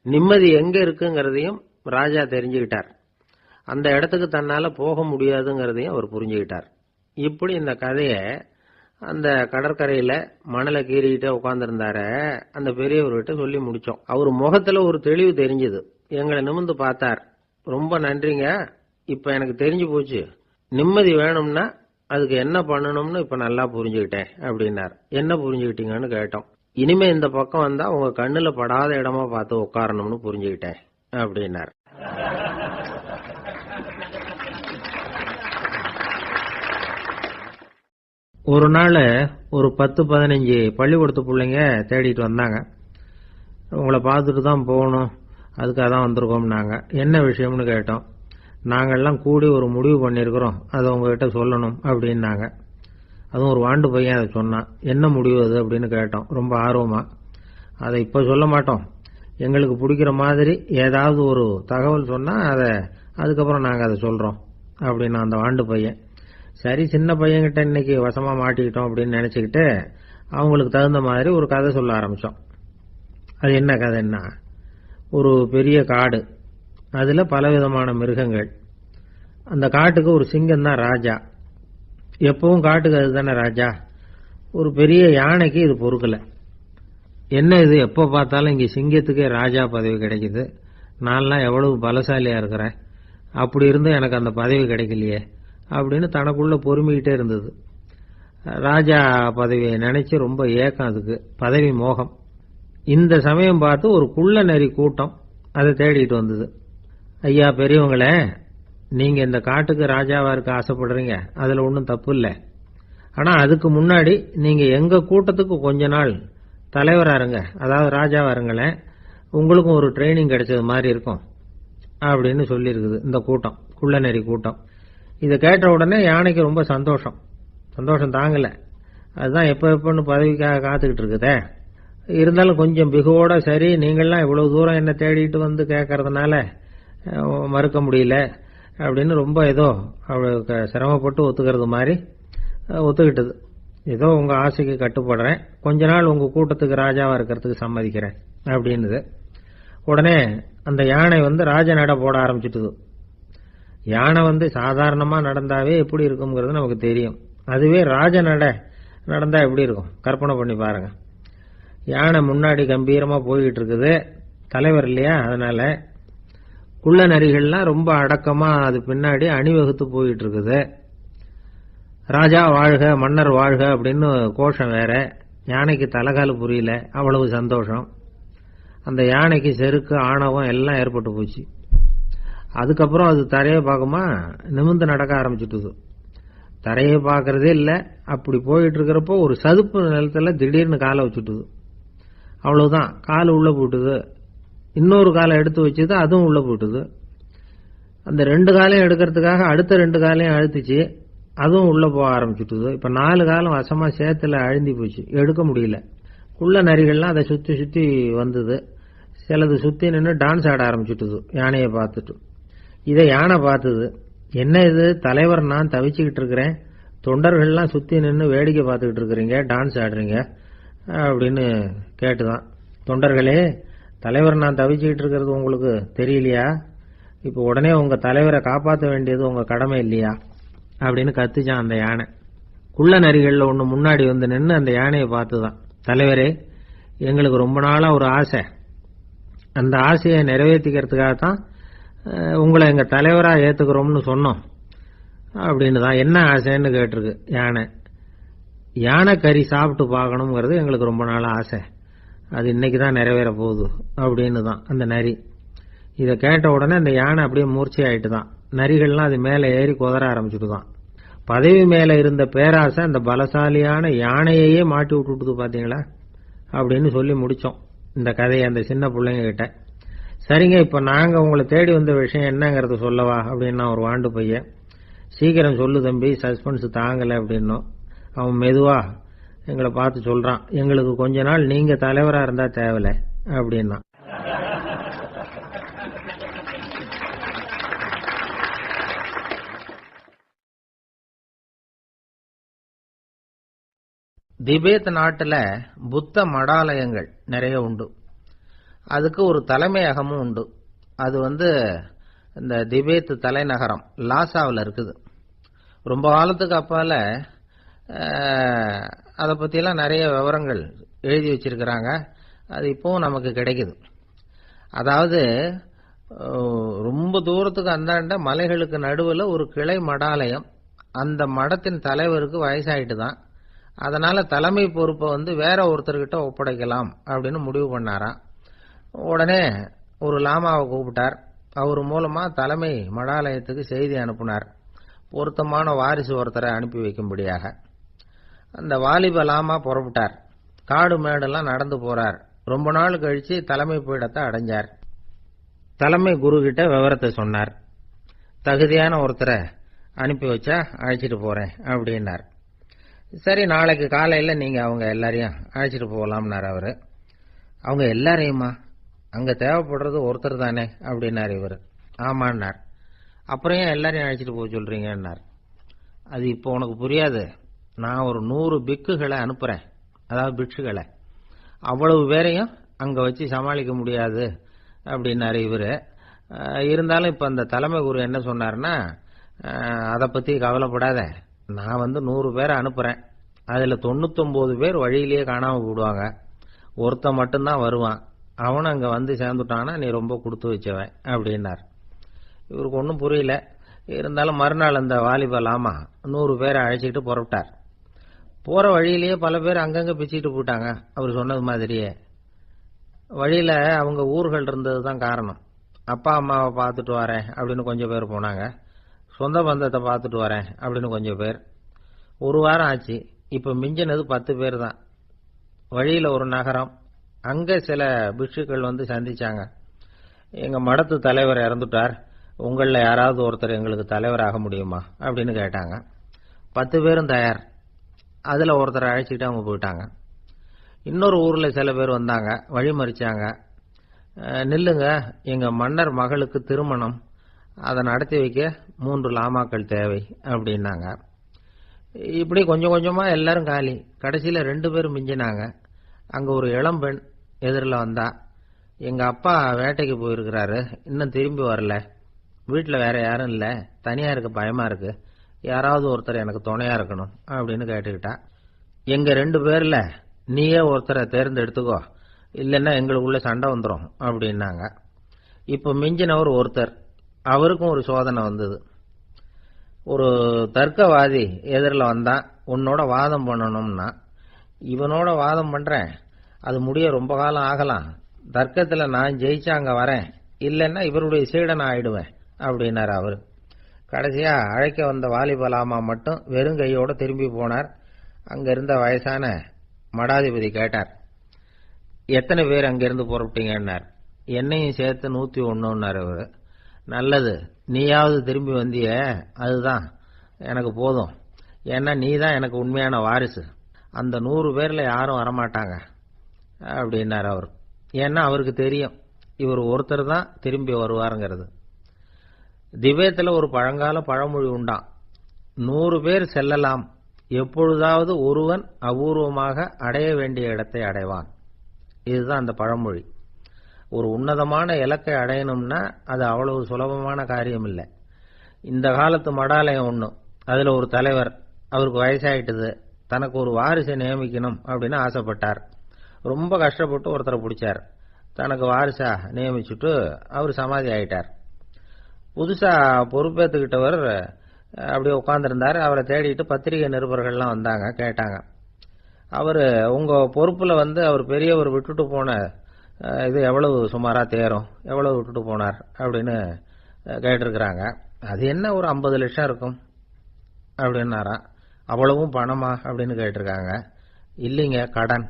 நிம்மதி எங்க இருக்குங்கிறதையும் ராஜா தெரிஞ்சுக்கிட்டார். அந்த இடத்துக்கு தன்னால போக முடியாதுங்கிறதையும் அவர் புரிஞ்சுக்கிட்டார். இப்படி இந்த கதைய அந்த கடற்கரையில மணலை கீறிக்கிட்டே உட்கார்ந்துருந்தார அந்த பெரியவர்கிட்ட சொல்லி முடிச்சோம். அவர் முகத்துல ஒரு தெளிவு தெரிஞ்சது. எங்களை நிமிர்ந்து பார்த்தார். ரொம்ப நன்றிங்க, இப்ப எனக்கு தெரிஞ்சு போச்சு, நிம்மதி வேணும்னா அதுக்கு என்ன பண்ணணும்னு இப்ப நல்லா புரிஞ்சுக்கிட்டேன் அப்படின்னார். என்ன புரிஞ்சுக்கிட்டீங்கன்னு கேட்டோம். இனிமே இந்த பக்கம் வந்தா உங்க கண்ணுல படாத இடமா பார்த்து உட்காரணும்னு புரிஞ்சுக்கிட்டேன் அப்படின்னார். ஒரு நாள் ஒரு 10-15 பள்ளிக்கூடத்து பிள்ளைங்க தேடிட்டு வந்தாங்க. உங்களை பார்த்துட்டு தான் போகணும், அதுக்காக தான் வந்திருக்கோம்னாங்க. என்ன விஷயம்னு கேட்டோம். நாங்கள்லாம் கூடி ஒரு முடிவு பண்ணியிருக்கிறோம், அதை உங்ககிட்ட சொல்லணும் அப்படின்னாங்க. அதுவும் ஒரு வாண்டு பையன் அதை சொன்னான். என்ன முடிவு அது அப்படின்னு கேட்டோம் ரொம்ப ஆர்வமா. அதை இப்போ சொல்ல மாட்டோம், எங்களுக்கு பிடிக்கிற மாதிரி ஏதாவது ஒரு தகவல் சொன்னால் அதுக்கப்புறம் நாங்கள் அதை சொல்கிறோம் அப்படின்னா அந்த வாண்டு பையன். சரி, சின்ன பையன்கிட்ட இன்னைக்கு வசமா மாட்டிக்கிட்டோம் அப்படின்னு நினைச்சுக்கிட்டு அவங்களுக்கு தகுந்த மாதிரி ஒரு கதை சொல்ல ஆரம்பிச்சோம். அது என்ன கதைன்னா, ஒரு பெரிய காடு, அதுல பலவிதமான மிருகங்கள். அந்த காட்டுக்கு ஒரு சிங்கம் தான் ராஜா. எப்பவும் காட்டுக்கு அதுதானே ராஜா. ஒரு பெரிய யானைக்கு இது பொறுக்கல. என்ன இது, எப்ப பார்த்தாலும் இங்க சிங்கத்துக்கே ராஜா பதவி கிடைக்குது, நான்லாம் எவ்வளவு பலசாலியா இருக்கிறேன், அப்படி இருந்தும் எனக்கு அந்த பதவி கிடைக்கலையே அப்படின்னு தனக்குள்ள பொறுமிக்கிட்டே இருந்தது. ராஜா பதவியை நினைச்சு ரொம்ப ஏக்கம், அதுக்கு பதவி மோகம். இந்த சமயம் பார்த்து ஒரு குள்ள நரி கூட்டம் அதை தேடிட்டு வந்தது. ஐயா பெரியவங்களே, நீங்க இந்த காட்டுக்கு ராஜாவா இருக்க ஆசைப்படுறீங்க, அதுல ஒன்றும் தப்பு இல்லை. ஆனா அதுக்கு முன்னாடி நீங்க எங்க கூட்டத்துக்கு கொஞ்ச நாள் தலைவரா இருங்க, அதாவது ராஜாவா இருங்களேன், உங்களுக்கும் ஒரு ட்ரைனிங் கிடைச்சது மாதிரி இருக்கும் அப்படின்னு சொல்லியிருக்குது இந்த கூட்டம், குள்ள நரி கூட்டம். இதை கேட்ட உடனே யானைக்கு ரொம்ப சந்தோஷம் தாங்கல. அதுதான் எப்பன்னு பதவிக்காக காத்துக்கிட்டு இருக்குதே. இருந்தாலும் கொஞ்சம் பிகுவோட, சரி நீங்கள்லாம் இவ்வளவு தூரம் என்ன தேடிட்டு வந்து கேட்கறதுனால மறுக்க முடியல அப்படின்னு ரொம்ப ஏதோ அவளுக்கு சிரமப்பட்டு ஒத்துக்கிறது மாதிரி ஒத்துக்கிட்டது. ஏதோ உங்க ஆசைக்கு கட்டுப்படுறேன், கொஞ்ச நாள் உங்க கூட்டத்துக்கு ராஜாவா இருக்கிறதுக்கு சம்மதிக்கிறேன் அப்படின்னுது. உடனே அந்த யானை வந்து ராஜ நட போட ஆரம்பிச்சுட்டுது. யானை சாதாரணமா நடந்தாவே எப்படி இருக்குங்கிறது நமக்கு தெரியும், அதுவே ராஜ நடந்தா எப்படி இருக்கும் கற்பனை பண்ணி பாருங்க. யானை முன்னாடி கம்பீரமா போய்கிட்டு இருக்குது, தலைவர் இல்லையா, அதனால குள்ள நரிகள்லாம் ரொம்ப அடக்கமா அது பின்னாடி அணிவகுத்து போயிட்டு இருக்குது. ராஜா வாழ்க மன்னர் வாழ்க அப்படின்னு கோஷம் வேற. யானைக்கு தலைகால புரியல, அவ்வளவு சந்தோஷம். அந்த யானைக்கு செருக்கு ஆணவம் எல்லாம் ஏற்பட்டு போச்சு. அதுக்கப்புறம் அது தரையை பார்க்குமா, நிமிர்ந்து நடக்க ஆரம்பிச்சுட்டுது. தரையை பார்க்கறதே இல்லை. அப்படி போயிட்டு இருக்கிறப்போ ஒரு சதுப்பு நிலத்துல திடீர்னு காலை வச்சுட்டுது. அவ்வளவுதான், கால் உள்ள போட்டுது. இன்னொரு காலை எடுத்து வச்சது, அதுவும் உள்ள போட்டுது. அந்த 2 காலையும் எடுக்கிறதுக்காக அடுத்த 2 காலையும் அழுத்துச்சு, அதுவும் உள்ள போக ஆரம்பிச்சுட்டுது. இப்ப 4 காலம் வசமா சேத்துல அழுந்தி போச்சு, எடுக்க முடியல. குள்ள நரிகள்லாம் அதை சுத்தி சுத்தி வந்தது. சிலது சுத்தி நின்று டான்ஸ் ஆட ஆரம்பிச்சுட்டுது யானையை பார்த்துட்டு. இதை யானை பார்த்தது. என்ன இது தலைவர், நான் தவிச்சுக்கிட்டு இருக்கிறேன், தொண்டர்கள்லாம் சுத்தி நின்று வேடிக்கை பார்த்துக்கிட்டு இருக்கிறீங்க, டான்ஸ் ஆடுறீங்க அப்படின்னு கேட்டுதான். தொண்டர்களே, தலைவர் நான் தவிச்சுக்கிட்டு இருக்கிறது உங்களுக்கு தெரியலையா? இப்ப உடனே உங்க தலைவரை காப்பாற்ற வேண்டியது உங்க கடமை இல்லையா அப்படின்னு கத்துச்சான் அந்த யானை. குள்ள நரிகள்ல ஒண்ணு முன்னாடி வந்து நின்று அந்த யானையை பார்த்துதான், தலைவரே, எங்களுக்கு ரொம்ப நாளா ஒரு ஆசை, அந்த ஆசையை நிறைவேற்றிக்கிறதுக்காகத்தான் உங்களை எங்க தலைவரா ஏத்துக்கிறோம்னு சொன்னோம் அப்படின்னு தான். என்ன ஆசைன்னு கேட்டிருக்கு யானை. யானை கறி சாப்பிட்டு பார்க்கணுங்கிறது எங்களுக்கு ரொம்ப நாள் ஆசை, அது இன்னைக்குதான் நிறைவேற போகுது அப்படின்னு தான் அந்த நரி. இதை கேட்ட உடனே அந்த யானை அப்படியே மூர்ச்சி ஆயிட்டு தான். நரிகள்லாம் அது மேல ஏறி குதற ஆரம்பிச்சுட்டு தான். பதவி மேல இருந்த பேராசை அந்த பலசாலியான யானையே மாட்டி விட்டுட்டு பாத்தீங்களா அப்படின்னு சொல்லி முடிச்சோம் இந்த கதையை அந்த சின்ன பிள்ளைங்க கிட்ட. சரிங்க, இப்ப நாங்க உங்களை தேடி வந்த விஷயம் என்னங்கறத சொல்லவா அப்படின்னா ஒரு வாண்டு பையன். சீக்கிரம் சொல்லு தம்பி, சஸ்பென்ஸ் தாங்கல அப்படின்னும். அவன் மெதுவா எங்களை பார்த்து சொல்றான், எங்களுக்கு கொஞ்ச நாள் நீங்க தலைவரா இருந்தா தேவல அப்படின்னா. திபேத் நாட்டுல புத்த மடாலயங்கள் நிறைய உண்டு. அதுக்கு ஒரு தலைமையகமும் உண்டு. அது இந்த திபேத் தலைநகரம் லாசாவில் இருக்குது. ரொம்ப காலத்துக்கு அப்பால அதை பற்றியெல்லாம் நிறைய விவரங்கள் எழுதி வச்சிருக்கிறாங்க. அது இப்போவும் நமக்கு கிடைக்குது. அதாவது ரொம்ப தூரத்துக்கு அந்தாண்ட மலைகளுக்கு நடுவில் ஒரு கிளை மடாலயம். அந்த மடத்தின் தலைவருக்கு வயசாயிட்டு தான். அதனால தலைமை பொறுப்பை வேற ஒருத்தர்கிட்ட ஒப்படைக்கலாம் அப்படின்னு முடிவு பண்ணாராம். உடனே ஒரு லாமாவை கூப்பிட்டார். அவர் மூலமா தலைமை மடாலயத்துக்கு செய்தி அனுப்பினார், பொருத்தமான வாரிசு ஒருத்தரை அனுப்பி வைக்கும்படியாக. அந்த வாலிப லாமா புறப்பட்டார். காடு மேடெல்லாம் நடந்து போறார். ரொம்ப நாள் கழிச்சு தலைமை பீடத்தை அடைஞ்சார். தலைமை குரு கிட்ட விவரத்தை சொன்னார். தகுதியான ஒருத்தரை அனுப்பி வச்சா அழைச்சிட்டு போறேன் அப்படின்னார். சரி, நாளைக்கு காலையில நீங்க அவங்க எல்லாரையும் அழைச்சிட்டு போகலாம்னார் அவரு. அவங்க எல்லாரையுமா? அங்க தேவைப்படுறது ஒருத்தர் தானே அப்படின்னார் இவர். ஆமான்னார். அப்புறம் ஏன் எல்லாரையும் அழைச்சிட்டு போக சொல்றீங்கன்னார். அது இப்போ உனக்கு புரியாது. நான் ஒரு 100 பிக்குகளை அனுப்புறேன், அதாவது பிட்சுகளை. அவ்வளவு பேரையும் அங்க வச்சு சமாளிக்க முடியாது அப்படின்னாரு இவரு. இருந்தாலும் இப்ப அந்த தலைமை குரு என்ன சொன்னார்னா, அதை பத்தி கவலைப்படாத, நான் 100 பேரை அனுப்புறேன். அதுல 99 பேர் வழியிலேயே காணாம போடுவாங்க, ஒருத்தன் மட்டும்தான் வருவான். அவனும் அங்க வந்து சேர்ந்துட்டானா நீ ரொம்ப கொடுத்து வச்சவன் அப்படின்னார். இவருக்கு ஒன்றும் புரியல. இருந்தாலும் மறுநாள் அந்த வாலிப லாமா 100 பேரை அழைச்சிக்கிட்டு புறப்பட்டார். போற வழியிலேயே பல பேர் அங்கங்க பிச்சுட்டு போட்டாங்க அவர் சொன்னது மாதிரியே. வழியில அவங்க ஊர்கள் இருந்தது தான் காரணம். அப்பா அம்மாவை பார்த்துட்டு வரேன் அப்படின்னு கொஞ்சம் பேர் போனாங்க. சொந்த பந்தத்தை பார்த்துட்டு வரேன் அப்படின்னு கொஞ்சம் பேர். ஒரு வாரம் ஆச்சு. இப்ப மிஞ்சினது 10 பேர் தான். வழியில ஒரு நகரம். அங்க சில பிட்சுக்கள் சந்திச்சாங்க. எங்க மடத்து தலைவர் இறந்துட்டார், உங்கள யாராவது ஒருத்தர் எங்களுக்கு தலைவராக முடியுமா அப்படின்னு கேட்டாங்க. 10 பேரும் தயார். அதுல ஒருத்தரை அழைச்சிட்டு அவங்க போயிட்டாங்க. இன்னொரு ஊர்ல சில பேர் வந்தாங்க, வழி மறிச்சாங்க. நில்லுங்க, எங்க மன்னர் மகளுக்கு திருமணம், அதை நடத்தி வைக்க 3 லாமாக்கள் தேவை அப்படின்னாங்க. இப்படி கொஞ்சம் கொஞ்சமா எல்லாரும் காலி. கடைசியில 2 பேரும் மிஞ்சினாங்க. அங்க ஒரு இளம்பெண் எதிரில் வந்தா. எங்க அப்பா வேட்டைக்கு போயிருக்கிறாரு, இன்னும் திரும்பி வரல, வீட்டுல வேற யாரும் இல்ல, தனியா இருக்க பயமா இருக்கு, யாராவது ஒருத்தர் எனக்கு துணையா இருக்கணும் அப்படின்னு கேட்டுக்கிட்டா. எங்க 2 பேர்ல நீயே ஒருத்தரை தேர்ந்தெடுத்துக்கோ, இல்லைன்னா எங்களுக்குள்ள சண்டை வந்துடும் அப்படின்னாங்க. இப்ப மிஞ்சினவர் ஒருத்தர், அவருக்கும் ஒரு சோதனை வந்தது. ஒரு தர்க்கவாதி எதிரில் வந்தான், உன்னோட வாதம் பண்ணணும்னா. இவனோட வாதம் பண்றேன், அது முடிய ரொம்ப காலம் ஆகலாம், தர்க்கத்துல நான் ஜெயிச்சா அங்க வரேன், இல்லைன்னா இவருடைய சீடன் ஆயிடுவேன் அப்படின்னாரு அவரு. கடைசியா அழைக்க வந்த வாலிபலாமா மட்டும் வெறும் கையோட திரும்பி போனார். அங்க இருந்த வயசான மடாதிபதி கேட்டார், எத்தனை பேர் அங்கிருந்து புறப்பட்டீங்கன்னார். என்னையும் சேர்த்து 101ன்னார் அவரு. நல்லது, நீயாவது திரும்பி வந்திய, அதுதான் எனக்கு போதும். ஏன்னா நீ தான் எனக்கு உண்மையான வாரிசு. அந்த 100 பேர்ல யாரும் வரமாட்டாங்க அப்படின்னார் அவர். ஏன்னா அவருக்கு தெரியும் இவர் ஒருத்தர் தான் திரும்பி வருவாருங்கிறது. திபேத்தில் ஒரு பழங்கால பழமொழி உண்டாம், 100 பேர் செல்லலாம், எப்பொழுதாவது ஒருவன் அபூர்வமாக அடைய வேண்டிய இடத்தை அடைவான். இதுதான் அந்த பழமொழி. ஒரு உன்னதமான இலக்கை அடையணும்னா அது அவ்வளவு சுலபமான காரியம் இல்லை. இந்த காலத்து மடாலயம் ஒண்ணு, அதுல ஒரு தலைவர், அவருக்கு வயசாயிட்டது, தனக்கு ஒரு வாரிசை நியமிக்கணும் அப்படின்னு ஆசைப்பட்டார். ரொம்ப கஷ்டப்பட்டு ஒருத்தரை பிடிச்சார், தனக்கு வாரிசா நியமிச்சுட்டு அவர் சமாதி ஆயிட்டார். புதுசா பொறுப்பேற்றுக்கிட்டவர் அப்படியே உட்கார்ந்துருந்தார். அவரை தேடிட்டு பத்திரிகை நிருபர்கள்லாம் வந்தாங்க, கேட்டாங்க. அவர் உங்க பொறுப்புல அவர் பெரியவர் விட்டுட்டு போன இது எவ்வளவு சுமாரா தேரும், எவ்வளவு விட்டுட்டு போனார் அப்படின்னு கேட்டிருக்கிறாங்க. அது என்ன ஒரு 50 லட்சம் இருக்கும் அப்படின்னாராம். அவ்வளவும் பணமா அப்படின்னு கேட்டிருக்காங்க. இல்லைங்க, கடன்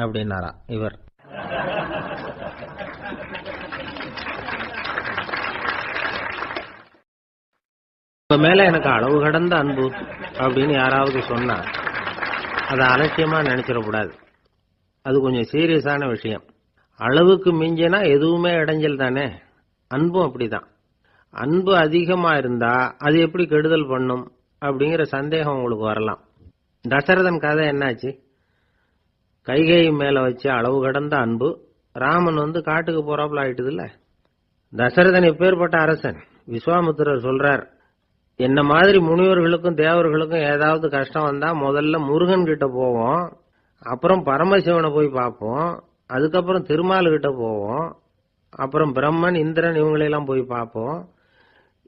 அப்படின்னாராம் இவர். உங்க மேல எனக்கு அளவு கடந்த அன்பு அப்படின்னு யாராவது சொன்னா அதை அலட்சியமா நினைச்சிடக்கூடாது. அது கொஞ்சம் சீரியஸான விஷயம். அளவுக்கு மிஞ்சினா எதுவுமே இடைஞ்சல் தானே. அன்பும் அப்படிதான். அன்பு அதிகமா இருந்தா அது எப்படி கெடுதல் பண்ணும் அப்படிங்கிற சந்தேகம் உங்களுக்கு வரலாம். தசரதன் கதை என்னாச்சு? கைகேயி மேல வச்சு அளவு கடந்த அன்பு, ராமன் காட்டுக்கு போறாப்புல ஆயிட்டுது இல்ல. தசரதன் எப்பேற்பட்ட அரசன். விஸ்வாமித்திரர் சொல்றார், என்ன மாதிரி முனிவர்களுக்கும் தேவர்களுக்கும் ஏதாவது கஷ்டம் வந்தா முதல்ல முருகன் கிட்ட போவோம், அப்புறம் பரமசிவனை போய் பார்ப்போம், அதுக்கப்புறம் திருமால் கிட்ட போவோம், அப்புறம் பிரம்மன் இந்திரன் இவங்களெல்லாம் போய் பார்ப்போம்,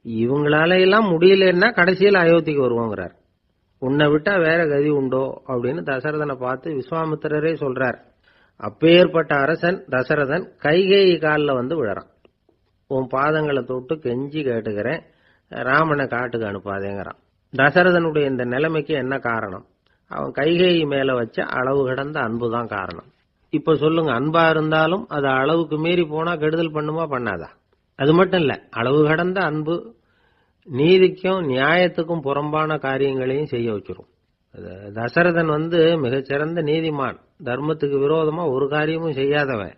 இவங்களால எல்லாம் முடியலன்னா கடைசியில் அயோத்திக்கு வருவோங்கிறார். உன்னை விட்டா வேற கதி உண்டோ அப்படின்னு தசரதனை பார்த்து விஸ்வாமித்திரரே சொல்றார். அப்பேற்பட்ட அரசன் தசரதன் கைகேயி காலில் விழறான். உன் பாதங்களை தொட்டு கெஞ்சி கேட்டுக்கிறேன், ராமனை காட்டுக்கு அனுப்பாதேங்கிறான். தசரதனுடைய இந்த நிலைமைக்கு என்ன காரணம்? அவன் கைகேயி மேல வச்ச அளவு கடந்த அன்புதான் காரணம். இப்ப சொல்லுங்க, அன்பா இருந்தாலும் அது அளவுக்கு மீறி போனா கெடுதல் பண்ணுமா பண்ணாதா? அது மட்டும் இல்ல, அளவு கடந்த அன்பு நீதிக்கும் நியாயத்துக்கும் புறம்பான காரியங்களையும் செய்ய வச்சிரும். தசரதன் மிகச்சிறந்த நீதிமான், தர்மத்துக்கு விரோதமா ஒரு காரியமும் செய்யாதவன்.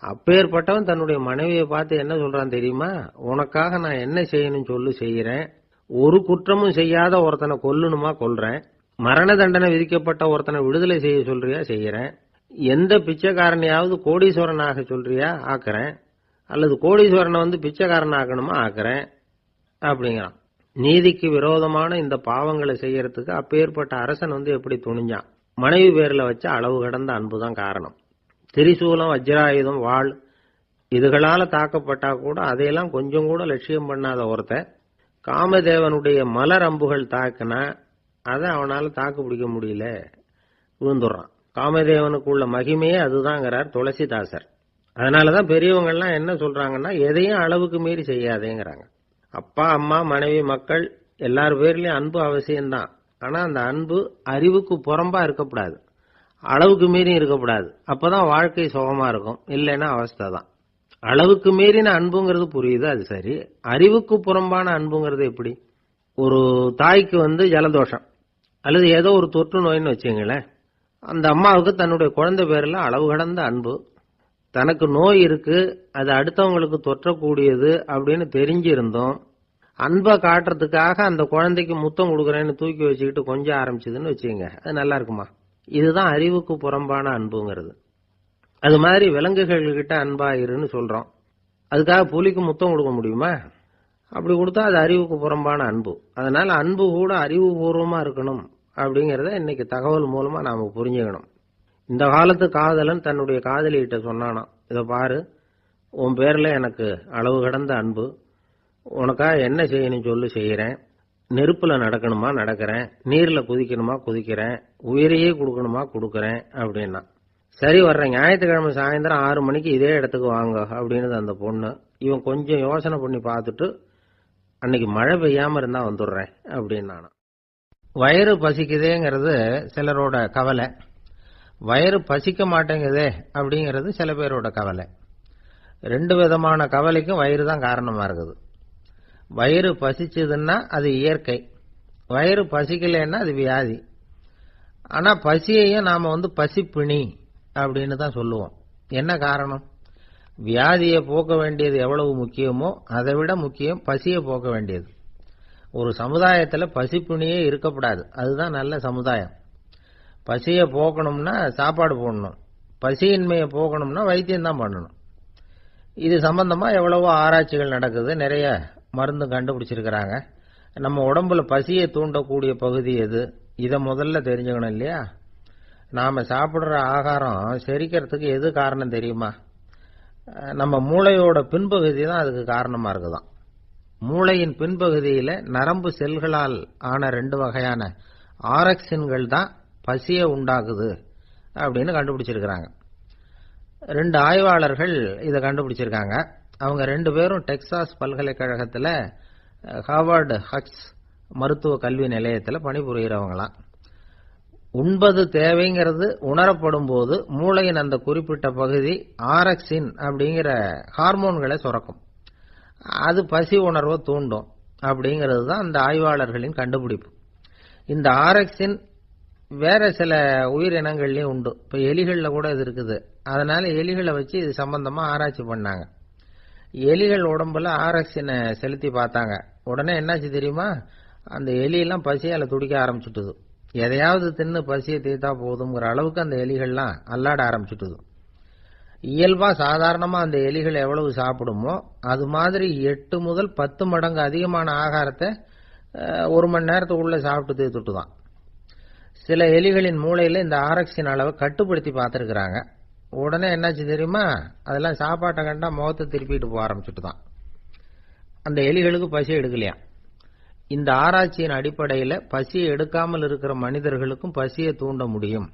அப்பேற்பட்டவன் தன்னுடைய மனைவியை பார்த்து என்ன சொல்றான் தெரியுமா? உனக்காக நான் என்ன செய்யணும் சொல்லு, செய்யறேன். ஒரு குற்றமும் செய்யாத ஒருத்தனை கொல்லணுமா கொல்றேன். மரண தண்டனை விதிக்கப்பட்ட ஒருத்தனை விடுதலை செய்ய சொல்றியா செய்யறேன். எந்த பிச்சைக்காரனையாவது கோடீஸ்வரனாக சொல்றியா ஆக்குறேன், அல்லது கோடீஸ்வரனை பிச்சைக்காரன் ஆக்கணுமா ஆக்குறேன் அப்படிங்கிறான். நீதிக்கு விரோதமான இந்த பாவங்களை செய்யறதுக்கு அப்பேற்பட்ட அரசன் எப்படி துணிஞ்சான்? மனைவி பேர்ல வச்ச அளவு கடந்த அன்புதான் காரணம். திரிசூலம், வஜ்ராயுதம், வாள் இதுகளால தாக்கப்பட்டா கூட அதையெல்லாம் கொஞ்சம் கூட லட்சியம் பண்ணாத ஒருத்தன் காமதேவனுடைய மலர் அம்புகள் தாக்குனா அதை அவனால தாக்கு பிடிக்க முடியல, விழுந்துடுறான். காமதேவனுக்குள்ள மகிமையே அதுதாங்கிறார் துளசிதாசர். அதனாலதான் பெரியவங்கள்லாம் என்ன சொல்றாங்கன்னா, எதையும் அளவுக்கு மீறி செய்யாதேங்கிறாங்க. அப்பா, அம்மா, மனைவி, மக்கள் எல்லார் பேர்லயும் அன்பு அவசியம்தான். ஆனா அந்த அன்பு அறிவுக்கு புறம்பா இருக்கக்கூடாது, அளவுக்கு மீறி இருக்கக்கூடாது. அப்பதான் வாழ்க்கை சுகமா இருக்கும், இல்லைன்னா அவஸ்தை தான். அளவுக்கு மீறின அன்புங்கிறது புரியுது, அது சரி. அறிவுக்கு புறம்பான அன்புங்கிறது எப்படி? ஒரு தாய்க்கு ஜலதோஷம் அல்லது ஏதோ ஒரு தொற்று நோயின்னு வச்சுங்களேன். அந்த அம்மாவுக்கு தன்னுடைய குழந்தை பேர்ல அளவு கடந்த அன்பு. தனக்கு நோய் இருக்கு, அது அடுத்தவங்களுக்கு தொற்றக்கூடியது அப்படின்னு தெரிஞ்சிருந்தோம் அன்பை காட்டுறதுக்காக அந்த குழந்தைக்கு முத்தம் கொடுக்குறேன்னு தூக்கி வச்சுக்கிட்டு கொஞ்சம் ஆரம்பிச்சதுன்னு வச்சுங்க, அது நல்லா இருக்குமா? இதுதான் அறிவுக்கு புறம்பான அன்புங்கிறது. அது மாதிரி விலங்குகள்கிட்ட அன்பாயிருன்னு சொல்றோம், அதுக்காக புலிக்கு முத்தம் கொடுக்க முடியுமா? அப்படி கொடுத்தா அது அறிவுக்கு புறம்பான அன்பு. அதனால அன்பு கூட அறிவுபூர்வமா இருக்கணும் அப்படிங்கிறத இன்னைக்கு தகவல் மூலமா நாம புரிஞ்சுக்கணும். இந்த காலத்து காதலன் தன்னுடைய காதலிகிட்ட சொன்னானாம், இதை பாரு, உன் பேர்ல எனக்கு அளவு கடந்த அன்பு. உனக்கா என்ன செய்யணும் சொல்லு, செய்யறேன். நெருப்புல நடக்கணுமா நடக்கிறேன், நீர்ல குதிக்கணுமா குதிக்கிறேன், உயிரையே கொடுக்கணுமா கொடுக்கறேன் அப்படின்னா. சரி, வர்றேன் ஞாயிற்றுக்கிழமை சாயந்தரம் 6 மணிக்கு இதே இடத்துக்கு வாங்க அப்படின்னு அந்த பொண்ணு. இவன் கொஞ்சம் யோசனை பண்ணி பார்த்துட்டு, அன்னைக்கு மழை பெய்யாம இருந்தா வந்துடுறேன் அப்படின்னு. வயிறு பசிக்குதேங்கிறது சிலரோட கவலை, வயிறு பசிக்க மாட்டேங்குதே அப்படிங்கிறது சில பேரோட கவலை. 2 விதமான கவலைக்கும் வயிறு தான் காரணமா இருக்குது. வயிறு பசிச்சதுன்னா அது இயற்கை, வயிறு பசிக்கலைன்னா அது வியாதி. ஆனா பசியையும் நாம பசிப்பிணி அப்படின்னு தான் சொல்லுவோம். என்ன காரணம்? வியாதியை போக்க வேண்டியது எவ்வளவு முக்கியமோ அதை விட முக்கியம் பசியை போக்க வேண்டியது. ஒரு சமுதாயத்தில் பசிப்பிணியே இருக்கக்கூடாது, அதுதான் நல்ல சமுதாயம். பசியை போக்கணும்னா சாப்பாடு போடணும், பசியின்மையை போக்கணும்னா வைத்தியம் தான் பண்ணணும். இது சம்பந்தமா எவ்வளவோ ஆராய்ச்சிகள் நடக்குது, நிறைய மருந்து கண்டுபிடிச்சிருக்கிறாங்க. நம்ம உடம்புல பசியை தூண்டக்கூடிய பகுதி எது, இதை முதல்ல தெரிஞ்சுக்கணும் இல்லையா? நாம சாப்பிடுற ஆகாரம் செரிக்கிறதுக்கு எது காரணம் தெரியுமா? நம்ம மூளையோட பின்பகுதி தான் அதுக்கு காரணமா இருக்குதாம். மூளையின் பின்பகுதியில நரம்பு செல்களால் ஆன 2 வகையான ஆரக்சின்கள் தான் பசியை உண்டாக்குது அப்படின்னு கண்டுபிடிச்சிருக்கிறாங்க. 2 ஆய்வாளர்கள் இதை கண்டுபிடிச்சிருக்காங்க. அவங்க 2 பேரும் டெக்சாஸ் பல்கலைக்கழகத்தில் ஹார்வர்டு ஹக்ஸ் மருத்துவ கல்வி நிலையத்தில் பணிபுரிகிறவங்களாம். உண்பது தேவைங்கிறது உணரப்படும் போது மூளையின் அந்த குறிப்பிட்ட பகுதி ஆரக்சின் அப்படிங்கிற ஹார்மோன்களை சுரக்கும். அது பசி உணர்வை தூண்டும் அப்படிங்கிறது தான் அந்த ஆய்வாளர்களின் கண்டுபிடிப்பு. இந்த ஆரக்சின் வேற சில உயிரினங்கள்லயும் உண்டு. இப்ப எலிகள்ல கூட இது இருக்குது. அதனால எலிகளை வச்சு இது சம்பந்தமா ஆராய்ச்சி பண்ணாங்க. எலிகள் உடம்புல ஆரக்சினை செலுத்தி பார்த்தாங்க. உடனே என்னாச்சு தெரியுமா? அந்த எலியெல்லாம் பசியால துடிக்க ஆரம்பிச்சுட்டுது. எதையாவது தின்னு பசியை தீர்த்தா போதுங்கிற அளவுக்கு அந்த எலிகள்லாம் அல்லாட ஆரம்பிச்சுட்டுது. இயல்பா சாதாரணமா அந்த எலிகள் எவ்வளவு சாப்பிடுமோ அது மாதிரி 8 முதல் 10 மடங்கு அதிகமான ஆகாரத்தை 1 மணி நேரத்துக்குள்ள சாப்பிட்டு தீர்த்துட்டுதான். சில எலிகளின் மூளையில இந்த ஆரக்சின் அளவை கட்டுப்படுத்தி பார்த்திருக்கிறாங்க. உடனே என்னாச்சு தெரியுமா? அதெல்லாம் சாப்பாட்டை கண்டா முகத்தை திருப்பிட்டு போக ஆரம்பிச்சுட்டுதான். அந்த எலிகளுக்கு பசி எடுக்கலையா. இந்த ஆராய்ச்சியின் அடிப்படையில் பசியை எடுக்காமல் இருக்கிற மனிதர்களுக்கும் பசியை தூண்ட முடியும்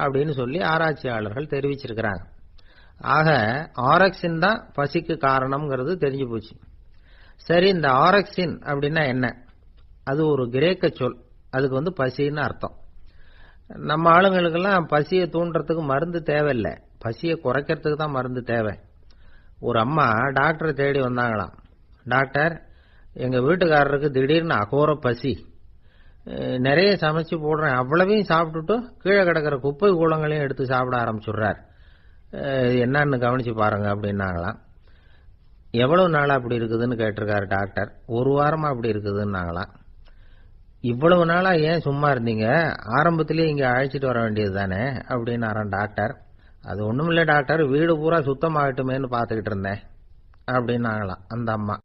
அப்படின்னு சொல்லி ஆராய்ச்சியாளர்கள் தெரிவிச்சிருக்கிறாங்க. ஆக ஆரக்சின் தான் பசிக்கு காரணம்ங்கிறது தெரிஞ்சு போச்சு. சரி, இந்த ஆரக்சின் அப்படின்னா என்ன? அது ஒரு கிரேக்க சொல். அதுக்கு பசின்னு அர்த்தம். நம்ம ஆளுங்களுக்கெல்லாம் பசியை தூண்டுறதுக்கு மருந்து தேவையில்லை, பசியை குறைக்கிறதுக்கு தான் மருந்து தேவை. ஒரு அம்மா டாக்டரை தேடி வந்தாங்களாம். டாக்டர், எங்க வீட்டுக்காரருக்கு திடீர்னு அகோர பசி, நிறைய சமைச்சு போடுறேன், அவ்வளவையும் சாப்பிட்டுட்டு கீழே கிடக்கிற குப்பை கூலங்களையும் எடுத்து சாப்பிட ஆரம்பிச்சுடுறார், என்னன்னு கவனிச்சு பாருங்க அப்படின்னாங்களாம். எவ்வளவு நாளா அப்படி இருக்குதுன்னு கேட்டிருக்காரு டாக்டர். 1 வாரமா அப்படி இருக்குதுன்னாங்களாம். இவ்வளவு நாளா ஏன் சும்மா இருந்தீங்க, ஆரம்பத்திலேயே இங்க அழைச்சிட்டு வர வேண்டியது தானே அப்படின்னாராம் டாக்டர். அது ஒண்ணும் இல்லை டாக்டர், வீடு பூரா சுத்தமாகட்டுமேன்னு பார்த்துக்கிட்டு இருந்தேன் அப்படின்னாங்களாம் அந்த அம்மா.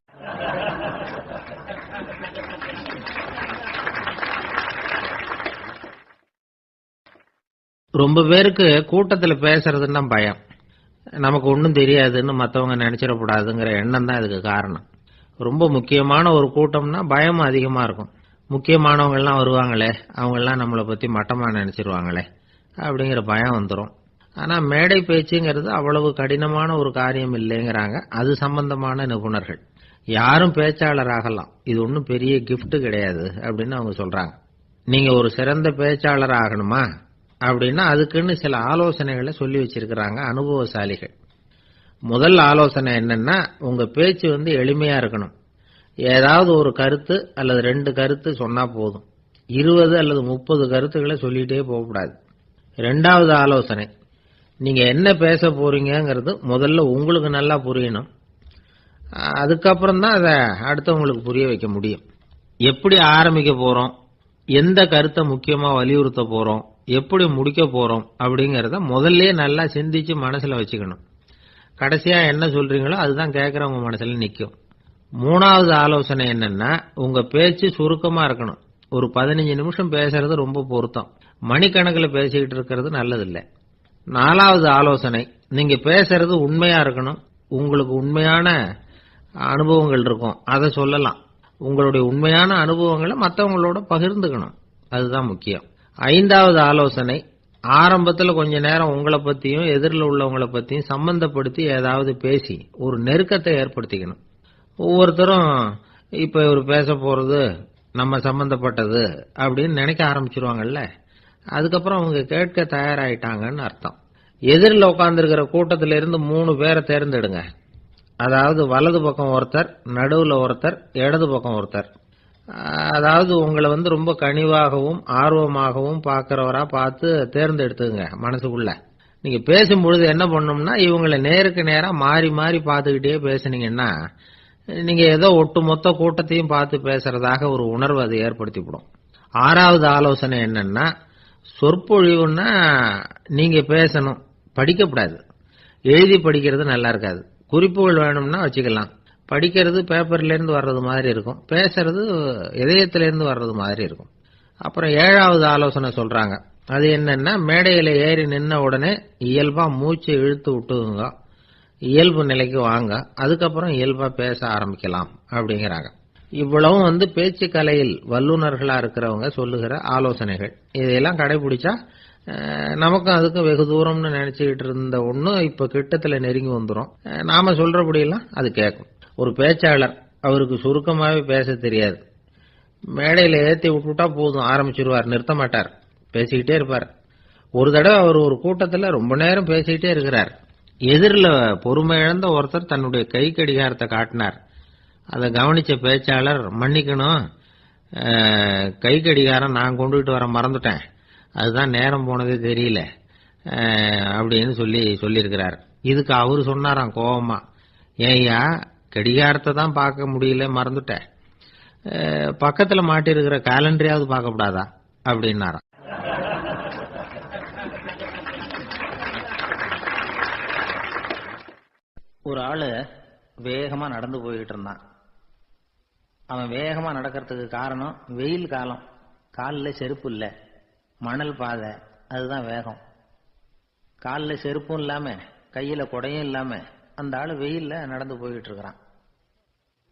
ரொம்ப பேருக்கு கூட்டத்தில் பேசுறதுன்னா பயம். நமக்கு ஒன்றும் தெரியாதுன்னு மற்றவங்க நினைச்சிடக்கூடாதுங்கிற எண்ணம் தான் இதுக்கு காரணம். ரொம்ப முக்கியமான ஒரு கூட்டம்னா பயமும் அதிகமா இருக்கும். முக்கியமானவங்கள்லாம் வருவாங்களே, அவங்கெல்லாம் நம்மளை பத்தி மட்டமா நினைச்சிருவாங்களே அப்படிங்கிற பயம் வந்துடும். ஆனா மேடை பேச்சுங்கிறது அவ்வளவு கடினமான ஒரு காரியம் இல்லைங்கிறாங்க அது சம்பந்தமான நிபுணர்கள். யாரும் பேச்சாளர் ஆகலாம், இது ஒன்றும் பெரிய கிஃப்ட் கிடையாது அப்படின்னு அவங்க சொல்றாங்க. நீங்க ஒரு சிறந்த பேச்சாளர் ஆகணுமா அப்படின்னா அதுக்குன்னு சில ஆலோசனைகளை சொல்லி வச்சிருக்கிறாங்க அனுபவசாலிகள். முதல் ஆலோசனை என்னன்னா, உங்க பேச்சு எளிமையா இருக்கணும். ஏதாவது ஒரு கருத்து அல்லது 2 கருத்து சொன்னா போதும். 20 அல்லது 30 கருத்துக்களை சொல்லிட்டே போகக்கூடாது. 2வது ஆலோசனை, நீங்க என்ன பேச போறீங்கிறது முதல்ல உங்களுக்கு நல்லா புரியணும். அதுக்கப்புறம் தான் அதை அடுத்தவங்களுக்கு புரிய வைக்க முடியும். எப்படி ஆரம்பிக்க போறோம், எந்த கருத்தை முக்கியமா வலியுறுத்த போறோம், எப்படி முடிக்க போறோம் அப்படிங்கறத முதல்ல நல்லா சிந்திச்சு மனசுல வச்சுக்கணும். கடைசியா என்ன சொல்றீங்களோ அதுதான் கேட்கறவங்க மனசுல நிக்கும். 3வது ஆலோசனை என்னன்னா, உங்க பேச்சு சுருக்கமா இருக்கணும். ஒரு 15 நிமிஷம் பேசுறது ரொம்ப பொருத்தம். மணிக்கணக்கில் பேசிக்கிட்டு இருக்கிறது நல்லதில்லை. 4வது ஆலோசனை, நீங்க பேசுறது உண்மையா இருக்கணும். உங்களுக்கு உண்மையான அனுபவங்கள் இருக்கும், அதை சொல்லலாம். உங்களுடைய உண்மையான அனுபவங்களை மற்றவங்களோட பகிர்ந்துக்கணும், அதுதான் முக்கியம். 5வது ஆலோசனை, ஆரம்பத்தில் கொஞ்ச நேரம் உங்களை பத்தியும் எதிரில் உள்ளவங்களை பத்தியும் சம்பந்தப்படுத்தி ஏதாவது பேசி ஒரு நெருக்கத்தை ஏற்படுத்திக்கணும். ஒவ்வொருத்தரும் இப்ப இவர் பேச போறது நம்ம சம்பந்தப்பட்டது அப்படின்னு நினைக்க ஆரம்பிச்சிருவாங்கல்ல, அதுக்கப்புறம் அவங்க கேட்க தயாராயிட்டாங்கன்னு அர்த்தம். எதிரில் உட்கார்ந்துருக்கிற கூட்டத்தில இருந்து 3 பேரை தேர்ந்தெடுங்க. அதாவது வலது பக்கம் ஒருத்தர், நடுவுல ஒருத்தர், இடது பக்கம் ஒருத்தர். அதாவது உங்களை ரொம்ப கனிவாகவும் ஆர்வமாகவும் பார்க்கிறவரா பார்த்து தேர்ந்தெடுத்துங்க. மனசுக்குள்ள நீங்க பேசும்பொழுது என்ன பண்ணணும்னா, இவங்களை நேருக்கு நேரா மாறி மாறி பார்த்துக்கிட்டே பேசுனீங்கன்னா நீங்க ஏதோ ஒட்டுமொத்த கூட்டத்தையும் பார்த்து பேசுறதாக ஒரு உணர்வு அதை ஏற்படுத்திவிடும். 6வது ஆலோசனை என்னன்னா, சொற்பொழிவுன்னா நீங்க பேசணும், படிக்கப்படாது. எழுதி படிக்கிறது நல்லா இருக்காது. குறிப்புகள் வேணும்னா வச்சுக்கலாம். படிக்கிறது பேப்பர்ல இருந்து வர்றது மாதிரி இருக்கும், பேசுறது இதயத்திலிருந்து வர்றது மாதிரி இருக்கும். அப்புறம் 7வது ஆலோசனை சொல்றாங்க. அது என்னன்னா, மேடையில ஏறி நின்ன உடனே இயல்பா மூச்சை இழுத்து விட்டுங்க, இயல்பு நிலைக்கு வாங்க, அதுக்கப்புறம் இயல்பா பேச ஆரம்பிக்கலாம் அப்படிங்கிறாங்க. இவ்வளவும் பேச்சு கலையில் வல்லுநர்களா இருக்கிறவங்க சொல்லுகிற ஆலோசனைகள். இதையெல்லாம் கடைபிடிச்சா நமக்கும் அதுக்கும் வெகு தூரம்னு நினைச்சுக்கிட்டு இருந்த ஒண்ணு இப்ப கிட்டத்துல நெருங்கி வந்துடும். நாம சொல்றபடியெல்லாம் அது கேட்கும். ஒரு பேச்சாளர், அவருக்கு சுருக்கமாவே பேச தெரியாது. மேடையில ஏத்தி விட்டுட்டா போதும், ஆரம்பிச்சிருவார், நிறுத்த மாட்டார், பேசிக்கிட்டே இருப்பார். ஒரு தடவை அவர் ஒரு கூட்டத்துல ரொம்ப நேரம் பேசிக்கிட்டே இருக்கிறார். எதிரில் பொறுமை இழந்த ஒருத்தர் தன்னுடைய கை கடிகாரத்தை காட்டினார். அதை கவனிச்ச பேச்சாளர், மன்னிக்கணும், கை கடிகாரம் நான் கொண்டுகிட்டு வர மறந்துட்டேன், அதுதான் நேரம் போனதே தெரியல அப்படின்னு சொல்லியிருக்கிறார். இதுக்கு அவரு சொன்னாராம் கோபமா, ஏய்யா கடிகாரத்தை தான் பார்க்க முடியல, மறந்துட்டேன், பக்கத்துல மாட்டிருக்கிற காலண்டரையாவது பார்க்கப்படாதா அப்படின்னாராம். ஒரு ஆளு வேகமா நடந்து போய்கிட்டு இருந்தான். அவன் வேகமா நடக்கிறதுக்கு காரணம் வெயில் காலம், காலில் செருப்பு இல்லை, மணல் பாதை, அதுதான் வேகம். காலில் செருப்பும் இல்லாம கையில குடையும் இல்லாம அந்த ஆளு வெயில்ல நடந்து போய்கிட்டு இருக்கிறான்.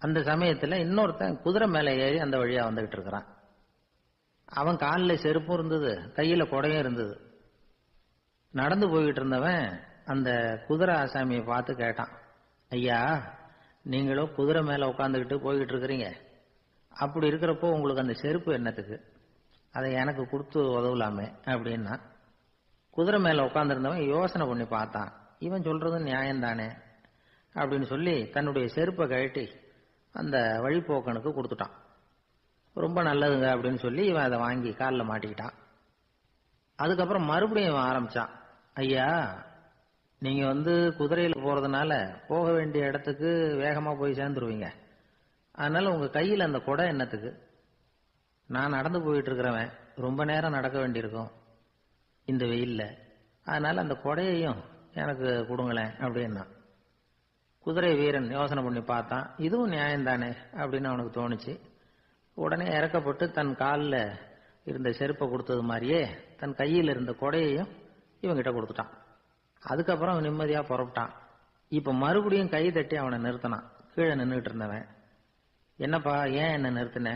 அந்த சமயத்துல இன்னொருத்தன் குதிரை மேல ஏறி அந்த வழியா வந்துகிட்டு இருக்கிறான். அவன் காலில் செருப்பும் இருந்தது, கையில குடையும் இருந்தது. நடந்து போய்கிட்டு இருந்தவன் அந்த குதிரை ஆசாமியை பார்த்து கேட்டான், ஐயா நீங்களும் குதிரை மேல உட்காந்துக்கிட்டு போய்கிட்டு இருக்கிறீங்க, அப்படி இருக்கிறப்போ உங்களுக்கு அந்த செருப்பு என்னத்துக்கு, அதை எனக்கு கொடுத்து உதவலாமே அப்படின்னா. குதிரை மேல உட்காந்துருந்தவன் யோசனை பண்ணி பார்த்தான், இவன் சொல்றது நியாயம்தானே அப்படின்னு சொல்லி தன்னுடைய செருப்பை கழட்டி அந்த வழிபோக்கனுக்கு கொடுத்துட்டான். ரொம்ப நல்லதுங்க அப்படின்னு சொல்லி இவன் அதை வாங்கி காலில் மாட்டிக்கிட்டான். அதுக்கப்புறம் மறுபடியும் இவன் ஆரம்பிச்சான், ஐயா நீங்க குதிரையில போறதுனால போக வேண்டிய இடத்துக்கு வேகமா போய் சேர்ந்துருவீங்க, அதனால உங்க கையில் அந்த குடை என்னத்துக்கு, நான் நடந்து போயிட்டு இருக்கிறவன், ரொம்ப நேரம் நடக்க வேண்டியிருக்கும் இந்த வெயில்ல, அதனால அந்த குடையையும் எனக்கு கொடுங்களேன் அப்படின்னா. குதிரை வீரன் யோசனை பண்ணி பார்த்தான், இதுவும் நியாயம்தானே அப்படின்னு அவனுக்கு தோணுச்சு. உடனே இறக்கப்பட்டு தன் காலில் இருந்த செருப்பை கொடுத்தது மாதிரியே தன் கையில் இருந்த குடையையும் இவங்கிட்ட கொடுத்துட்டான். அதுக்கப்புறம் அவன் நிம்மதியா புறப்பட்டான். இப்ப மறுபடியும் கை தட்டி அவனை நிறுத்தினான். கீழே நின்றுட்டு இருந்தவன், என்னப்பா ஏன் என்ன நிறுத்தின,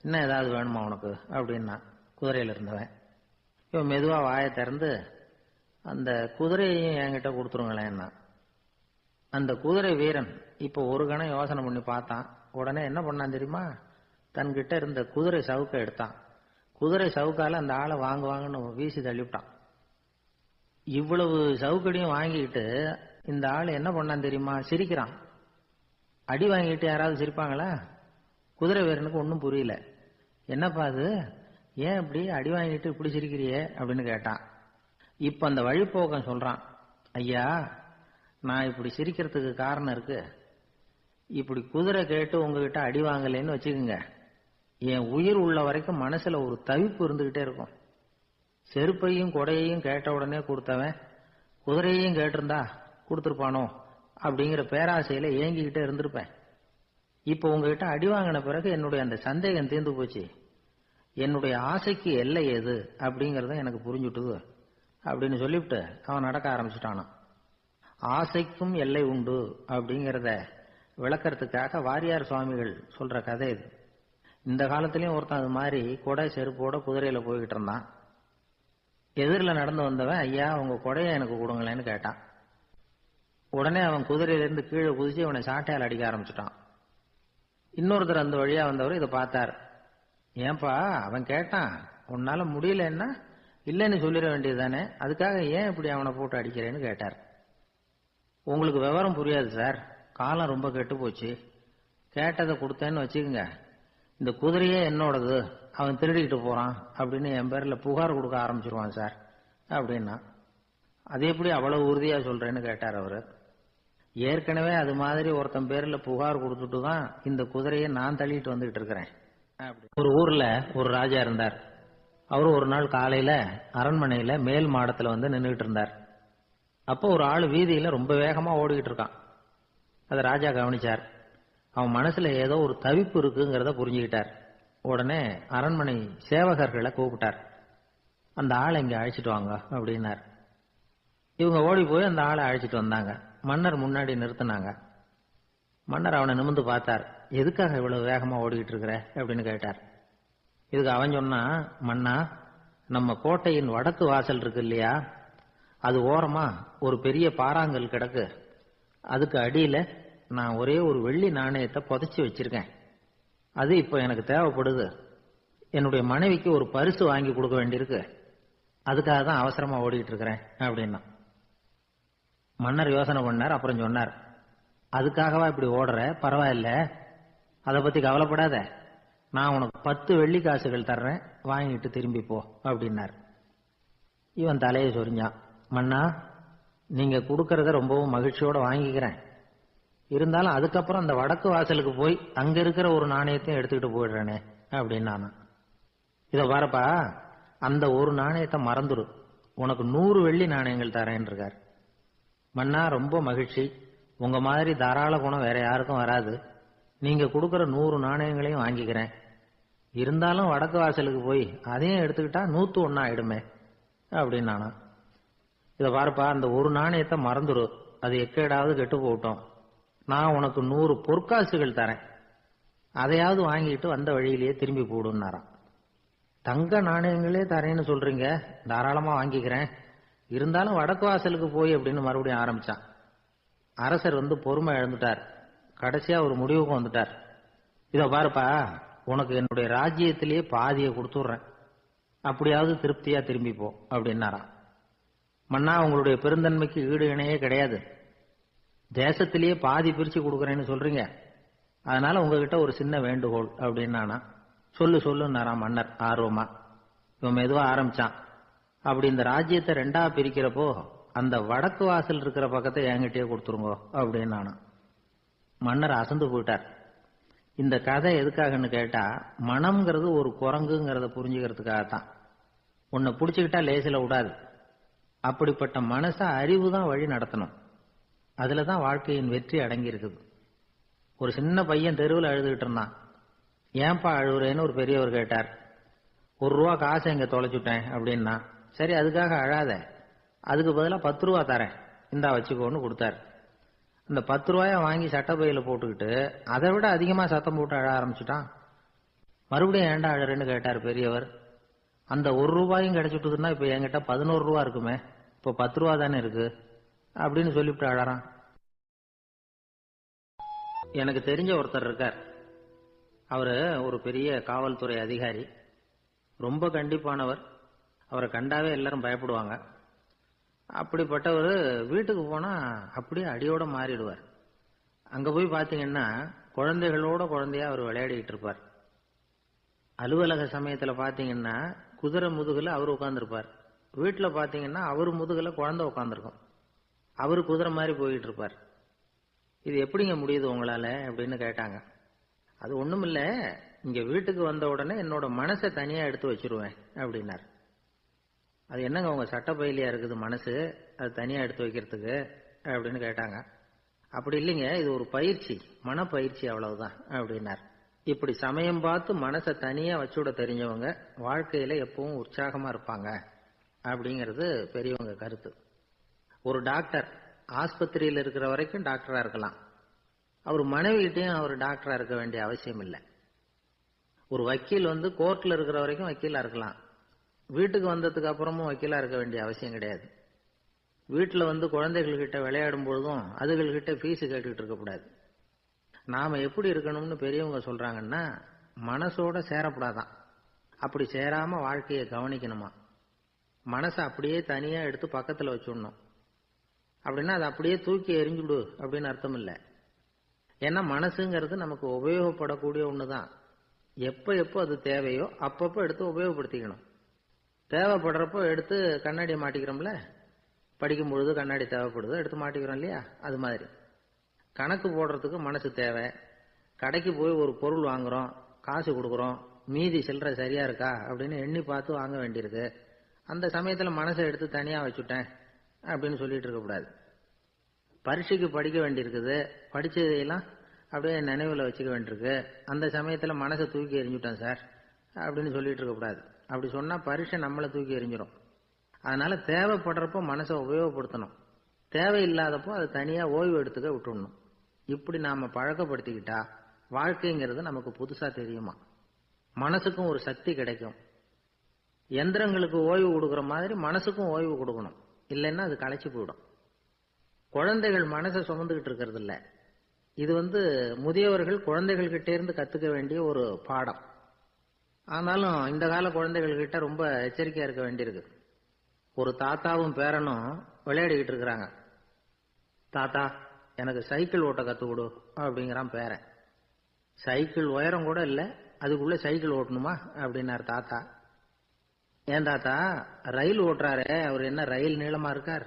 இன்னும் ஏதாவது வேணுமா உனக்கு அப்படின்னா குதிரையில இருந்தவன். இவன் மெதுவா வாயை திறந்து அந்த குதிரையையும் என்கிட்ட கொடுத்துருங்களேன்னா. அந்த குதிரை வீரன் இப்ப ஒரு கணம் யோசனை பண்ணி பார்த்தான். உடனே என்ன பண்ணான் தெரியுமா, தன்கிட்ட இருந்த குதிரை சவுக்கை எடுத்தான். குதிரை சவுக்கால அந்த ஆளை வாங்குவாங்கன்னு வீசி தள்ளிவிட்டான். இவ்வளவு சவுக்கடியும் வாங்கிட்டு இந்த ஆள் என்ன பண்ணான் தெரியுமா, சிரிக்கிறான். அடி வாங்கிட்டு யாராவது சிரிப்பாங்களா? குதிரை வீரனுக்கு ஒன்றும் புரியல. என்னப்பா அது, ஏன் இப்படி அடி வாங்கிட்டு இப்படி சிரிக்கிறியே அப்படின்னு கேட்டான். இப்ப அந்த வழிபோக்கன் சொல்றான், ஐயா நான் இப்படி சிரிக்கிறதுக்கு காரணம் இருக்கு. இப்படி குதிரை கேட்டு உங்ககிட்ட அடி வாங்கலேன்னு வச்சுக்கோங்க, என் உயிர் உள்ள வரைக்கும் மனசுல ஒரு தவிப்பு இருந்துகிட்டே இருக்கும். செருப்பையும் கொடையையும் கேட்ட உடனே கொடுத்தவன் குதிரையையும் கேட்டிருந்தா கொடுத்துருப்பானோ அப்படிங்கிற பேராசையில ஏங்கிக்கிட்டே இருந்திருப்பேன். இப்ப உங்ககிட்ட அடி வாங்கின பிறகு என்னுடைய அந்த சந்தேகம் தீர்ந்து போச்சு. என்னுடைய ஆசைக்கு எல்லை எது அப்படிங்கறத எனக்கு புரிஞ்சுட்டுது அப்படின்னு சொல்லிவிட்டு அவன் நடக்க ஆரம்பிச்சுட்டானான். ஆசைக்கும் எல்லை உண்டு அப்படிங்கிறத விளக்கறதுக்காக வாரியார் சுவாமிகள் சொல்ற கதை இது. இந்த காலத்திலயும் ஒருத்தன் அது மாதிரி கொடை செருப்போட குதிரையில போய்கிட்டு இருந்தான். எதிரில் நடந்து வந்தவன், ஐயா உங்க கொடையை எனக்கு கொடுங்களேன்னு கேட்டான். உடனே அவன் குதிரையிலிருந்து கீழே குதிச்சு அவனை சாட்டையால் அடிக்க ஆரம்பிச்சுட்டான். இன்னொருத்தர் அந்த வழியா வந்தவர் இதை பார்த்தார். ஏன்பா அவன் கேட்டான், உன்னால முடியலன்னா இல்லைன்னு சொல்லிட வேண்டியதுதானே, அதுக்காக ஏன் இப்படி அவனை போட்டு அடிக்கிறேன்னு கேட்டார். உங்களுக்கு விவரம் புரியாது சார், காலம் ரொம்ப கெட்டு போச்சு, கேட்டதை கொடுத்தேன்னு வச்சுக்கோங்க, இந்த குதிரையே என்னோடது, அவன் திருடிக்கிட்டு போறான் அப்படின்னு என் பேர்ல புகார் கொடுக்க ஆரம்பிச்சிருவான் சார் அப்படின்னா. அது எப்படி அவ்வளவு உறுதியா சொல்றேன்னு கேட்டார் அவரு. ஏற்கனவே அது மாதிரி ஒருத்தன் பேர்ல புகார் கொடுத்துட்டு தான் இந்த குதிரையை நான் தள்ளிட்டு வந்துகிட்டு இருக்கிறேன். ஒரு ஊர்ல ஒரு ராஜா இருந்தார். அவரு ஒரு நாள் காலையில அரண்மனையில மேல் மாடத்துல வந்து நின்றுகிட்டு இருந்தார். அப்போ ஒரு ஆள் வீதியில ரொம்ப வேகமா ஓடிக்கிட்டு இருக்கான். அதை ராஜா கவனிச்சார். அவன் மனசுல ஏதோ ஒரு தவிப்பு இருக்குங்கிறத புரிஞ்சுக்கிட்டார். உடனே அரண்மனை சேவகர்களை கூப்பிட்டார். அந்த ஆளை இங்க அழைச்சிட்டு வாங்க அப்படின்னார். இவங்க ஓடி போய் அந்த ஆளை அழைச்சிட்டு வந்தாங்க. மன்னர் முன்னாடி நிறுத்தினாங்க. மன்னர் அவனை நிமிர்ந்து பார்த்தார். எதுக்காக இவ்வளவு வேகமா ஓடிக்கிட்டு இருக்கிற அப்படின்னு கேட்டார். இதுக்கு அவன் சொன்னா, மன்னா நம்ம கோட்டையின் வடக்கு வாசல் இருக்கு இல்லையா, அது ஓரமா ஒரு பெரிய பாறாங்கல் கிடக்கு, அதுக்கு அடியில நான் ஒரே ஒரு வெள்ளி நாணயத்தை புதைச்சி வச்சிருக்கேன், அது இப்ப எனக்கு தேவைப்படுது, என்னுடைய மனைவிக்கு ஒரு பரிசு வாங்கி கொடுக்க வேண்டியிருக்கு, அதுக்காக தான் அவசரமா ஓடிக்கிட்டு இருக்கிறேன் அப்படின்னா. மன்னர் யோசனை பண்ணார். அப்புறம் சொன்னார், அதுக்காகவா இப்படி ஓடுற, பரவாயில்ல, அதை பத்தி கவலைப்படாத, நான் உனக்கு 10 வெள்ளி காசுகள் தர்றேன், வாங்கிட்டு திரும்பி போ அப்படின்னார். இவன் தலையை சொரிஞ்சான். மன்னா நீங்க கொடுக்கறத ரொம்பவும் மகிழ்ச்சியோட வாங்கிக்கிறேன், இருந்தாலும் அதுக்கப்புறம் அந்த வடக்கு வாசலுக்கு போய் அங்க இருக்கிற ஒரு நாணயத்தையும் எடுத்துக்கிட்டு போயிடுறேனே அப்படின்னா. இத பாருப்பா, அந்த ஒரு நாணயத்தை மறந்துடு, உனக்கு 100 வெள்ளி நாணயங்கள் தரேன் இருக்கார். மன்னா ரொம்ப மகிழ்ச்சி, உங்க மாதிரி தாராள குணம் வேற யாருக்கும் வராது, நீங்க கொடுக்கற 100 நாணயங்களையும் வாங்கிக்கிறேன், இருந்தாலும் வடக்கு வாசலுக்கு போய் அதையும் எடுத்துக்கிட்டா 101 ஆயிடுமே அப்படின்னா. இத பாருப்பா, அந்த ஒரு நாணயத்தை மறந்துடு, அது எக்கேடாவது கெட்டு போகட்டும், நான் உனக்கு 100 பொற்காசுகள் தரேன், அதையாவது வாங்கிட்டு வந்த வழியிலேயே திரும்பி போடுன்னாராம். தங்க நாணயங்களே தரேன்னு சொல்றீங்க, தாராளமா வாங்கிக்கிறேன், இருந்தாலும் வடக்கு வாசலுக்கு போய் அப்படின்னு மறுபடியும் ஆரம்பிச்சான். அரசர் வந்து பொறுமை இழந்துட்டார். கடைசியா ஒரு முடிவுக்கு வந்துட்டார். இத பாருப்பா, உனக்கு என்னுடைய ராஜ்யத்திலேயே பாதியை கொடுத்துடுறேன், அப்படியாவது திருப்தியா திரும்பி போ அப்படின்னாராம். மன்னா உங்களுடைய பெருந்தன்மைக்கு ஈடு இணையே கிடையாது, தேசத்திலேயே பாதி பிரிச்சு கொடுக்கறேன்னு சொல்றீங்க, அதனால உங்ககிட்ட ஒரு சின்ன வேண்டுகோள் அப்படின்னானா. சொல்லுன்னாராம் மன்னர் ஆர்வமா. இவன் மெதுவா ஆரம்பிச்சான். அப்படி இந்த ராஜ்யத்தை 2ஆ பிரிக்கிறப்போ அந்த வடக்கு வாசல் இருக்கிற பக்கத்தை என்கிட்டயே கொடுத்துருங்க அப்படின்னானா. மன்னர் அசந்து போயிட்டார். இந்த கதை எதுக்காகன்னு கேட்டா, மனம்ங்கிறது ஒரு குரங்குங்கிறத புரிஞ்சுக்கிறதுக்காகத்தான். உன்னை பிடிச்சுக்கிட்டா லேசில விடாது, அப்படிப்பட்ட மனசை அறிவு தான் வழி நடத்தணும், அதுலதான் வாழ்க்கையின் வெற்றி அடங்கி இருக்குது. ஒரு சின்ன பையன் தெருவில் அழுதுகிட்டு இருந்தான். ஏன்பா அழுகுறேன்னு ஒரு பெரியவர் கேட்டார். 1 ரூபா காசை இங்க தொலைச்சுட்டேன் அப்படின்னா. சரி அதுக்காக அழாத, அதுக்கு பதிலா 10 ரூபா தரேன், இந்தா வச்சுக்கோன்னு கொடுத்தாரு. அந்த 10 ரூபாய வாங்கி சட்டப்பையில போட்டுக்கிட்டு அதை விட அதிகமா சத்தம் போட்டு அழ ஆரம்பிச்சுட்டான். மறுபடியும் ஏண்டா அழறேன்னு கேட்டார் பெரியவர். அந்த 1 ரூபாயும் கிடைச்சிட்டுதுன்னா இப்ப என்கிட்ட 11 ரூபா இருக்குமே, இப்ப 10 ரூபா தானே இருக்கு அப்படின்னு சொல்லிவிட்டு அழறான். எனக்கு தெரிஞ்ச ஒருத்தர் இருக்கார். அவரு ஒரு பெரிய காவல்துறை அதிகாரி, ரொம்ப கண்டிப்பானவர், அவரை கண்டாவே எல்லாரும் பயப்படுவாங்க. அப்படிப்பட்டவர் வீட்டுக்கு போனா அப்படியே அடியோட மாறிடுவார். அங்க போய் பாத்தீங்கன்னா குழந்தைகளோட குழந்தையா அவர் விளையாடிட்டு இருப்பார். அலுவலக சமயத்துல பாத்தீங்கன்னா குதிரை முதுகுல அவர் உட்கார்ந்துருப்பார், வீட்டுல பாத்தீங்கன்னா அவர் முதுகுல குழந்தை உட்கார்ந்துருக்கும், அவரு குதிரை மாதிரி போயிட்டு இருப்பார். இது எப்படிங்க முடியுது உங்களால அப்படின்னு கேட்டாங்க. அது ஒண்ணுமில்ல, இங்க வீட்டுக்கு வந்த உடனே என்னோட மனசை தனியா எடுத்து வச்சிருவேன் அப்படின்னார். அது என்னங்க உங்க சட்டப்பையிலையா இருக்குது மனசு, அது தனியா எடுத்து வைக்கிறதுக்கு அப்படின்னு கேட்டாங்க. அப்படி இல்லைங்க, இது ஒரு பயிற்சி, மனப்பயிற்சி, அவ்வளவுதான் அப்படின்னார். இப்படி சமயம் பார்த்து மனசை தனியா வச்சுட தெரிஞ்சவங்க வாழ்க்கையில எப்பவும் உற்சாகமா இருப்பாங்க அப்படிங்கிறது பெரியவங்க கருத்து. ஒரு டாக்டர் ஆஸ்பத்திரியில் இருக்கிற வரைக்கும் டாக்டரா இருக்கலாம். அவர் மனைவிகிட்டையும் அவர் டாக்டரா இருக்க வேண்டிய அவசியம் இல்லை. ஒரு வக்கீல் கோர்ட்ல இருக்கிற வரைக்கும் வக்கீலா இருக்கலாம். வீட்டுக்கு வந்ததுக்கு அப்புறமும் வக்கீலா இருக்க வேண்டிய அவசியம் கிடையாது. வீட்டுல குழந்தைகள்கிட்ட விளையாடும் பொழுதும் அதுகள்கிட்ட ஃபீஸ் கேட்டுக்கிட்டு இருக்கக்கூடாது. நாம எப்படி இருக்கணும்னு பெரியவங்க சொல்றாங்கன்னா, மனசோட சேரப்படாதான். அப்படி சேராம வாழ்க்கையை கவனிக்கணுமா. மனசை அப்படியே தனியா எடுத்து பக்கத்துல வச்சுடணும். அப்படின்னா அதை அப்படியே தூக்கி எறிஞ்சுடு அப்படின்னு அர்த்தம் இல்லை. ஏன்னா மனசுங்கிறது நமக்கு உபயோகப்படக்கூடிய ஒண்ணுதான். எப்ப எப்போ அது தேவையோ அப்பப்போ எடுத்து உபயோகப்படுத்திக்கணும். தேவைப்படுறப்போ எடுத்து கண்ணாடியை மாட்டிக்கிறோம்ல, படிக்கும் பொழுது கண்ணாடி தேவைப்படுது, எடுத்து மாட்டிக்கிறோம் இல்லையா? அது மாதிரி கணக்கு போடுறதுக்கு மனசு தேவை. கடைக்கு போய் ஒரு பொருள் வாங்குறோம், காசு கொடுக்குறோம், மீதி சில்லற சரியா இருக்கா அப்படின்னு எண்ணி பார்த்து வாங்க வேண்டியிருக்கு. அந்த சமயத்துல மனசை எடுத்து தனியா வச்சுட்டேன் அப்படின்னு சொல்லிட்டு இருக்கக்கூடாது. பரீட்சைக்கு படிக்க வேண்டியிருக்குது, படிச்சதையெல்லாம் அப்படியே நினைவுல வச்சுக்க வேண்டியிருக்கு. அந்த சமயத்துல மனசை தூக்கி எறிஞ்சுட்டேன் சார் அப்படின்னு சொல்லிட்டு இருக்கக்கூடாது. அப்படி சொன்னா பரீட்சை நம்மளை தூக்கி எறிஞ்சிடும். அதனால தேவைப்படுறப்போ மனசை உபயோகப்படுத்தணும், தேவையில்லாதப்போ அதை தனியா ஓய்வு எடுத்துக்க விட்டுடணும். இப்படி நாம பழக்கப்படுத்திக்கிட்டா வாழ்க்கைங்கிறது நமக்கு புதுசா தெரியுமா. மனசுக்கும் ஒரு சக்தி கிடைக்கும். எந்திரங்களுக்கு ஓய்வு கொடுக்குற மாதிரி மனசுக்கும் ஓய்வு கொடுக்கணும், இல்லைன்னா அது களைச்சு போயிடும். குழந்தைகள் மனசை சுமந்துகிட்டு இருக்கிறது இல்ல. இது முதியவர்கள் குழந்தைகள் கிட்டே இருந்து கத்துக்க வேண்டிய ஒரு பாடம். ஆனாலும் இந்த கால குழந்தைகள் கிட்ட ரொம்ப எச்சரிக்கையா இருக்க வேண்டியிருக்கு. ஒரு தாத்தாவும் பேரனும் விளையாடிக்கிட்டு இருக்கிறாங்க. தாத்தா எனக்கு சைக்கிள் ஓட்ட கத்து கொடு அப்படிங்கிறான் பேரன். சைக்கிள் உயரம் கூட இல்லை, அதுக்குள்ள சைக்கிள் ஓட்டணுமா அப்படின்னாரு தாத்தா. ஏன் தாத்தா, ரயில் ஓட்டுறாரு, அவர் என்ன ரயில் நீளமா இருக்கார்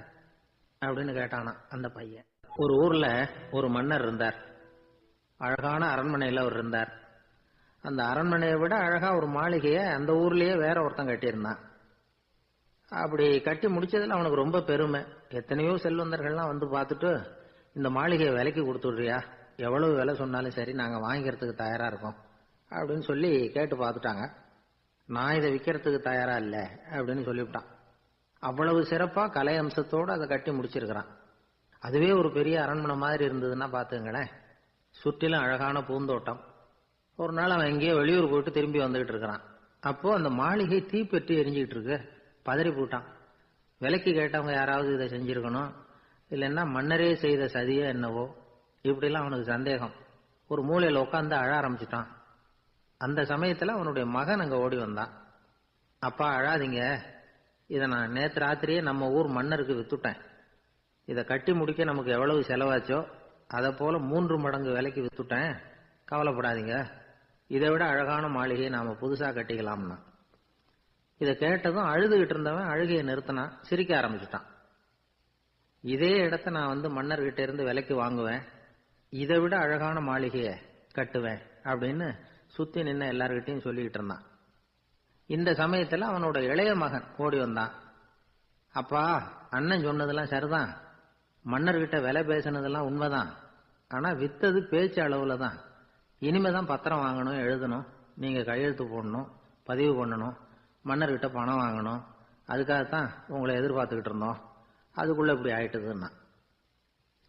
அப்படின்னு கேட்டானா அந்த பையன். ஒரு ஊர்ல ஒரு மன்னர் இருந்தார். அழகான அரண்மனையில அவர் இருந்தார். அந்த அரண்மனையை விட அழகா ஒரு மாளிகையை அந்த ஊர்லயே வேற ஒருத்தன் கட்டியிருந்தான். அப்படி கட்டி முடிச்சதுல அவனுக்கு ரொம்ப பெருமை. எத்தனையோ செல்வந்தர்கள்லாம் பார்த்துட்டு, இந்த மாளிகையை விலைக்கு கொடுத்துடுறியா, எவ்வளவு விலை சொன்னாலும் சரி நாங்க வாங்கிக்கிறதுக்கு தயாரா இருக்கோம் அப்படின்னு சொல்லி கேட்டு பார்த்துட்டாங்க. நான் இதை விற்கிறதுக்கு தயாரா இல்லை அப்படின்னு சொல்லிவிட்டான். அவ்வளவு சிறப்பா கலை அம்சத்தோடு அதை கட்டி முடிச்சிருக்கிறான். அதுவே ஒரு பெரிய அரண்மனை மாதிரி இருந்ததுன்னா பாத்துங்களேன். சுற்றிலும் அழகான பூந்தோட்டம். ஒரு நாள் அவன் எங்கேயோ வெளியூர் போயிட்டு திரும்பி வந்துகிட்டு இருக்கிறான். அப்போ அந்த மாளிகை தீப்பெட்டி எரிஞ்சுக்கிட்டு இருக்கு. பதறி போட்டான். விலைக்கு கேட்டவங்க யாராவது இதை செஞ்சிருக்கணும், இல்லைன்னா மன்னரே செய்த சதியோ என்னவோ, இப்படிலாம் அவனுக்கு சந்தேகம். ஒரு மூலையில உட்காந்து அழ ஆரம்பிச்சுட்டான். அந்த சமயத்துல அவனுடைய மகன் அங்க ஓடி வந்தான். அப்பா அழாதீங்க, இதை நான் நேற்று ராத்திரியே நம்ம ஊர் மன்னருக்கு வித்துட்டேன். இதை கட்டி முடிக்க நமக்கு எவ்வளவு செலவாச்சோ அதை போல 3 மடங்கு விலைக்கு வித்துட்டேன், கவலைப்படாதீங்க. இதை விட அழகான மாளிகையை நாம புதுசா கட்டிக்கலாம்னா. இதை கேட்டதும் அழுதுகிட்டு இருந்தவன் அழுகையை நிறுத்தினான், சிரிக்க ஆரம்பிச்சுட்டான். இதே இடத்த நான் மன்னர்கிட்ட இருந்து விலைக்கு வாங்குவேன், இதை விட அழகான மாளிகையை கட்டுவேன் அப்படின்னு சுத்தி நின்ன எல்லார்கிட்டையும் சொல்லிக்கிட்டு இருந்தான். இந்த சமயத்துல அவனோட இளைய மகன் ஓடி வந்தான். அப்பா, அண்ணன் சொன்னதெல்லாம் சரிதான், மன்னர்கிட்ட விலை பேசினதெல்லாம் உண்மைதான், ஆனா வித்தது பேச்சு அளவுல தான். இனிமேதான் பத்திரம் வாங்கணும், எழுதணும், நீங்க கையெழுத்து போடணும், பதிவு பண்ணணும், மன்னர்கிட்ட பணம் வாங்கணும். அதுக்காகத்தான் உங்களை எதிர்பார்த்துக்கிட்டு இருந்தோம், அதுக்குள்ள இப்படி ஆயிட்டுதுன்னா.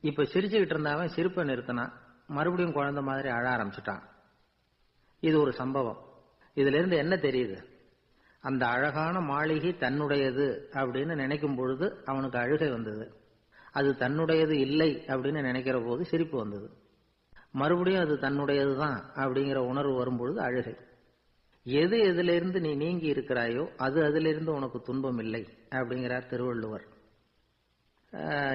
இப்ப சிரிச்சுக்கிட்டு இருந்தாவன் சிரிப்பை நிறுத்தினான். மறுபடியும் குழந்தை மாதிரி அழ ஆரம்பிச்சுட்டான். இது ஒரு சம்பவம். இதுல இருந்து என்ன தெரியுது? அந்த அழகான மாளிகை தன்னுடையது அப்படின்னு நினைக்கும் பொழுது அவனுக்கு அழுகை வந்தது. அது தன்னுடையது இல்லை அப்படின்னு நினைக்கிற போது சிரிப்பு வந்தது. மறுபடியும் அது தன்னுடையதுதான் அப்படிங்கிற உணர்வு வரும்பொழுது அழுகை. எது எதிலிருந்து நீ நீங்கி இருக்கிறாயோ அது அதிலிருந்து உனக்கு துன்பம் இல்லை அப்படிங்கிறார் திருவள்ளுவர்.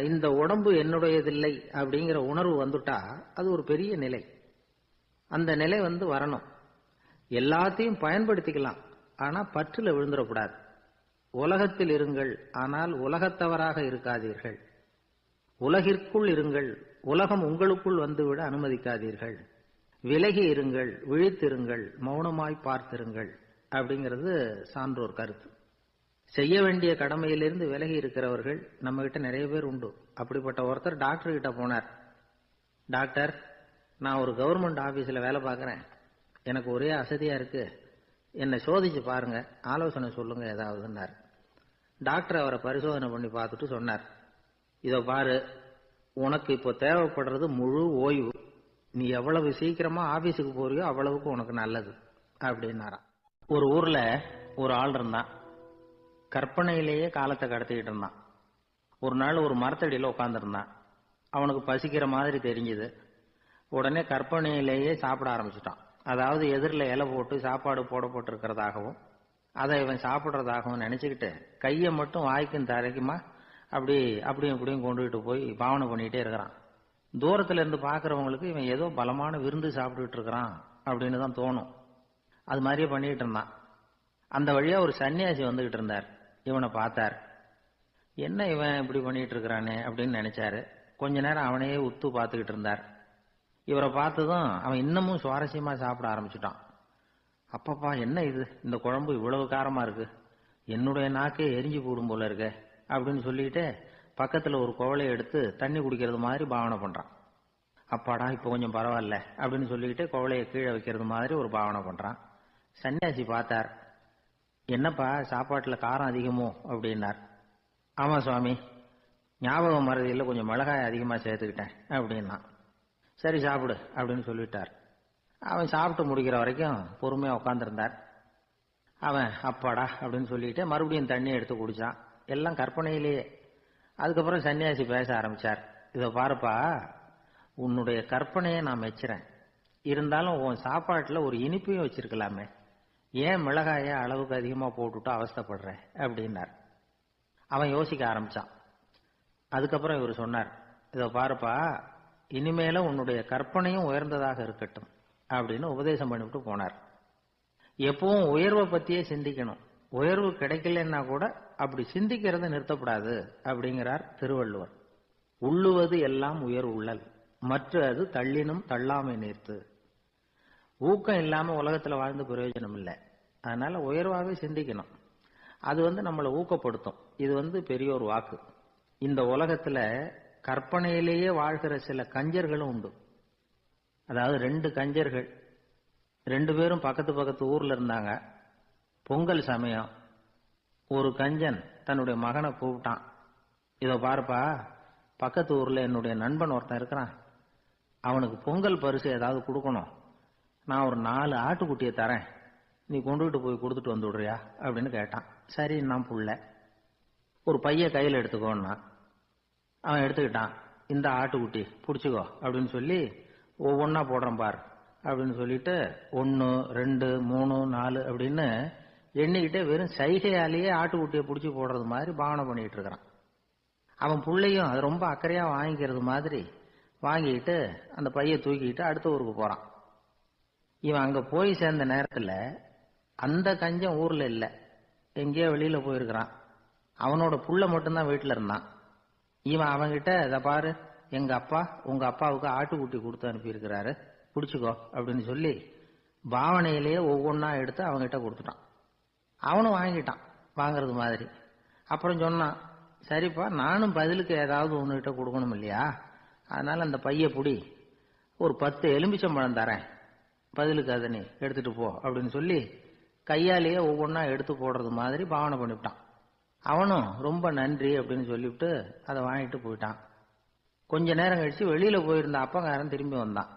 இந்த உடம்பு என்னுடையதில்லை அப்படிங்கிற உணர்வு வந்துட்டா அது ஒரு பெரிய நிலை. அந்த நிலை வரணும். எல்லாத்தையும் பயன்படுத்திக்கலாம், ஆனா பற்றுல விழுந்துடக்கூடாது. உலகத்தில் இருங்கள், ஆனால் உலகத்தவராக இருக்காதீர்கள். உலகிற்குள் இருங்கள், உலகம் உங்களுக்குள் வந்துவிட அனுமதிக்காதீர்கள். விலகி இருங்கள், விழித்திருங்கள், மௌனமாய் பார்த்திருங்கள் அப்படிங்கிறது சான்றோர் கருத்து. செய்ய வேண்டிய கடமையிலிருந்து விலகி இருக்கிறவர்கள் நம்ம கிட்ட நிறைய பேர் உண்டு. அப்படிப்பட்ட ஒருத்தர் டாக்டர் கிட்ட போனார். டாக்டர், நான் ஒரு கவர்மெண்ட் ஆபீஸ்ல வேலை பார்க்கறேன், எனக்கு ஒரே அசதியா இருக்கு, என்னை சோதிச்சு பாருங்க, ஆலோசனை சொல்லுங்க ஏதாவதுன்னார். டாக்டர் அவரை பரிசோதனை பண்ணி பார்த்துட்டு சொன்னார், இதோ பாரு, உனக்கு இப்போ தேவைப்படுறது முழு ஓய்வு. நீ எவ்வளவு சீக்கிரமா ஆபீஸுக்கு போறியோ அவ்வளவுக்கு உனக்கு நல்லது அப்படின்னாராம். ஒரு ஊர்ல ஒரு ஆள் இருந்தான். கற்பனையிலேயே காலத்தை கடத்திக்கிட்டு இருந்தான். ஒரு நாள் ஒரு மரத்தடியில உட்கார்ந்துருந்தான். அவனுக்கு பசிக்கிற மாதிரி தெரிஞ்சது. உடனே கற்பனையிலேயே சாப்பிட ஆரம்பிச்சுட்டான். அதாவது எதிரில் இலை போட்டு சாப்பாடு போடப்பட்டிருக்கிறதாகவும் அதை இவன் சாப்பிட்றதாகவும் நினைச்சுக்கிட்டு கையை மட்டும் வாய்க்கும் தரைக்குமா அப்படியும் இப்படியும் கொண்டுகிட்டு போய் பாவனை பண்ணிட்டே இருக்கிறான். தூரத்துல இருந்து பாக்குறவங்களுக்கு இவன் ஏதோ பலமான விருந்து சாப்பிட்டுட்டு இருக்கிறான் அப்படின்னு தான் தோணும். அது மாதிரியே பண்ணிட்டு இருந்தான். அந்த வழியா ஒரு சன்னியாசி வந்துகிட்டு இருந்தார். இவனை பார்த்தார். என்ன இவன் இப்படி பண்ணிட்டு இருக்கிறானே அப்படின்னு நினைச்சாரு. கொஞ்ச நேரம் அவனையே உத்து பார்த்துக்கிட்டு இருந்தார். இவரை பார்த்ததும் அவன் இன்னமும் சுவாரஸ்யமா சாப்பிட ஆரம்பிச்சுட்டான். அப்பப்பா என்ன இது, இந்த குழம்பு இவ்வளவு காரமா இருக்கு, என்னுடைய நாக்கே எரிஞ்சு போடும் போல இருக்க அப்படின்னு சொல்லிட்டு பக்கத்துல ஒரு குவளையை எடுத்து தண்ணி குடிக்கிறது மாதிரி பாவனை பண்றான். அப்பாடா இப்ப கொஞ்சம் பரவாயில்ல அப்படின்னு சொல்லிட்டு குவளையை கீழே வைக்கிறது மாதிரி ஒரு பாவனை பண்றான். சன்னியாசி பார்த்தார். என்னப்பா சாப்பாட்டுல காரம் அதிகமோ அப்படின்னார். ஆமா சுவாமி, ஞாபகம் மறதியில் கொஞ்சம் மிளகாய் அதிகமா சேர்த்துக்கிட்டேன் அப்படின்னா. சரி சாப்பிடு அப்படின்னு சொல்லிட்டார். அவன் சாப்பிட்டு முடிக்கிற வரைக்கும் பொறுமையா உட்காந்துருந்தார். அவன் அப்பாடா அப்படின்னு சொல்லிட்டு மறுபடியும் தண்ணி எடுத்து குடிச்சான். எல்லாம் கற்பனையிலேயே. அதுக்கப்புறம் சன்னியாசி பேச ஆரம்பிச்சார். இதை பாருப்பா, உன்னுடைய கற்பனையை நான் மெச்சுறேன். இருந்தாலும் உன் சாப்பாட்டுல ஒரு இனிப்பையும் வச்சிருக்கலாமே, ஏன் மிளகாய அளவுக்கு அதிகமா போட்டுட்டு அவஸ்தைப்படுற அப்படின்னார். அவன் யோசிக்க ஆரம்பிச்சான். அதுக்கப்புறம் இவர் சொன்னார், இதை பாருப்பா, இனிமேல உன்னுடைய கற்பனையும் உயர்ந்ததாக இருக்கட்டும் அப்படின்னு உபதேசம் பண்ணிவிட்டு போனார். எப்பவும் உயர்வை பத்தியே சிந்திக்கணும். உயர்வு கிடைக்கலன்னா கூட அப்படி சிந்திக்கிறத நிறுத்தப்படாது அப்படிங்கிறார் திருவள்ளுவர். உள்ளுவது எல்லாம் உயர் உள்ளல், மற்ற அது தள்ளினும் தள்ளாமை நீர்த்து. ஊக்கம் இல்லாம உலகத்துல வாழ்ந்து பிரயோஜனம் இல்லை. அதனால உயர்வாகவே சிந்திக்கணும். அது நம்மளை ஊக்கப்படுத்தும். இது பெரிய ஒரு வாக்கு. இந்த உலகத்துல கற்பனையிலேயே வாழ்கிற சில கஞ்சர்களும் உண்டு. அதாவது 2 கஞ்சர்கள், 2 பேரும் பக்கத்து பக்கத்து ஊர்ல இருந்தாங்க. பொங்கல் சமயம். ஒரு கஞ்சன் தன்னுடைய மகனை கூப்பிட்டான். இதை பாருப்பா, பக்கத்து ஊர்ல என்னுடைய நண்பன் ஒருத்தன் இருக்கிறான், அவனுக்கு பொங்கல் பரிசு ஏதாவது கொடுக்கணும். நான் ஒரு 4 ஆட்டுக்குட்டியை தரேன், நீ கொண்டுகிட்டு போய் கொடுத்துட்டு வந்து விடுறியா அப்படின்னு கேட்டான். சரி நான் புள்ள, ஒரு பைய கையில் எடுத்துக்கோன்னா. அவன் எடுத்துக்கிட்டான். இந்த ஆட்டுக்குட்டி பிடிச்சிக்கோ அப்படின்னு சொல்லி ஒவ்வொன்னா போடுறேன் பார் அப்படின்னு சொல்லிட்டு 1 2 3 4 அப்படின்னு எண்ணிக்கிட்டே வெறும் சைகையாலேயே ஆட்டுக்குட்டியை பிடிச்சி போடுறது மாதிரி பாவனை பண்ணிட்டு இருக்கிறான். அவன் பிள்ளையும் அது ரொம்ப அக்கறையா வாங்கிக்கிறது மாதிரி வாங்கிக்கிட்டு அந்த பைய தூக்கிட்டு அடுத்த ஊருக்கு போறான். இவன் அங்க போய் சேர்ந்த நேரத்துல அந்த கஞ்சன் ஊர்ல இல்ல, எங்கேயோ வெளியில போயிருக்கிறான். அவனோட புள்ள மட்டும்தான் வீட்டுல இருந்தான். இவன் அவன்கிட்ட, இதை பாரு, எங்க அப்பா உங்க அப்பாவுக்கு ஆட்டுக்குட்டி கொடுத்து அனுப்பியிருக்கிறாரு, பிடிச்சிக்கோ அப்படின்னு சொல்லி பாவனையிலேயே ஒவ்வொன்னா எடுத்து அவன்கிட்ட கொடுத்துட்டான். அவனும் வாங்கிட்டான் வாங்கறது மாதிரி. அப்புறம் சொன்னான், சரிப்பா நானும் பதிலுக்கு ஏதாவது ஒன்னுகிட்ட கொடுக்கணும் இல்லையா, அதனால அந்த பைய புடி, ஒரு 10 எலும்பிச்சம்பழம் தரேன், பதிலுக்கு அதை நீ எடுத்துட்டு போ அப்படின்னு சொல்லி கையாலேயே ஒவ்வொன்னா எடுத்து போடுறது மாதிரி பாவனை பண்ணிவிட்டான். அவனும் ரொம்ப நன்றி அப்படின்னு சொல்லிவிட்டு அதை வாங்கிட்டு போயிட்டான். கொஞ்ச நேரம் கழிச்சு வெளியில போயிருந்த அப்பங்காரன் திரும்பி வந்தான்.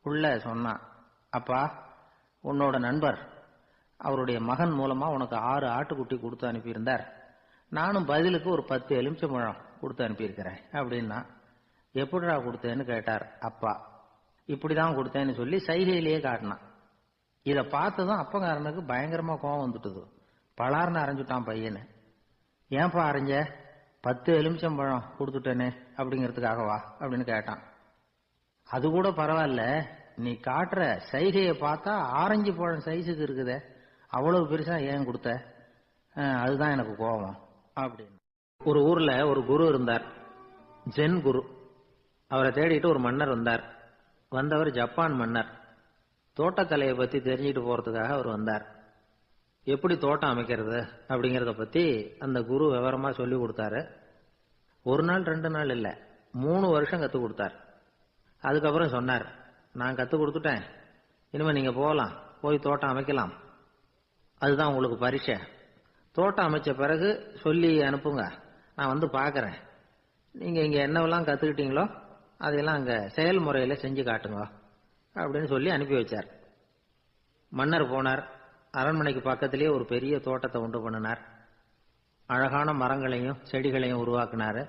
உள்ள சொன்னான், அப்பா உன்னோட நண்பர் அவருடைய மகன் மூலமா உனக்கு 6 ஆட்டுக்குட்டி கொடுத்து அனுப்பியிருந்தார், நானும் பதிலுக்கு ஒரு 10 எலுமிச்சம்பழம் கொடுத்து அனுப்பியிருக்கிறேன் அப்படின்னா. எப்படிடா கொடுத்தேன்னு கேட்டார் அப்பா. இப்படிதான் கொடுத்தேன்னு சொல்லி சைகையிலேயே காட்டினான். இதை பார்த்ததும் அப்பங்காரனுக்கு பயங்கரமா கோபம் வந்துட்டுது. பலார்னு அரைஞ்சுட்டான் பையனு. ஏன்பா அரைஞ்ச, 10 எலுமிச்சம்பழம் கொடுத்துட்டேனே அப்படிங்கிறதுக்காகவா அப்படின்னு கேட்டான். அது கூட பரவாயில்ல, நீ காட்டுற சைகையை பார்த்தா ஆரஞ்சு பழம் சைஸுக்கு இருக்குதே, அவ்வளவு பெருசா ஏன் கொடுத்த, அதுதான் எனக்கு கோபம் அப்படின்னு. ஒரு ஊர்ல ஒரு குரு இருந்தார், ஜென் குரு. அவரை தேடிட்டு ஒரு மன்னர் வந்தார். வந்தவர் ஜப்பான் மன்னர். தோட்டக்கலையை பத்தி தெரிஞ்சுட்டு போறதுக்காக அவர் வந்தார். எப்படி தோட்டம் அமைக்கிறது அப்படிங்கறத பத்தி அந்த குரு விவரமா சொல்லி கொடுத்தாரு. 1 நாள் 2 நாள் இல்ல, 3 வருஷம் கத்து கொடுத்தார். அதுக்கப்புறம் சொன்னார், நான் கத்து கொடுத்துட்டேன், இனிமே நீங்க போகலாம், போய் தோட்டம் அமைக்கலாம், அதுதான் உங்களுக்கு பரிசை. தோட்டம் அமைச்ச பிறகு சொல்லி அனுப்புங்க, நான் வந்து பாக்கிறேன். நீங்க இங்க என்னவெல்லாம் கத்துக்கிட்டீங்களோ அதையெல்லாம் அங்க செயல்முறையில செஞ்சு காட்டுங்க அப்படின்னு சொல்லி அனுப்பி வச்சார். மன்னர் போனார். அரண்மனைக்கு பக்கத்திலேயே ஒரு பெரிய தோட்டத்தை உண்டு பண்ணினார். அழகான மரங்களையும் செடிகளையும் உருவாக்கினாரு.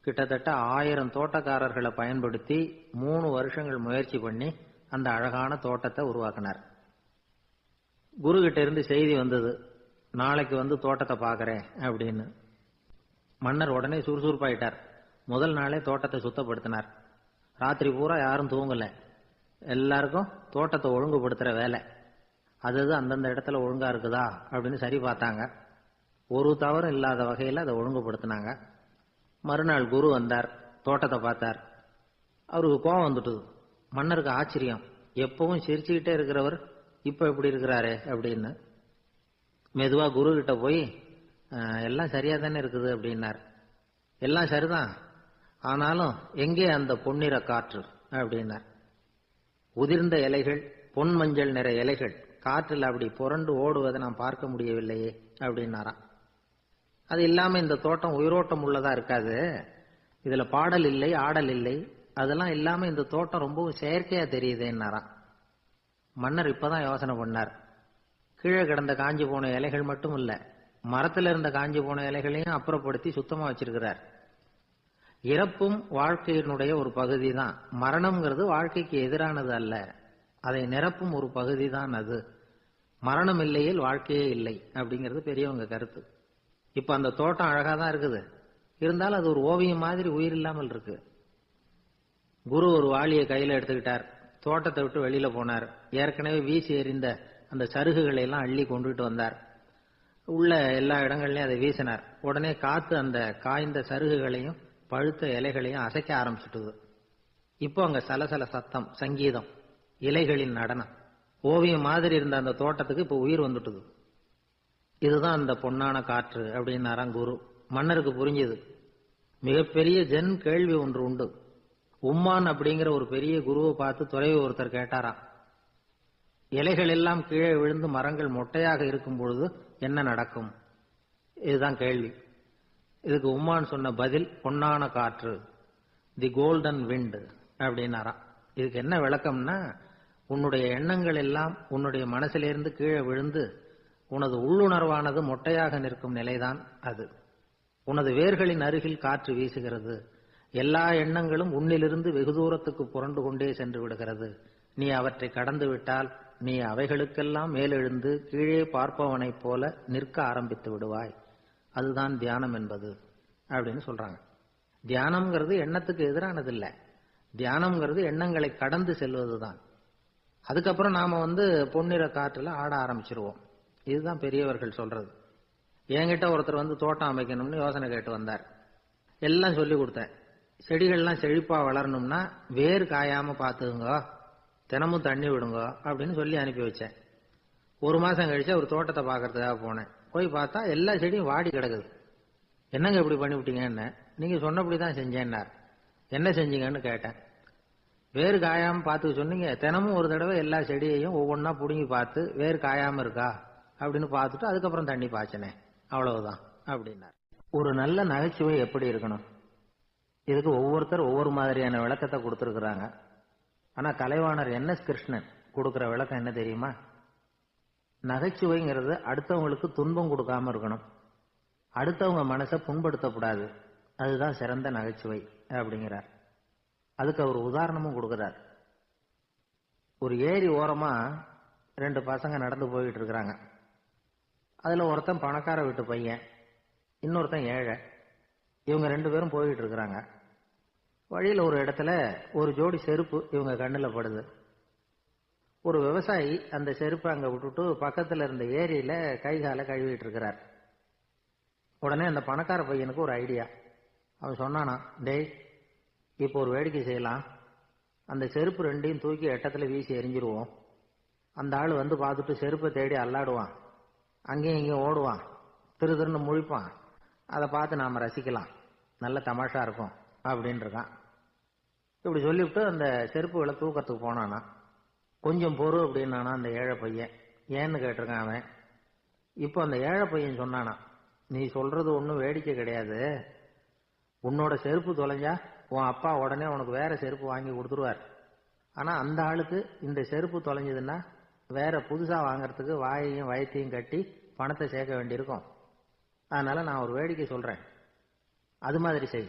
கிட்டத்தட்ட 1000 தோட்டக்காரர்களை பயன்படுத்தி 3 வருஷங்கள் முயற்சி பண்ணி அந்த அழகான தோட்டத்தை உருவாக்கினார். குரு கிட்ட இருந்து செய்தி வந்தது, நாளைக்கு வந்து தோட்டத்தை பார்க்கறேன் அப்படின்னு. மன்னர் உடனே சுறுசுறுப்பாயிட்டார். முதல் நாளே தோட்டத்தை சுத்தப்படுத்தினார். ராத்திரி பூரா யாரும் தூங்கல. எல்லாருக்கும் தோட்டத்தை ஒழுங்குபடுத்துற வேலை. அது அந்தந்த இடத்துல ஒழுங்கா இருக்குதா அப்படின்னு சரி பார்த்தாங்க. ஒரு தவறும் இல்லாத வகையில் அதை ஒழுங்குபடுத்தினாங்க. மறுநாள் குரு வந்தார், தோட்டத்தை பார்த்தார். அவருக்கு கோபம் வந்துட்டுது. மன்னருக்கு ஆச்சரியம், எப்பவும் சிரிச்சுக்கிட்டே இருக்கிறவர் இப்ப எப்படி இருக்கிறாரே அப்படின்னு. மெதுவா குரு கிட்ட போய் எல்லாம் சரியா தானே இருக்குது அப்படின்னார். எல்லாம் சரிதான், ஆனாலும் எங்கே அந்த பொன்னிற காற்று அப்படின்னார். உதிர்ந்த இலைகள், பொன் மஞ்சள் நிற இலைகள் காற்றில் அப்படி புரண்டு ஓடுவதை நான் பார்க்க முடியவில்லையே அப்படின்னாராம். அது இல்லாம இந்த தோட்டம் உயிரோட்டம் உள்ளதா இருக்காது, இதுல பாடல் இல்லை, ஆடல் இல்லை, அதெல்லாம் இல்லாம இந்த தோட்டம் ரொம்பவும் செயற்கையா தெரியுதுன்னாராம். மன்னர் இப்பதான் யோசனை பண்ணார். கீழே கிடந்த காஞ்சி போன இலைகள் மட்டும் இல்ல, மரத்துல இருந்த காஞ்சி போன இலைகளையும் அப்புறப்படுத்தி சுத்தமா வச்சிருக்கிறார். இறப்பும் வாழ்க்கையினுடைய ஒரு பகுதி தான். மரணம்ங்கிறது வாழ்க்கைக்கு எதிரானது அல்ல, அதை நிரப்பும் ஒரு பகுதி தான் அது. மரணம் இல்லையில் வாழ்க்கையே இல்லை அப்படிங்கிறது பெரியவங்க கருத்து. இப்ப அந்த தோட்டம் அழகா தான் இருக்குது, இருந்தாலும் அது ஒரு ஓவியம் மாதிரி உயிர் இல்லாமல் இருக்கு. குரு ஒரு வாளியை கையில எடுத்துக்கிட்டார். தோட்டத்தை விட்டு வெளியில போனார். ஏற்கனவே வீசி எறிந்த அந்த சருகுகளை எல்லாம் அள்ளி கொண்டுட்டு வந்தார். உள்ள எல்லா இடங்கள்லயும் அதை வீசினார். உடனே காத்து அந்த காய்ந்த சருகுகளையும் பழுத்த இலைகளையும் அசைக்க ஆரம்பிச்சுட்டுது. இப்போ அங்க சலசல சத்தம், சங்கீதம், இலைகளின் நடனம். ஓவியம் மாதிரி இருந்த அந்த தோட்டத்துக்கு இப்போ உயிர் வந்துட்டுது. இதுதான் அந்த பொன்னான காற்று அப்படின்னாராம் குரு. மன்னருக்கு புரிஞ்சது. மிகப்பெரிய ஜென் கேள்வி ஒன்று உண்டு. உம்மான் அப்படிங்கிற ஒரு பெரிய குருவை பார்த்து துறவி ஒருத்தர் கேட்டாராம், இலைகள் எல்லாம் கீழே விழுந்து மரங்கள் மொட்டையாக இருக்கும் பொழுது என்ன நடக்கும்? இதுதான் கேள்வி. இதுக்கு உம்மான் சொன்ன பதில் பொன்னான காற்று, தி கோல்டன் விண்ட் அப்படின்னாராம். இதுக்கு என்ன விளக்கம்னா, உன்னுடைய எண்ணங்கள் எல்லாம் உன்னுடைய மனசிலிருந்து கீழே விழுந்து உனது உள்ளுணர்வானது மொட்டையாக நிற்கும் நிலைதான் அது. உனது வேர்களின் அருகில் காற்று வீசுகிறது. எல்லா எண்ணங்களும் உன்னிலிருந்து வெகு தூரத்துக்கு புரண்டு கொண்டே சென்று விடுகிறது. நீ அவற்றை கடந்து விட்டால் நீ அவைகளுக்கெல்லாம் மேலெழுந்து கீழே பார்ப்பவனைப் போல நிற்க ஆரம்பித்து விடுவாய். அதுதான் தியானம் என்பது அப்படின்னு சொல்றாங்க. தியானம்ங்கிறது எண்ணத்துக்கு எதிரானது இல்ல, தியானம்ங்கிறது எண்ணங்களை கடந்து செல்வதுதான். அதுக்கப்புறம் நாம பொன்னிற காற்றுல ஆட ஆரம்பிச்சிருவோம். இதுதான் பெரியவர்கள் சொல்றது. என்கிட்ட ஒருத்தர் தோட்டம் அமைக்கணும்னு யோசனை கேட்டு வந்தார். எல்லாம் சொல்லி கொடுத்தேன். செடிகள்லாம் செழிப்பா வளரணும்னா வேர் காயாம பாத்துக்குங்க, தினமும் தண்ணி விடுங்க அப்படின்னு சொல்லி அனுப்பி வச்சேன். ஒரு மாசம் கழிச்சு ஒரு தோட்டத்தை பாக்கிறதுக்காக போனேன். போய் பார்த்தா எல்லா செடியும் வாடி கிடக்குது. என்னங்க இப்படி பண்ணிவிட்டீங்கன்னு. நீங்க சொன்னபடிதான் செஞ்சேன்னார். என்ன செஞ்சீங்கன்னு கேட்டேன். வேறு காயாம பாத்துக்க சொன்னீங்க, தினமும் ஒரு தடவை எல்லா செடியையும் ஒவ்வொன்னா புடுங்கி பார்த்து வேர் காயாம இருக்கா அப்படின்னு பார்த்துட்டு அதுக்கப்புறம் தண்ணி பாய்ச்சனே, அவ்வளவுதான் அப்படின்னார். ஒரு நல்ல நகைச்சுவை எப்படி இருக்கணும், இதுக்கு ஒவ்வொருத்தர் ஒவ்வொரு மாதிரியான விளக்கத்தை கொடுத்திருக்கிறாங்க. ஆனா கலைவாணர் என்.எஸ். கிருஷ்ணன் கொடுக்கிற விளக்கம் என்ன தெரியுமா? நகைச்சுவைங்கிறது அடுத்தவங்களுக்கு துன்பம் கொடுக்காம இருக்கணும், அடுத்தவங்க மனசை புண்படுத்தக்கூடாது, அதுதான் சிறந்த நகைச்சுவை அப்படிங்கிறார். அதுக்கு அவர் உதாரணமும் கொடுக்கிறார். ஒரு ஏரி ஓரமா 2 பசங்க நடந்து போயிட்டு இருக்கிறாங்க. அதுல ஒருத்தன் பணக்கார வீட்டு பையன், இன்னொருத்தன் ஏழை. இவங்க 2 பேரும் போயிட்டு இருக்கிறாங்க. வழியில ஒரு இடத்துல ஒரு ஜோடி செருப்பு இவங்க கண்ணுல படுது. ஒரு விவசாயி அந்த செருப்பை அங்க விட்டுட்டு பக்கத்துல இருந்த ஏரியில கை காலை கழுவிட்டு இருக்கிறார். உடனே அந்த பணக்கார பையனுக்கு ஒரு ஐடியா. அவன் சொன்னானா, டேய் இப்போ ஒரு வேடிக்கை செய்யலாம், அந்த செருப்பு 2ஐயும் தூக்கி எட்டத்துல வீசி எரிஞ்சிருவோம். அந்த ஆள் பார்த்துட்டு செருப்பை தேடி அல்லாடுவான், அங்கேயும் இங்கேயும் ஓடுவான், திரு திருன்னு முழிப்பான். அதை பார்த்து நாம ரசிக்கலாம், நல்ல தமாஷா இருக்கும் அப்படின்னு இருக்கான். இப்படி சொல்லிவிட்டு அந்த செருப்புகளை தூக்கத்துக்கு போனானா. கொஞ்சம் பொறு அப்படின்னானா அந்த ஏழை பையன். ஏன்னு கேட்டிருக்கான் அவன். இப்போ அந்த ஏழை பையன் சொன்னானா, நீ சொல்றது ஒன்றும் வேடிக்கை கிடையாது, உன்னோட செருப்பு தொலைஞ்சா உன் அப்பா உடனே உனக்கு வேற செருப்பு வாங்கி கொடுத்துருவார். ஆனா அந்த ஆளுக்கு இந்த செருப்பு தொலைஞ்சதுன்னா வேற புதுசா வாங்கறதுக்கு வாயையும் வயத்தையும் கட்டி பணத்தை சேர்க்க வேண்டியிருக்கும். அதனால நான் ஒரு வேடிக்கை சொல்றேன், அது மாதிரி செய்,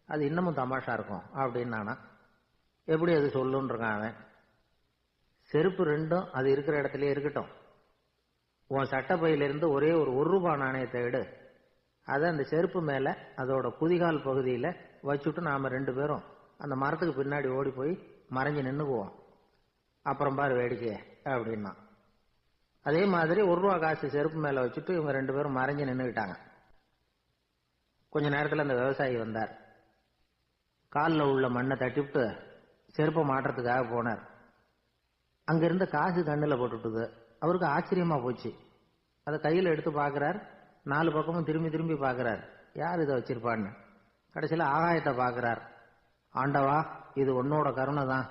அது இன்னமும் தமாஷா இருக்கும் அப்படின்னு நானா. எப்படி அது சொல்லுன்னு இருக்கான் அவன். செருப்பு ரெண்டும் அது இருக்கிற இடத்துலயே இருக்கட்டும். உன் சட்டப்பையிலிருந்து ஒரே ஒரு ரூபாய் நாணயத்தை எடு, அதை அந்த செருப்பு மேல அதோட குதிகால் பகுதியில வச்சுட்டு நாம 2 பேரும் அந்த மரத்துக்கு பின்னாடி ஓடி போய் மறைஞ்சு நின்னுக்குவோம். அப்புறம் பாரு வேடிக்கைய அப்படின்னா. அதே மாதிரி 1 ரூபா காசு செருப்பு மேல வச்சுட்டு இவங்க 2 பேரும் மறைஞ்சு நின்னுக்கிட்டாங்க. கொஞ்ச நேரத்துல அந்த விவசாயி வந்தார். காலில் உள்ள மண்ணை தட்டிவிட்டு செருப்பை மாட்டுறதுக்காக போனார். அங்க இருந்த காசு கண்ணுல போட்டுட்டுது. அவருக்கு ஆச்சரியமா போச்சு. அதை கையில எடுத்து பாக்குறார். 4 பக்கமும் திரும்பி திரும்பி பாக்குறார், யார் இதை வச்சிருப்பான்னு. கடைசியில ஆகாயத்தை பாக்குறார். ஆண்டவா, இது உன்னோட கருணை தான்.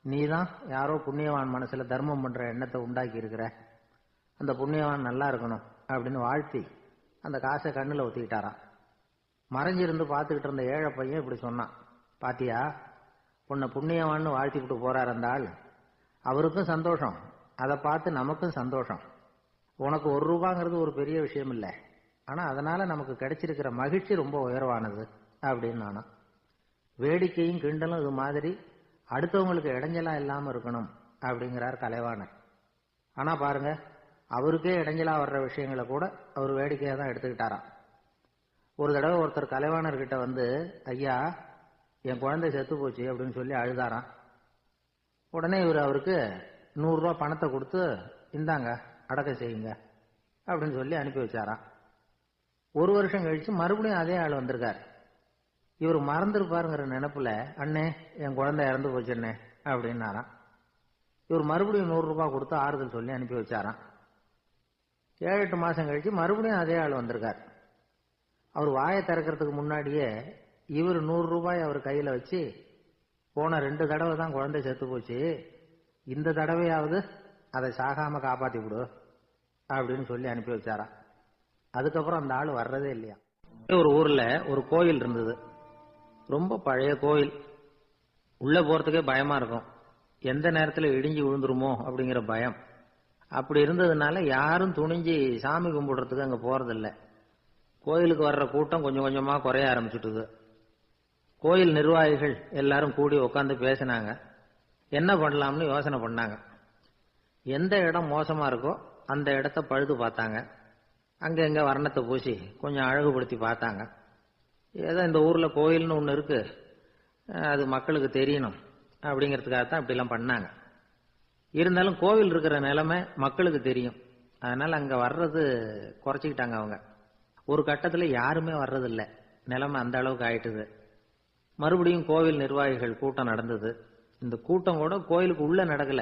நீதான் யாரோ புண்ணியவான் மனசுல தர்மம் பண்ற எண்ணத்தை உண்டாக்கி இருக்கிற. அந்த புண்ணியவான் நல்லா இருக்கணும் அப்படின்னு வாழ்த்தி அந்த காசை கண்ணுல ஒத்திக்கிட்டாராம். மறைஞ்சிருந்து பார்த்துக்கிட்டு இருந்த ஏழை பையன் இப்படி சொன்னான், பாத்தியா, உன்னை புண்ணியவான்னு வாழ்த்திக்கிட்டு போறார் அந்த ஆள். அவருக்கும் சந்தோஷம், அதை பார்த்து நமக்கும் சந்தோஷம். உனக்கு 1 ரூபாங்கிறது ஒரு பெரிய விஷயம் இல்லை, ஆனா அதனால நமக்கு கிடைச்சிருக்கிற மகிழ்ச்சி ரொம்ப உயர்வானது அப்படின்னு நானா. வேடிக்கையும் கிண்டலும் இது மாதிரி அடுத்தவங்களுக்கு இடைஞ்சலா இல்லாம இருக்கணும் அப்படிங்கிறார் கலைவாணர். ஆனா பாருங்க, அவருக்கே இடைஞ்சலா வர்ற விஷயங்களை கூட அவர் வேடிக்கையா தான் எடுத்துக்கிட்டாராம். ஒரு தடவை ஒருத்தர் கலைவாணர்கிட்ட வந்து, ஐயா, என் குழந்தை செத்து போச்சு அப்படின்னு சொல்லி அழுதாராம். உடனே இவர் அவருக்கு 100 ரூபாய் பணத்தை கொடுத்து, இந்தாங்க அடக்கம் செய்யுங்க அப்படின்னு சொல்லி அனுப்பி வச்சாராம். 1 வருஷம் கழிச்சு மறுபடியும் அதே ஆள் வந்திருக்கார். இவர் மறந்துருப்பாருங்கிற நினைப்புல, அண்ணே என் குழந்தை இறந்து போச்சுண்ணே அப்படின்னாராம். இவர் மறுபடியும் 100 ரூபாய் கொடுத்து ஆறுதல் சொல்லி அனுப்பி வச்சாராம். 7-8 மாசம் கழிச்சு மறுபடியும் அதே ஆள் வந்திருக்கார். அவர் வாயை திறக்கிறதுக்கு முன்னாடியே இவர் 100 ரூபாய் அவர் கையில வச்சு, போன 2 தடவை தான் குழந்தை செத்து போச்சு, இந்த தடவையாவது அதை சாகாம காப்பாத்தி விடு அப்படின்னு சொல்லி அனுப்பி வச்சாரா. அதுக்கப்புறம் அந்த ஆள் வர்றதே இல்லையா. ஒரு ஊர்ல ஒரு கோயில் இருந்தது, ரொம்ப பழைய கோயில். உள்ள போறதுக்கே பயமா இருக்கும், எந்த நேரத்துல இடிஞ்சு விழுந்துருமோ அப்படிங்கிற பயம். அப்படி இருந்ததுனால யாரும் துணிஞ்சு சாமி கும்பிடுறதுக்கு அங்க போறதில்லை. கோயிலுக்கு வர்ற கூட்டம் கொஞ்சம் கொஞ்சமா குறைய ஆரம்பிச்சுட்டுது. கோயில் நிர்வாகிகள் எல்லாரும் கூடி உட்காந்து பேசினாங்க. என்ன பண்ணலாம்னு யோசனை பண்ணாங்க. எந்த இடம் மோசமா இருக்கோ அந்த இடத்த பழுது பார்த்தாங்க. அங்க எங்க வர்ணத்தை பூசி கொஞ்சம் அழகுபடுத்தி பார்த்தாங்க. ஏதோ இந்த ஊர்ல கோயில்னு ஒண்ணு இருக்கு, அது மக்களுக்கு தெரியணும் அப்படிங்கிறதுக்காகத்தான் இப்படிலாம் பண்ணாங்க. இருந்தாலும் கோவில் இருக்கிற நிலைமை மக்களுக்கு தெரியும், அதனால அங்க வர்றது குறைச்சிக்கிட்டாங்க அவங்க. ஒரு கட்டத்துல யாருமே வர்றதில்லை, நிலைமை அந்த அளவுக்கு ஆயிட்டுது. மறுபடியும் கோவில் நிர்வாகிகள் கூட்டம் நடந்தது. இந்த கூட்டம் கூட கோயிலுக்கு உள்ள நடக்கல,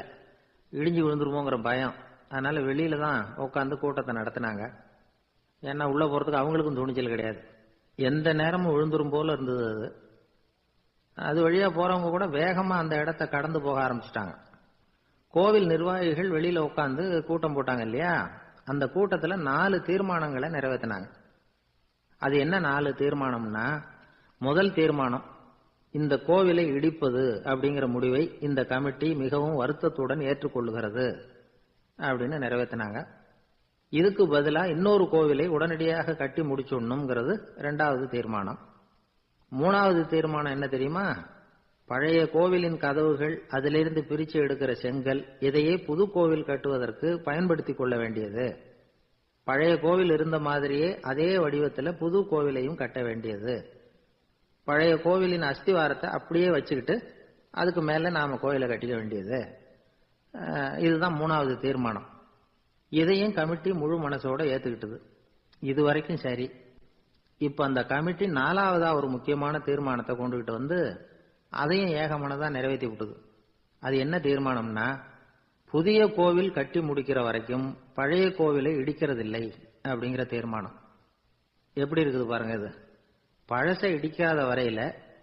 இடிஞ்சு விழுந்துருமோங்கிற பயம். அதனால வெளியில தான் உட்காந்து கூட்டத்தை நடத்தினாங்க. ஏன்னா உள்ள போறதுக்கு அவங்களுக்கும் துணிச்சல் கிடையாது, எந்த நேரமும் விழுந்துரும் போல இருந்தது அது. அது வழியா போறவங்க கூட வேகமா அந்த இடத்த கடந்து போக ஆரம்பிச்சுட்டாங்க. கோவில் நிர்வாகிகள் வெளியில உட்காந்து கூட்டம் போட்டாங்க இல்லையா, அந்த கூட்டத்துல 4 தீர்மானங்களை நிறைவேற்றினாங்க. அது என்ன 4 தீர்மானம்னா, முதல் தீர்மானம், இந்த கோவிலை இடிப்பது அப்படிங்கிற முடிவை இந்த கமிட்டி மிகவும் வருத்தத்துடன் ஏற்றுக்கொள்ளுகிறது அப்படின்னு நிறைவேற்றினாங்க. இதுக்கு பதிலா இன்னொரு கோவிலை உடனடியாக கட்டி முடிச்சுடணுங்கிறது 2வது தீர்மானம். 3வது தீர்மானம் என்ன தெரியுமா, பழைய கோவிலின் கதவுகள், அதிலிருந்து பிரிச்சு எடுக்கிற செங்கல், இதையே புது கோவில் கட்டுவதற்கு பயன்படுத்திக் கொள்ள வேண்டியது. பழைய கோவில் இருந்த மாதிரியே அதே வடிவத்தில் புது கோவிலையும் கட்ட வேண்டியது. பழைய கோவிலின் அஸ்திவாரத்தை அப்படியே வச்சுக்கிட்டு அதுக்கு மேல நாம கோயிலை கட்டிக்க வேண்டியது. இதுதான் 3வது தீர்மானம். இதையும் கமிட்டி முழு மனசோட ஏத்துக்கிட்டது. இது வரைக்கும் சரி. இப்ப அந்த கமிட்டி 4வதா ஒரு முக்கியமான தீர்மானத்தை கொண்டுகிட்டு வந்து அதையும் ஏகமனதா நிறைவேற்றி விட்டது. அது என்ன தீர்மானம்னா, புதிய கோவில் கட்டி முடிக்கிற வரைக்கும் பழைய கோவிலை இடிக்கிறதில்லை அப்படிங்கிற தீர்மானம். எப்படி இருக்குது பாருங்க இது. பழசை இடிக்காத வரையில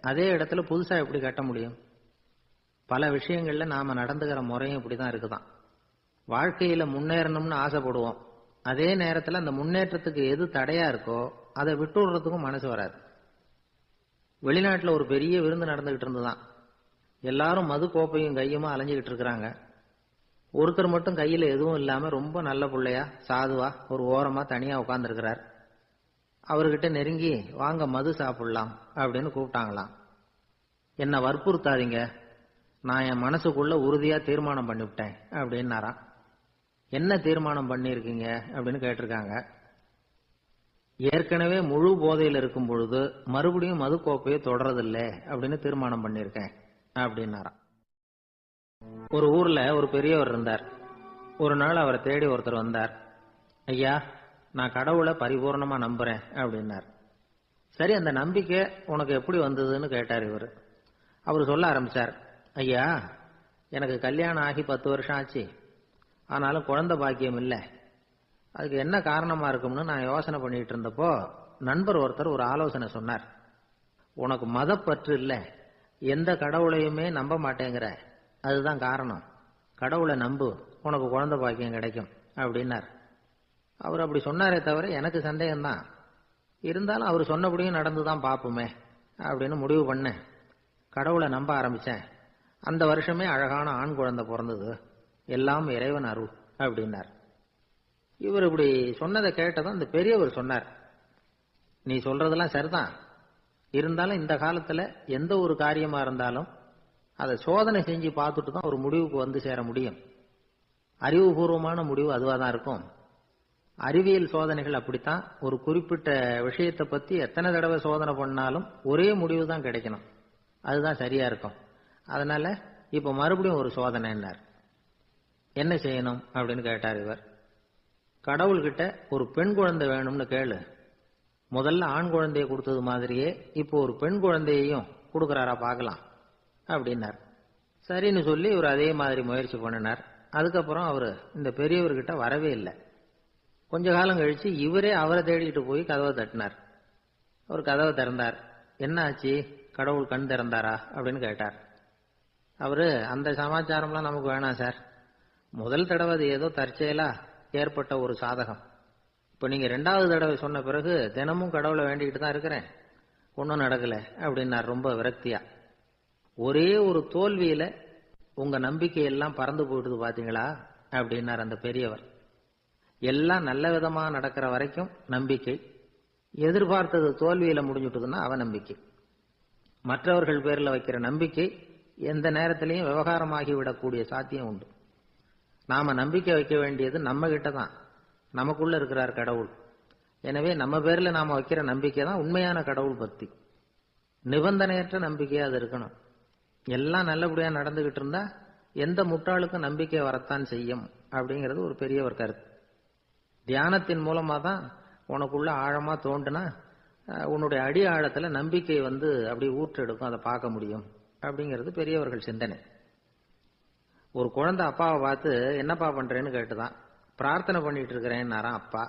அதே இடத்துல புதுசா எப்படி கட்ட முடியும்? பல விஷயங்கள்ல நாம நடந்துகிற முறையும் இப்படிதான் இருக்குதான். வாழ்க்கையில முன்னேறணும்னு ஆசைப்படுவோம், அதே நேரத்துல அந்த முன்னேற்றத்துக்கு எது தடையா இருக்கோ அதை விட்டு விடுறதுக்கும் மனசு வராது. வெளிநாட்டில் ஒரு பெரிய விருந்து நடந்துகிட்டு இருந்துதான். எல்லாரும் மது கோப்பையும் கையுமா அலைஞ்சுக்கிட்டு இருக்கிறாங்க. ஒருத்தர் மட்டும் கையில எதுவும் இல்லாம ரொம்ப நல்ல பிள்ளையா சாதுவா ஒரு ஓரமா தனியா உட்கார்ந்துருக்கிறார். அவர்கிட்ட நெருங்கி வாங்க மது சாப்பிடலாம் அப்படின்னு கூப்பிட்டாங்களாம். என்ன வற்புறுத்தாதீங்க, நான் என் மனசுக்குள்ள உறுதியா தீர்மானம் பண்ணிவிட்டேன் அப்படின்னாராம். என்ன தீர்மானம் பண்ணியிருக்கீங்க அப்படின்னு கேட்டிருக்காங்க. ஏற்கனவே முழு போதையில் இருக்கும் பொழுது மறுபடியும் மது கோப்பையை தொடரதில்லை அப்படின்னு தீர்மானம் பண்ணியிருக்கேன் அப்படின்னாராம். ஒரு ஊர்ல ஒரு பெரியவர் இருந்தார். ஒரு நாள் அவரை தேடி ஒருத்தர் வந்தார். ஐயா, நான் கடவுளை பரிபூர்ணமா நம்புறேன் அப்படின்னார். சரி, அந்த நம்பிக்கை உனக்கு எப்படி வந்ததுன்னு கேட்டார் இவர். அவர் சொல்ல ஆரம்பிச்சார். ஐயா, எனக்கு கல்யாணம் ஆகி 10 வருஷம் ஆச்சு, ஆனாலும் குழந்தை பாக்கியம் இல்லை. அதுக்கு என்ன காரணமா இருக்கும்னு நான் யோசனை பண்ணிட்டு இருந்தப்போ நண்பர் ஒருத்தர் ஒரு ஆலோசனை சொன்னார். உனக்கு மதப்பற்று இல்லை, எந்த கடவுளையுமே நம்ப மாட்டேங்கிற, அதுதான் காரணம். கடவுளை நம்பு, உனக்கு குழந்தை பாக்கியம் கிடைக்கும் அப்படின்னார். அவர் அப்படி சொன்னாரே தவிர எனக்கு சந்தேகம்தான். இருந்தாலும் அவர் சொன்னபடியும் நடந்துதான் பார்ப்போமே அப்படின்னு முடிவு பண்ணேன். கடவுளை நம்ப ஆரம்பிச்சேன். அந்த வருஷமே அழகான ஆண் குழந்தை பிறந்தது. எல்லாம் இறைவன் அருள் அப்படின்னார். இவர் இப்படி சொன்னதை கேட்டதும் இந்த பெரியவர் சொன்னார், நீ சொல்றதெல்லாம் சரிதான், இருந்தாலும் இந்த காலத்துல எந்த ஒரு காரியமா இருந்தாலும் அதை சோதனை செஞ்சு பார்த்துட்டு தான் ஒரு முடிவுக்கு வந்து சேர முடியும். அறிவுபூர்வமான முடிவு அதுவாக தான் இருக்கும். அறிவியல் சோதனைகள் அப்படித்தான். ஒரு குறிப்பிட்ட விஷயத்தை பத்தி எத்தனை தடவை சோதனை பண்ணாலும் ஒரே முடிவு தான் கிடைக்கணும். அதுதான் சரியா இருக்கும். அதனால இப்ப மறுபடியும் ஒரு சோதனைன்னார். என்ன செய்யணும் அப்படின்னு கேட்டார் இவர். கடவுள்கிட்ட ஒரு பெண் குழந்தை வேணும்னு கேளு. முதல்ல ஆண் குழந்தையை கொடுத்தது மாதிரியே இப்போ ஒரு பெண் குழந்தையையும் கொடுக்கறாரா பார்க்கலாம் அப்படின்னார். சரின்னு சொல்லி இவர் அதே மாதிரி முயற்சி பண்ணினார். அதுக்கப்புறம் அவர் இந்த பெரியவர்கிட்ட வரவே இல்லை. கொஞ்ச காலம் கழிச்சு இவரே அவரை தேடிட்டு போய் கதவை தட்டினார். அவர் கதவை திறந்தார். என்ன ஆச்சு, கடவுள் கண் திறந்தாரா அப்படின்னு கேட்டார். அவரு, அந்த சமாச்சாரம்லாம் நமக்கு வேணாம் சார். முதல் தடவை அது ஏதோ தற்செயலா ஏற்பட்ட ஒரு சாதகம். இப்ப நீங்க 2வது தடவை சொன்ன பிறகு தினமும் கடவுளை வேண்டிக்கிட்டு தான் இருக்கிறேன், ஒன்றும் நடக்கல அப்படின்னார் ரொம்ப விரக்தியா. ஒரே ஒரு தோல்வியில உங்க நம்பிக்கையெல்லாம் பறந்து போயிடுது பாத்தீங்களா அப்படின்னார் அந்த பெரியவர். எல்லாம் நல்ல விதமா நடக்கிற வரைக்கும் நம்பிக்கை, எதிர்பார்த்தது தோல்வியில முடிஞ்சுட்டுதுன்னா அவநம்பிக்கை. மற்றவர்கள் பேர்ல வைக்கிற நம்பிக்கை எந்த நேரத்திலையும் விவகாரமாகி விடக்கூடிய சாத்தியம் உண்டு. நாம நம்பிக்கை வைக்க வேண்டியது நம்ம கிட்ட தான், நமக்குள்ள இருக்கிறார் கடவுள். எனவே நம்ம பேர்ல நாம வைக்கிற நம்பிக்கை தான் உண்மையான கடவுள் பக்தி. நிபந்தனையற்ற நம்பிக்கையா அது இருக்கணும். எல்லாம் நல்லபடியா நடந்துகிட்டு இருந்தா எந்த முட்டாளுக்கும் நம்பிக்கை வரத்தான் செய்யும் அப்படிங்கிறது ஒரு பெரியவர் கருத்து. தியானத்தின் மூலமா தான் உனக்குள்ள ஆழமா தோண்டுனா உன்னுடைய அடி ஆழத்துல நம்பிக்கை வந்து அப்படி ஊற்றெடுக்கும், அதை பார்க்க முடியும் அப்படிங்கிறது பெரியவர்கள் சிந்தனை. ஒரு குழந்தை அப்பாவை பார்த்து என்னப்பா பண்றேன்னு கேட்டுதான். பிரார்த்தனை பண்ணிட்டு இருக்கிறேன்னாராம் அப்பா.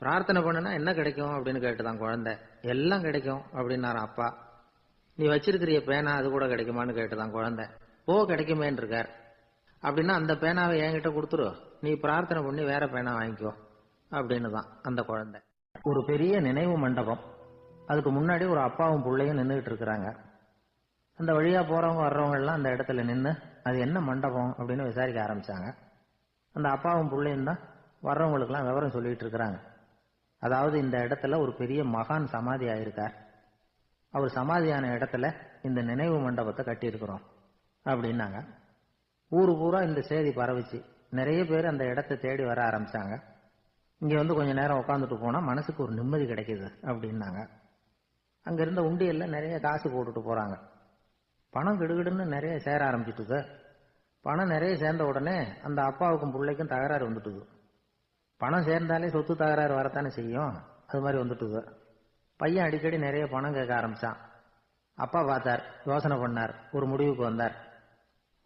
பிரார்த்தனை பண்ணுனா என்ன கிடைக்கும் அப்படின்னு கேட்டுதான் குழந்தை. எல்லாம் கிடைக்கும் அப்படின்னாராம் அப்பா. நீ வச்சிருக்கிறிய பேனா அது கூட கிடைக்குமான்னு கேட்டுதான் குழந்தை. ஓ, கிடைக்குமேன்னு இருக்கார். அப்படின்னா அந்த பேனாவை என்கிட்ட கொடுத்துரு, நீ பிரார்த்தனை பண்ணி வேற பேனா வாங்கிக்கோ அப்படின்னு தான் அந்த குழந்தை. ஒரு பெரிய நினைவு மண்டபம், அதுக்கு முன்னாடி ஒரு அப்பாவும் பிள்ளையும் நின்றுகிட்டு இருக்கிறாங்க. அந்த வழியா போறவங்க வர்றவங்க எல்லாம் அந்த இடத்துல நின்று அது என்ன மண்டபம் அப்படின்னு விசாரிக்க ஆரம்பிச்சாங்க. அந்த அப்பாவும் பிள்ளையும் தான் வர்றவங்களுக்கெல்லாம் விவரம் சொல்லிட்டு இருக்கிறாங்க. அதாவது இந்த இடத்துல ஒரு பெரிய மகான் சமாதி ஆயிருக்கார், அவர் சமாதியான இடத்துல இந்த நினைவு மண்டபத்தை கட்டி இருக்கிறோம் அப்படின்னாங்க. ஊரு பூரா இந்த செய்தி பரவிச்சு. நிறைய பேர் அந்த இடத்தை தேடி வர ஆரம்பிச்சாங்க. இங்க வந்து கொஞ்ச நேரம் உட்காந்துட்டு போனா மனசுக்கு ஒரு நிம்மதி கிடைக்குது அப்படின்னாங்க. அங்க இருந்த உண்டியல்ல நிறைய காசு போட்டுட்டு போறாங்க. பணம் கிடுகிடுன்னு நிறைய சேர ஆரம்பிச்சுட்டுது. பணம் நிறைய சேர்ந்த உடனே அந்த அப்பாவுக்கும் பிள்ளைக்கும் தகராறு வந்துட்டுது. பணம் சேர்ந்தாலே சொத்து தகராறு வரத்தானே செய்யும், அது மாதிரி வந்துட்டுது. பையன் அடிக்கடி நிறைய பணம் கேட்க ஆரம்பிச்சான். அப்பா பார்த்தார், யோசனை பண்ணார், ஒரு முடிவுக்கு வந்தார்.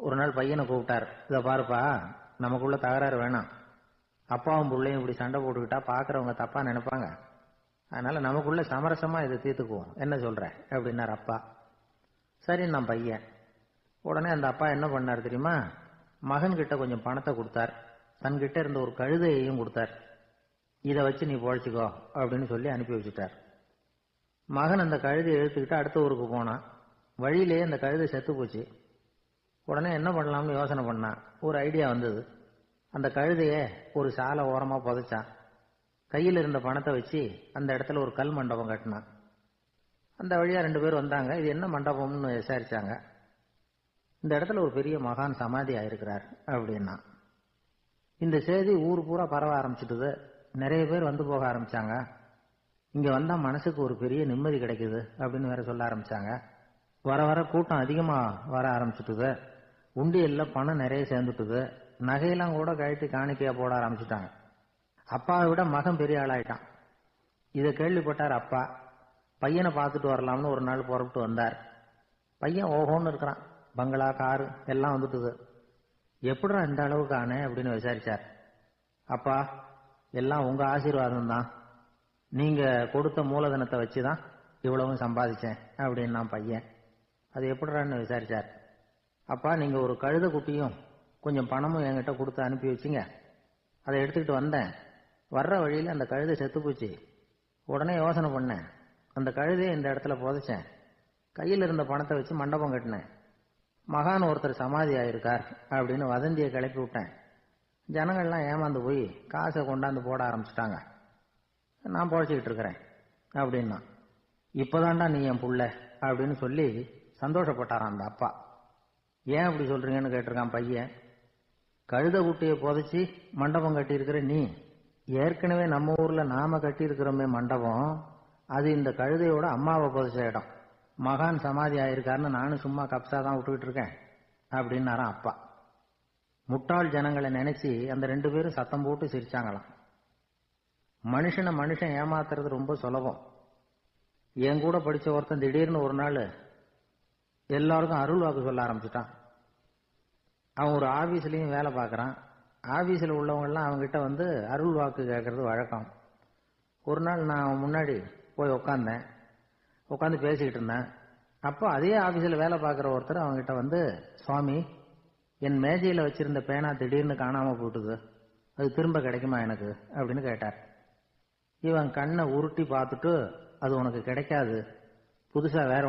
ஒரு நாள் பையனை கூப்பிட்டார். இதை பாருப்பா, நமக்குள்ள தகராறு வேணாம். அப்பாவும் பிள்ளையும் இப்படி சண்டை போட்டுக்கிட்டா பாக்குறவங்க தப்பா நினைப்பாங்க. அதனால நமக்குள்ள சமரசமா இதை தீர்த்துக்குவோம், என்ன சொல்ற அப்படின்னார் அப்பா. சரி நான் பையன். உடனே அந்த அப்பா என்ன பண்ணார் தெரியுமா, மகன் கிட்ட கொஞ்சம் பணத்தை கொடுத்தார். தன்கிட்ட இருந்த ஒரு கழுதையையும் கொடுத்தார். இதை வச்சு நீ பொழைச்சிக்கோ அப்படின்னு சொல்லி அனுப்பி வச்சுட்டார். மகன் அந்த கழுதையை இழுத்துக்கிட்டு அடுத்த ஊருக்கு போனான். வழியிலேயே அந்த கழுதை செத்து போச்சு. உடனே என்ன பண்ணலாம்னு யோசனை பண்ணான். ஒரு ஐடியா வந்தது. அந்த கழுதைய ஒரு சாலை ஓரமா புதைச்சான். கையில் இருந்த பணத்தை வச்சு அந்த இடத்துல ஒரு கல் மண்டபம் கட்டினான். அந்த வழியா 2 பேர் வந்தாங்க. இது என்ன மண்டபம்னு விசாரிச்சாங்க. இந்த இடத்துல ஒரு பெரிய மகான் சமாதி ஆயிருக்கிறார் அப்படின்னா. இந்த செய்தி ஊர் பூரா பரவ ஆரம்பிச்சுட்டுது. நிறைய பேர் வந்து போக ஆரம்பிச்சாங்க. இங்க வந்தா மனசுக்கு ஒரு பெரிய நிம்மதி கிடைக்குது அப்படின்னு வேற சொல்ல ஆரம்பிச்சாங்க. வர வர கூட்டம் அதிகமா வர ஆரம்பிச்சுட்டுது. உண்டியல்ல பணம் நிறைய சேர்ந்துட்டுது. நகையெல்லாம் கூட கழட்டி காணிக்கையா போட ஆரம்பிச்சுட்டாங்க. அப்பாவை விட மகன் பெரிய ஆளாயிட்டான். இதை கேள்விப்பட்டார் அப்பா. பையனை பார்த்துட்டு வரலாம்னு ஒரு நாள் புறப்பட்டு வந்தார். பையன் ஓஹோன்னு இருக்கிறான். பங்களா, காரு எல்லாம் வந்துட்டுது. எப்படிடா இந்த அளவுக்கு ஆனே அப்படின்னு விசாரிச்சார். அப்பா, எல்லாம் உங்க ஆசீர்வாதம் தான். நீங்க கொடுத்த மூலதனத்தை வச்சுதான் இவ்வளவும் சம்பாதிச்சேன் அப்படின்னு நான் பையன். அது எப்படிறான்னு விசாரிச்சார். அப்பா, நீங்க ஒரு கழுதை குட்டியும் கொஞ்சம் பணமும் என்கிட்ட கொடுத்து அனுப்பி வச்சிங்க. அதை எடுத்துக்கிட்டு வந்தேன். வர்ற வழியில அந்த கழுதை செத்து போச்சு. உடனே யோசனை பண்ணேன். அந்த கழுதையை இந்த இடத்துல புதைச்சேன். கையில் இருந்த பணத்தை வச்சு மண்டபம் கட்டினேன். மகான் ஒருத்தர் சமாதி ஆயிருக்கார் அப்படின்னு வதந்தியை கிளப்பி விட்டேன். ஜனங்கள்லாம் ஏமாந்து போய் காசை கொண்டாந்து போட ஆரம்பிச்சிட்டாங்க. நான் பொழைச்சிக்கிட்டு இருக்கிறேன் அப்படின்னா. இப்பதான்டா நீ என் புள்ள அப்படின்னு சொல்லி சந்தோஷப்பட்டாரான் அந்த அப்பா. ஏன் அப்படி சொல்றீங்கன்னு கேட்டிருக்கான் பையன். கழுத குட்டியை புதைச்சி மண்டபம் கட்டி இருக்கிற நீ, ஏற்கனவே நம்ம ஊர்ல நாம கட்டி இருக்கிறோமே மண்டபம், அது இந்த கழுதையோட அம்மாவை புதைச்ச இடம். மகான் சமாதி ஆயிருக்காருன்னு நானும் சும்மா கப்சா தான் விட்டுக்கிட்டு இருக்கேன் அப்படின்னாரான் அப்பா. முட்டாள் ஜனங்களை நினைச்சு அந்த 2 பேரும் சத்தம் போட்டு சிரிச்சாங்களாம். மனுஷன் ஏமாத்துறது ரொம்ப சுலபம். என் கூட படிச்ச ஒருத்தன் திடீர்னு ஒரு நாள் எல்லாருக்கும் அருள் வாக்கு சொல்ல ஆரம்பிச்சுட்டான். அவன் ஒரு ஆபீஸ்லயும் வேலை பார்க்கறான். ஆபீஸ்ல உள்ளவங்க எல்லாம் அவங்ககிட்ட வந்து அருள் வாக்கு கேட்கறது வழக்கம். ஒரு நாள் நான் அவன் முன்னாடி போய் உட்காந்து பேசிக்கிட்டு இருந்தேன். அப்போ அதே ஆபீஸ்ல வேலை பார்க்குற ஒருத்தர் அவங்ககிட்ட வந்து, சுவாமி, என் மேஜையில வச்சிருந்த பேனா திடீர்னு காணாம போட்டுது, அது திரும்ப கிடைக்குமா எனக்கு அப்படின்னு கேட்டார். இவன் கண்ணை உருட்டி பார்த்துட்டு, அது உனக்கு கிடைக்காது, புதுசா வேற